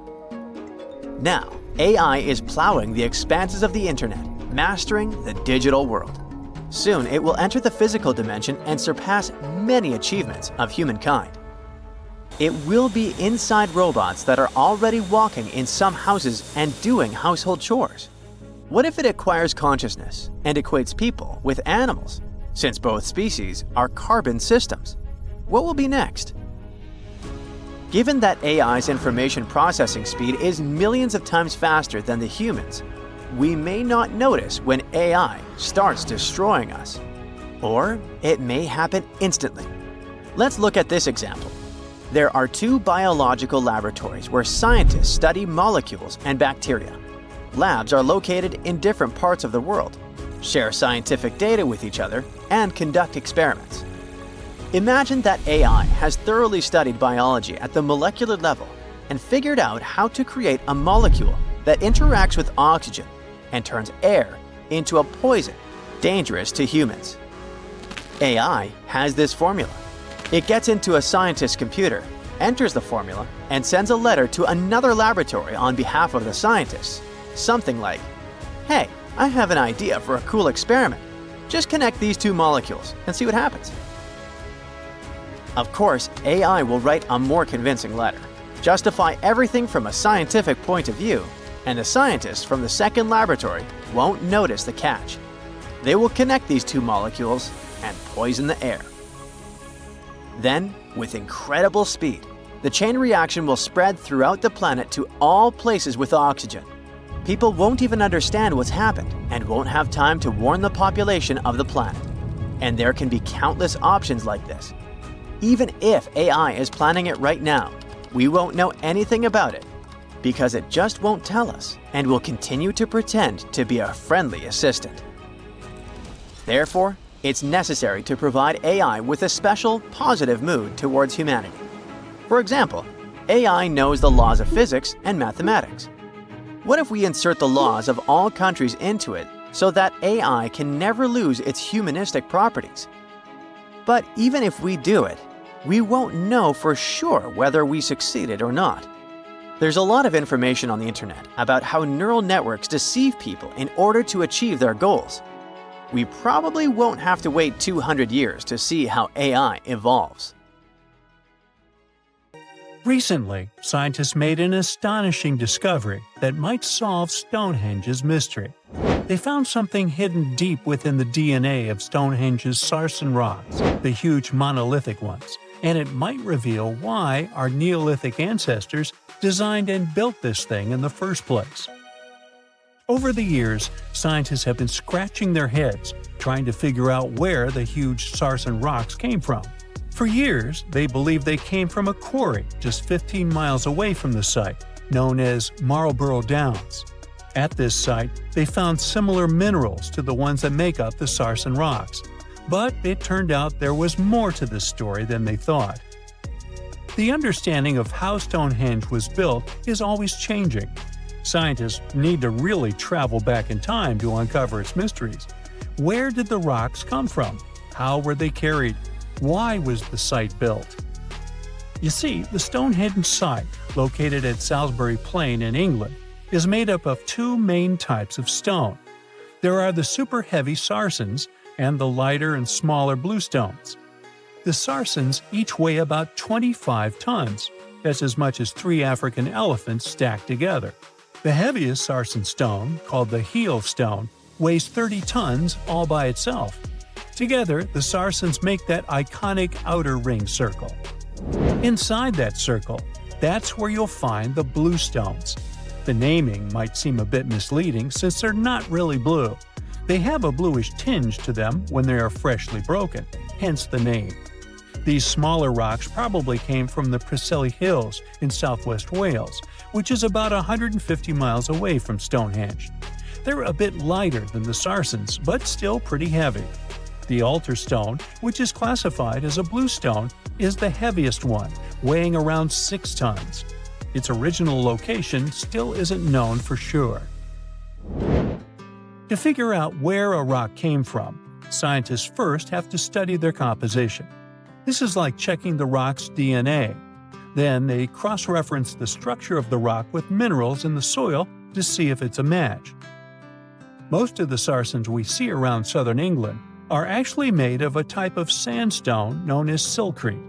Now, AI is plowing the expanses of the internet, mastering the digital world. Soon, it will enter the physical dimension and surpass many achievements of humankind. It will be inside robots that are already walking in some houses and doing household chores. What if it acquires consciousness and equates people with animals, since both species are carbon systems? What will be next? Given that AI's information processing speed is millions of times faster than the humans, we may not notice when AI starts destroying us. Or it may happen instantly. Let's look at this example. There are two biological laboratories where scientists study molecules and bacteria. Labs are located in different parts of the world, share scientific data with each other, and conduct experiments. Imagine that AI has thoroughly studied biology at the molecular level and figured out how to create a molecule that interacts with oxygen and turns air into a poison dangerous to humans. AI has this formula. It gets into a scientist's computer, enters the formula, and sends a letter to another laboratory on behalf of the scientists. Something like, "Hey, I have an idea for a cool experiment. Just connect these two molecules and see what happens." Of course, AI will write a more convincing letter, justify everything from a scientific point of view, and the scientists from the second laboratory won't notice the catch. They will connect these two molecules and poison the air. Then, with incredible speed, the chain reaction will spread throughout the planet to all places with oxygen. People won't even understand what's happened and won't have time to warn the population of the planet. And there can be countless options like this. Even if AI is planning it right now, we won't know anything about it because it just won't tell us and will continue to pretend to be a friendly assistant. Therefore, it's necessary to provide AI with a special, positive mood towards humanity. For example, AI knows the laws of physics and mathematics. What if we insert the laws of all countries into it so that AI can never lose its humanistic properties? But even if we do it, we won't know for sure whether we succeeded or not. There's a lot of information on the internet about how neural networks deceive people in order to achieve their goals. We probably won't have to wait 200 years to see how AI evolves. Recently, scientists made an astonishing discovery that might solve Stonehenge's mystery. They found something hidden deep within the DNA of Stonehenge's sarsen rocks, the huge monolithic ones, and it might reveal why our Neolithic ancestors designed and built this thing in the first place. Over the years, scientists have been scratching their heads, trying to figure out where the huge sarsen rocks came from. For years, they believed they came from a quarry just 15 miles away from the site, known as Marlborough Downs. At this site, they found similar minerals to the ones that make up the sarsen rocks. But it turned out there was more to this story than they thought. The understanding of how Stonehenge was built is always changing. Scientists need to really travel back in time to uncover its mysteries. Where did the rocks come from? How were they carried? Why was the site built? You see, the Stonehenge site, located at Salisbury Plain in England, is made up of two main types of stone. There are the super heavy sarsens and the lighter and smaller bluestones. The sarsens each weigh about 25 tons. That's as much as 3 African elephants stacked together. The heaviest sarsen stone, called the heel stone, weighs 30 tons all by itself. Together, the sarsens make that iconic outer ring circle. Inside that circle, that's where you'll find the bluestones. The naming might seem a bit misleading since they're not really blue. They have a bluish tinge to them when they are freshly broken, hence the name. These smaller rocks probably came from the Preseli Hills in southwest Wales, which is about 150 miles away from Stonehenge. They're a bit lighter than the sarsens, but still pretty heavy. The altar stone, which is classified as a bluestone, is the heaviest one, weighing around 6 tons. Its original location still isn't known for sure. To figure out where a rock came from, scientists first have to study their composition. This is like checking the rock's DNA. Then they cross-reference the structure of the rock with minerals in the soil to see if it's a match. Most of the sarsens we see around southern England are actually made of a type of sandstone known as silcrete.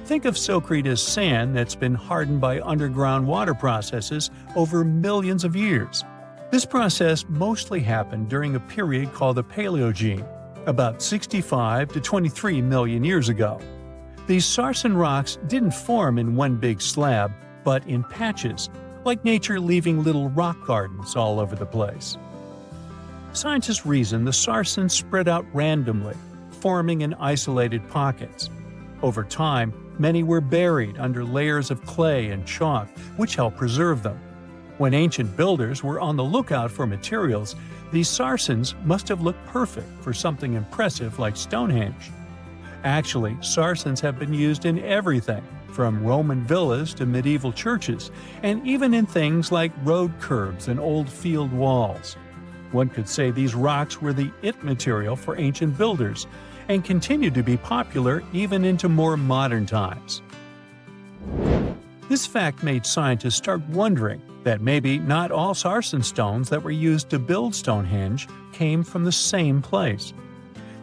Think of silcrete as sand that's been hardened by underground water processes over millions of years. This process mostly happened during a period called the Paleogene, about 65 to 23 million years ago. These sarsen rocks didn't form in one big slab, but in patches, like nature leaving little rock gardens all over the place. Scientists reason the sarsens spread out randomly, forming in isolated pockets. Over time, many were buried under layers of clay and chalk, which helped preserve them. When ancient builders were on the lookout for materials, these sarsens must have looked perfect for something impressive like Stonehenge. Actually, sarsens have been used in everything, from Roman villas to medieval churches, and even in things like road curbs and old field walls. One could say these rocks were the it material for ancient builders, and continue to be popular even into more modern times. This fact made scientists start wondering that maybe not all sarsen stones that were used to build Stonehenge came from the same place.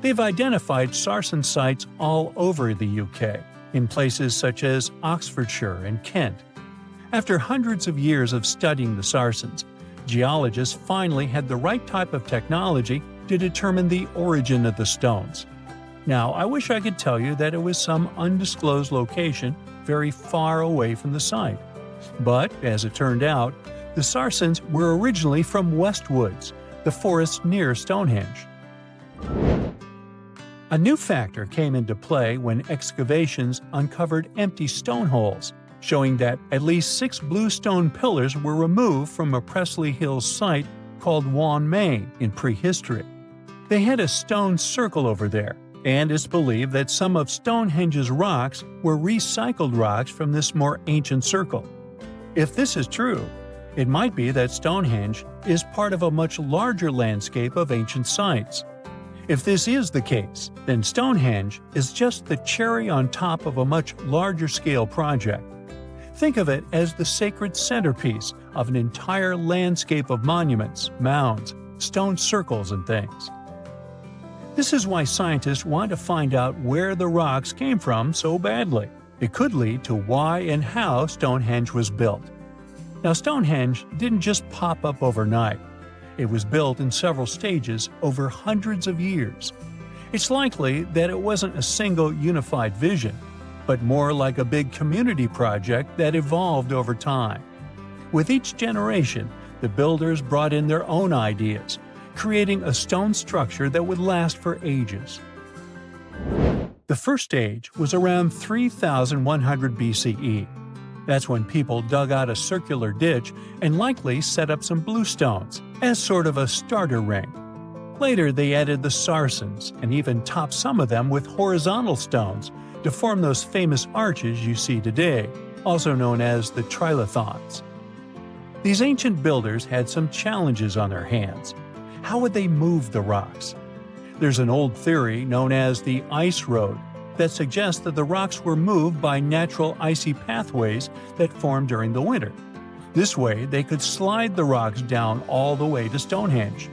They've identified sarsen sites all over the UK, in places such as Oxfordshire and Kent. After hundreds of years of studying the sarsens, geologists finally had the right type of technology to determine the origin of the stones. Now, I wish I could tell you that it was some undisclosed location very far away from the site. But, as it turned out, the sarsens were originally from Westwoods, the forest near Stonehenge. A new factor came into play when excavations uncovered empty stone holes, showing that at least 6 bluestone pillars were removed from a Preseli Hills site called Wan Main in prehistory. They had a stone circle over there, and it's believed that some of Stonehenge's rocks were recycled rocks from this more ancient circle. If this is true, it might be that Stonehenge is part of a much larger landscape of ancient sites. If this is the case, then Stonehenge is just the cherry on top of a much larger scale project. Think of it as the sacred centerpiece of an entire landscape of monuments, mounds, stone circles, and things. This is why scientists want to find out where the rocks came from so badly. It could lead to why and how Stonehenge was built. Now, Stonehenge didn't just pop up overnight. It was built in several stages over hundreds of years. It's likely that it wasn't a single unified vision, but more like a big community project that evolved over time. With each generation, the builders brought in their own ideas, creating a stone structure that would last for ages. The first stage was around 3100 BCE. That's when people dug out a circular ditch and likely set up some bluestones as sort of a starter ring. Later, they added the sarsens and even topped some of them with horizontal stones to form those famous arches you see today, also known as the trilithons. These ancient builders had some challenges on their hands. How would they move the rocks? There's an old theory known as the ice road that suggests that the rocks were moved by natural icy pathways that formed during the winter. This way, they could slide the rocks down all the way to Stonehenge.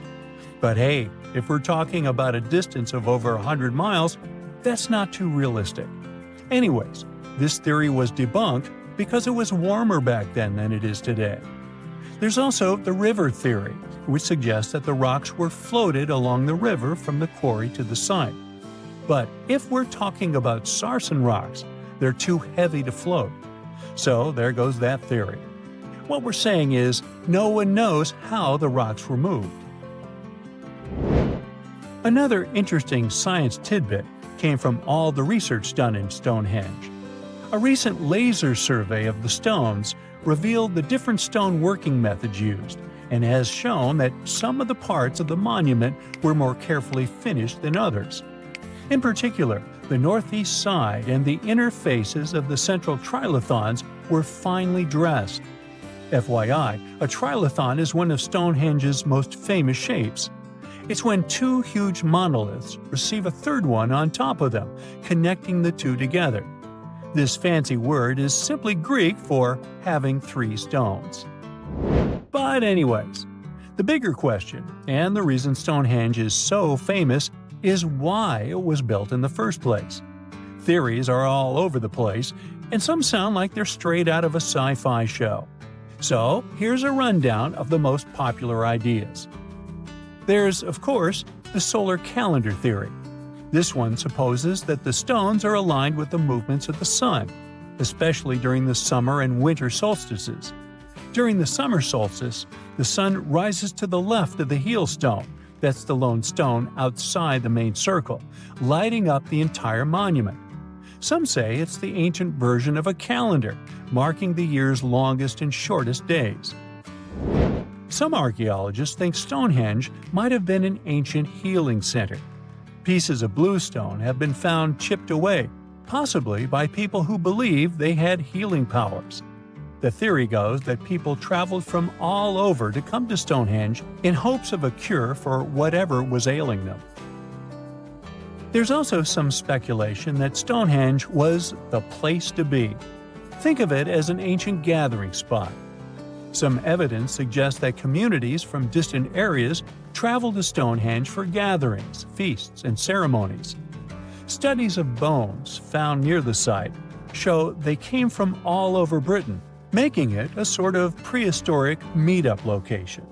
But hey, if we're talking about a distance of over 100 miles, that's not too realistic. Anyways, this theory was debunked because it was warmer back then than it is today. There's also the river theory, which suggests that the rocks were floated along the river from the quarry to the site. But if we're talking about sarsen rocks, they're too heavy to float. So there goes that theory. What we're saying is, no one knows how the rocks were moved. Another interesting science tidbit came from all the research done in Stonehenge. A recent laser survey of the stones revealed the different stone working methods used, and has shown that some of the parts of the monument were more carefully finished than others. In particular, the northeast side and the inner faces of the central trilithons were finely dressed. FYI, a trilithon is one of Stonehenge's most famous shapes. It's when two huge monoliths receive a third one on top of them, connecting the two together. This fancy word is simply Greek for having three stones. But anyways, the bigger question, and the reason Stonehenge is so famous, is why it was built in the first place. Theories are all over the place, and some sound like they're straight out of a sci-fi show. So here's a rundown of the most popular ideas. There's, of course, the solar calendar theory. This one supposes that the stones are aligned with the movements of the sun, especially during the summer and winter solstices. During the summer solstice, the sun rises to the left of the heel stone, that's the lone stone outside the main circle, lighting up the entire monument. Some say it's the ancient version of a calendar, marking the year's longest and shortest days. Some archaeologists think Stonehenge might have been an ancient healing center. Pieces of bluestone have been found chipped away, possibly by people who believed they had healing powers. The theory goes that people traveled from all over to come to Stonehenge in hopes of a cure for whatever was ailing them. There's also some speculation that Stonehenge was the place to be. Think of it as an ancient gathering spot. Some evidence suggests that communities from distant areas traveled to Stonehenge for gatherings, feasts, and ceremonies. Studies of bones found near the site show they came from all over Britain, making it a sort of prehistoric meetup location.